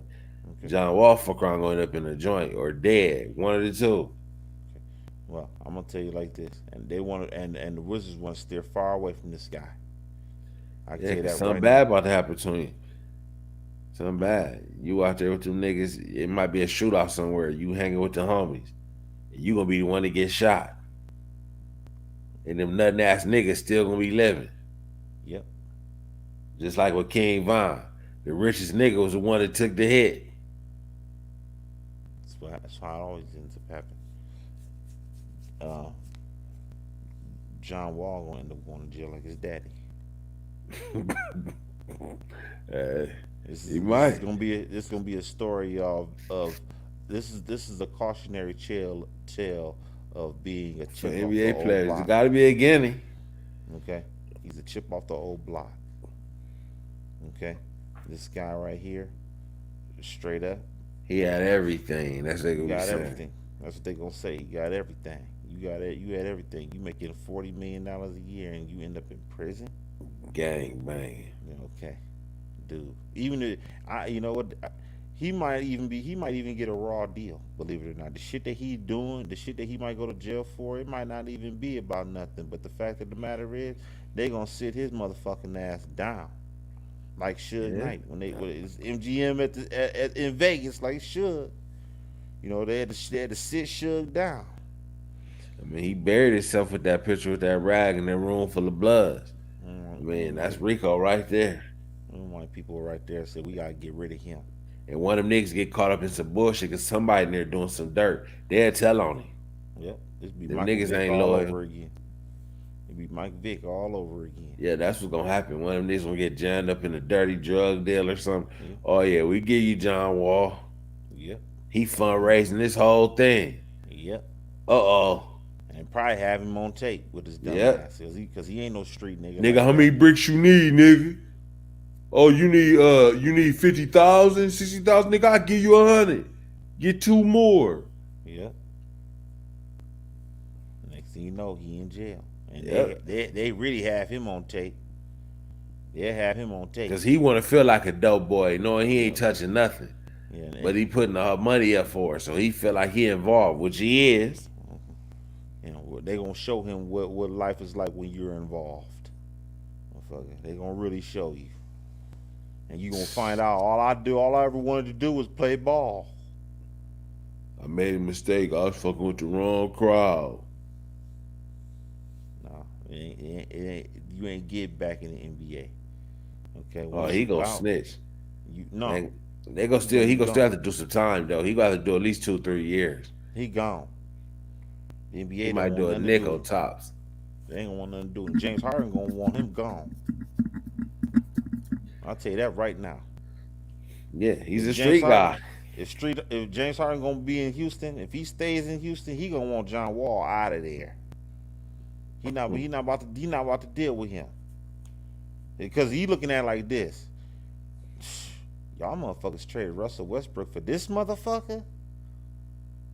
Okay. John Wall fuck around going up in a joint or dead. One of the two. Okay. Well, I'm gonna tell you like this, and they want and the Wizards want to steer far away from this guy. I can tell you that something right bad now. about to happen to him. Something bad. You out there with them niggas. It might be a shootout somewhere. You hanging with the homies. You gonna be the one to get shot. And them nothing ass niggas still gonna be living. Yep. Just like with King Von. The richest nigga was the one that took the hit. That's how it always ends up happening. John Wall gonna end up going to jail like his daddy. This is gonna be a story of this is a cautionary tale of being a chip For off NBA the old players, block. it's got to be a guinea. Okay, he's a chip off the old block. Okay, this guy right here, straight up, he had everything. That's what they gonna got say. everything. That's what they gonna say. He got everything. You had everything. You making $40 million a year and you end up in prison. Gang bang. Okay, dude. Even if you know what, he might even get a raw deal. Believe it or not, the shit that he doing, the shit that he might go to jail for, it might not even be about nothing. But the fact of the matter is, they gonna sit his motherfucking ass down like Suge Yeah. Knight when it's MGM in Vegas like Suge. You know they had to sit Suge down. I mean, he buried himself with that picture with that rag in that room full of blood. I mean, that's White, Rico right there. white people right there said we gotta get rid of him. And one of them niggas get caught up in some bullshit because somebody in there doing some dirt. They'll tell on him. Yep, this be Them Michael niggas Vick ain't all loyal. over again. It be Mike Vick all over again. Yeah, that's what's gonna happen. One of them niggas gonna get jammed up in a dirty drug deal or something. Yeah. Oh yeah, we give you John Wall. Yep. He fundraising this whole thing. Yep. Uh-oh. And probably have him on tape with his dumb Yep. ass. Cause he ain't no street nigga. Nigga, like how that. many bricks you need, nigga? Oh, you need 50,000, 60,000, nigga, I'll give you 100. Get 2 more. Yep. Next thing you know, he in jail. And Yep. they really have him on tape. They'll have him on tape. Cause he wanna feel like a dope boy, knowing he ain't touching nothing. Yeah, But he putting money up for it, so he feel like he involved, which he is. you know, they gonna show him what life is like when you're involved. Motherfucker, they gonna really show you. And you gonna find out all I ever wanted to do was play ball. I made a mistake. I was fucking with the wrong crowd. No, you ain't get back in the NBA. Okay. Oh, he gonna snitch. No. He gonna still have to do some time though. He got to do at least 2-3 years. He gone. The NBA He might do a nickel tops. They ain't gonna want nothing to do. And James Harden gonna want him gone. I'll tell you that right now. Yeah, he's a James street guy. If James Harden gonna be in Houston, if he stays in Houston, he gonna want John Wall out of there. He not about to deal with him. Because he looking at it like this. Y'all motherfuckers traded Russell Westbrook for this motherfucker?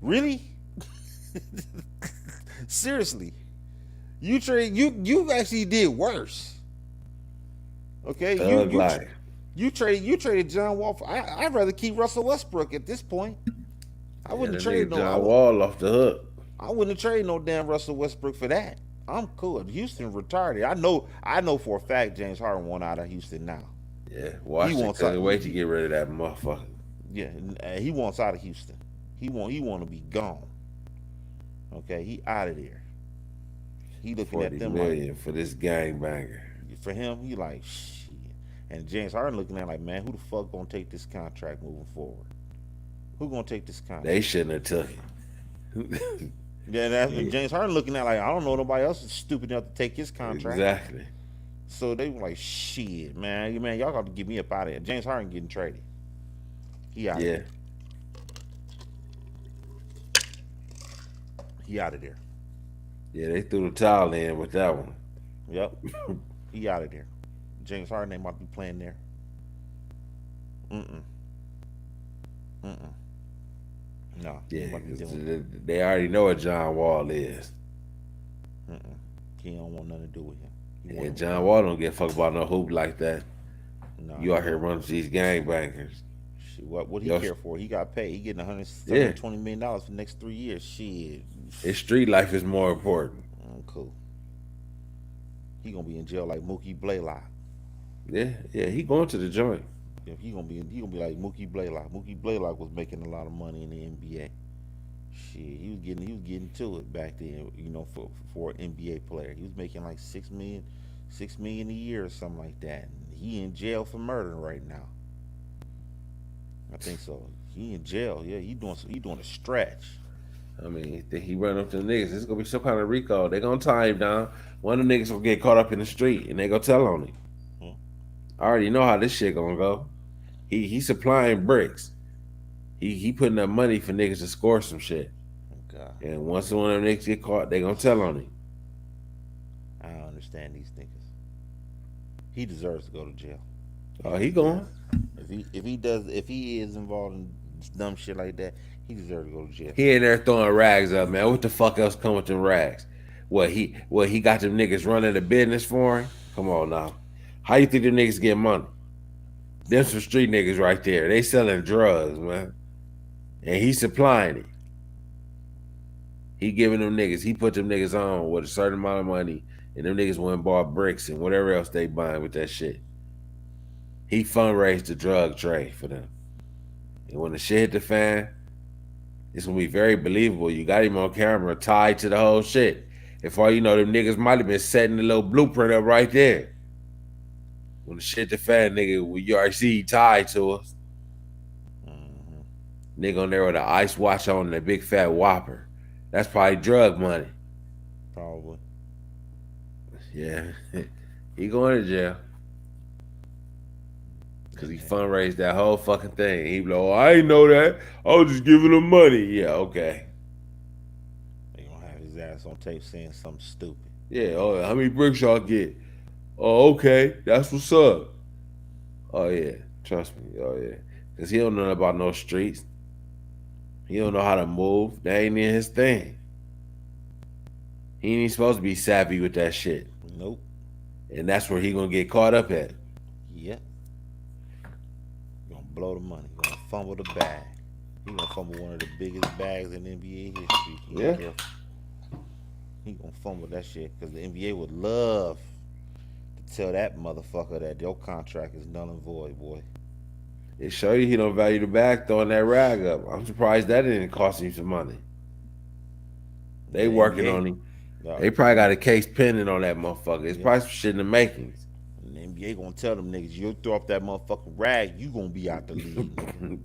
Really? Seriously. You actually did worse. Okay? You traded John Wall for, I'd rather keep Russell Westbrook at this point. I wouldn't trade John Wall off the hook. I wouldn't trade no damn Russell Westbrook for that. I'm cool. Houston retired. I know for a fact James Harden want out of Houston now. Yeah, Washington couldn't wait to get rid of that motherfucker. Yeah, he wants out of Houston. He want to be gone. Okay, he out of there. He looking at them like for this gangbanger. For him, he like shit. And James Harden looking at like, man, who the fuck gonna take this contract moving forward? Who gonna take this contract? They shouldn't have took it. Yeah, James Harden looking at like, I don't know nobody else is stupid enough to take his contract. Exactly. So they were like, shit, man, y'all got to get me up out of here. James Harden getting traded. He out of there. He out of there. Yeah, they threw the towel in with that one. Yep. He out of there. James Harden ain't about to be playing there. No. Yeah, they already know what John Wall is. He don't want nothing to do with him. And John Wall don't give a fuck about no hoop like that. No, you out here running these gangbangers. Shit, what he care for? He got paid. He getting $120 million for the next 3 years. Shit. His street life is more important. Cool. He gonna be in jail like Mookie Blaylock. Yeah, he going to the joint. Yeah, he gonna be like Mookie Blaylock. Mookie Blaylock was making a lot of money in the NBA. Shit, he was getting to it back then. You know, for an NBA player, he was making like $6 million a year or something like that. And he in jail for murder right now. I think so. He in jail. Yeah, he doing a stretch. I mean, he run up to the niggas. It's gonna be some kind of recall. They gonna tie him down. One of the niggas gonna get caught up in the street, and they gonna tell on him. I already know how this shit gonna go. He supplying bricks. He putting up money for niggas to score some shit. God. And once one of them niggas get caught, they gonna tell on him. I don't understand these niggas. He deserves to go to jail. Oh, he going. If he is involved in dumb shit like that, he deserves to go to jail. He in there throwing rags up, man. What the fuck else come with them rags? What he got them niggas running the business for him? Come on now. How you think them niggas get money? Them some street niggas right there. They selling drugs, man. And he supplying it. He giving them niggas. He put them niggas on with a certain amount of money, and them niggas went and bought bricks and whatever else they buying with that shit. He fundraised the drug trade for them. And when the shit hit the fan, it's gonna be very believable. You got him on camera tied to the whole shit. If all you know, them niggas might have been setting the little blueprint up right there. When the shit hit the fan, nigga, you already see he tied to us. Nigga on there with an ice watch on and a big fat whopper. That's probably drug money. Probably. Yeah. He going to jail. Because he fundraised that whole fucking thing. He be like, oh, I ain't know that. I was just giving him money. Yeah, okay. They gonna have his ass on tape saying something stupid. Yeah, oh, how many bricks y'all get? Oh, okay. That's what's up. Oh, yeah. Trust me. Oh, yeah. Because he don't know about no streets. He don't know how to move. That ain't in his thing. He ain't supposed to be savvy with that shit. Nope. And that's where he gonna get caught up at. Yep. Gonna blow the money. Gonna fumble the bag. He gonna fumble one of the biggest bags in NBA history. Yeah. He gonna fumble that shit because the NBA would love to tell that motherfucker that your contract is null and void, boy. It show you he don't value the bag throwing that rag up. I'm surprised that didn't cost him some money. They working on him. They probably got a case pending on that motherfucker. It's probably some shit in the makings. And the NBA gonna tell them niggas, you throw up that motherfucking rag, you gonna be out the league, nigga.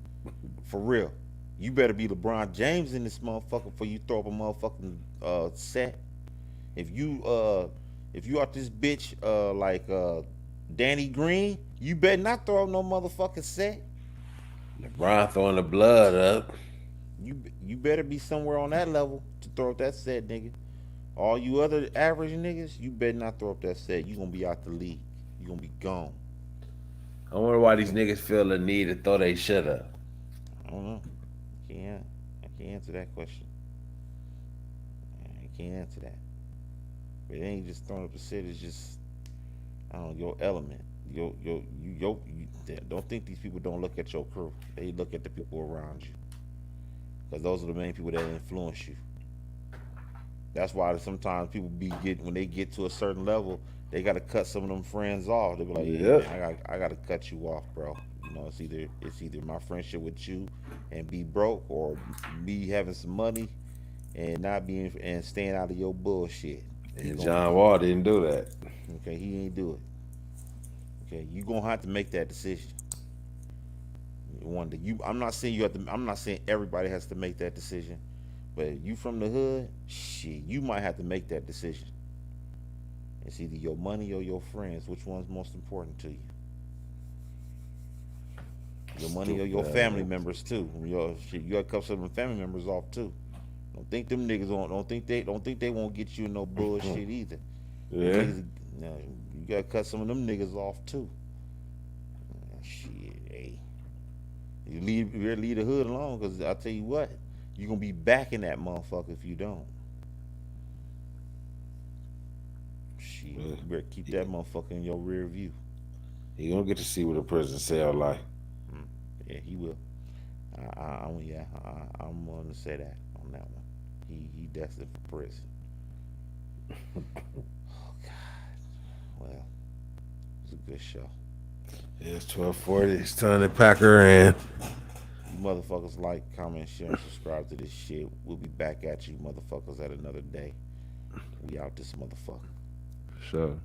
For real. You better be LeBron James in this motherfucker before you throw up a motherfucking set. If you out this bitch like Danny Green, you better not throw up no motherfucking set. LeBron throwing the blood up. You better be somewhere on that level to throw up that set, nigga. All you other average niggas, you better not throw up that set. You gonna be out the league. You gonna be gone. I wonder why these niggas feel the need to throw they shit up. I don't know. I can't answer that question. I can't answer that. But it ain't just throwing up the set. It's just, I don't know, your element. Don't think these people don't look at your crew. They look at the people around you. Because those are the main people that influence you. That's why sometimes people when they get to a certain level, they got to cut some of them friends off. They be like, yeah, man, I got to cut you off, bro. You know, it's either my friendship with you and be broke, or me having some money and not being and staying out of your bullshit. And John Wall didn't do that. Okay, he ain't do it. Okay, you gonna have to make that decision. I'm not saying you have to. I'm not saying everybody has to make that decision. But you from the hood, shit, you might have to make that decision. It's either your money or your friends. Which one's most important to you? Your money or your family members too. You gotta cut some of them family members off too. Don't think them niggas don't think they won't get you in no bullshit either. Yeah. You gotta cut some of them niggas off too. Shit, hey. You leave the hood alone, because I tell you what, you're gonna be back in that motherfucker if you don't. Shit, you better keep that motherfucker in your rear view. He gonna get to see what a prison cell like. Yeah, he will. I'm willing to say that on that one. He destined for prison. Oh God. Well, it's a good show. Yeah, it's 12:40. It's time to pack her in. You motherfuckers like, comment, share, and subscribe to this shit. We'll be back at you motherfuckers at another day. We out this motherfucker. Sure.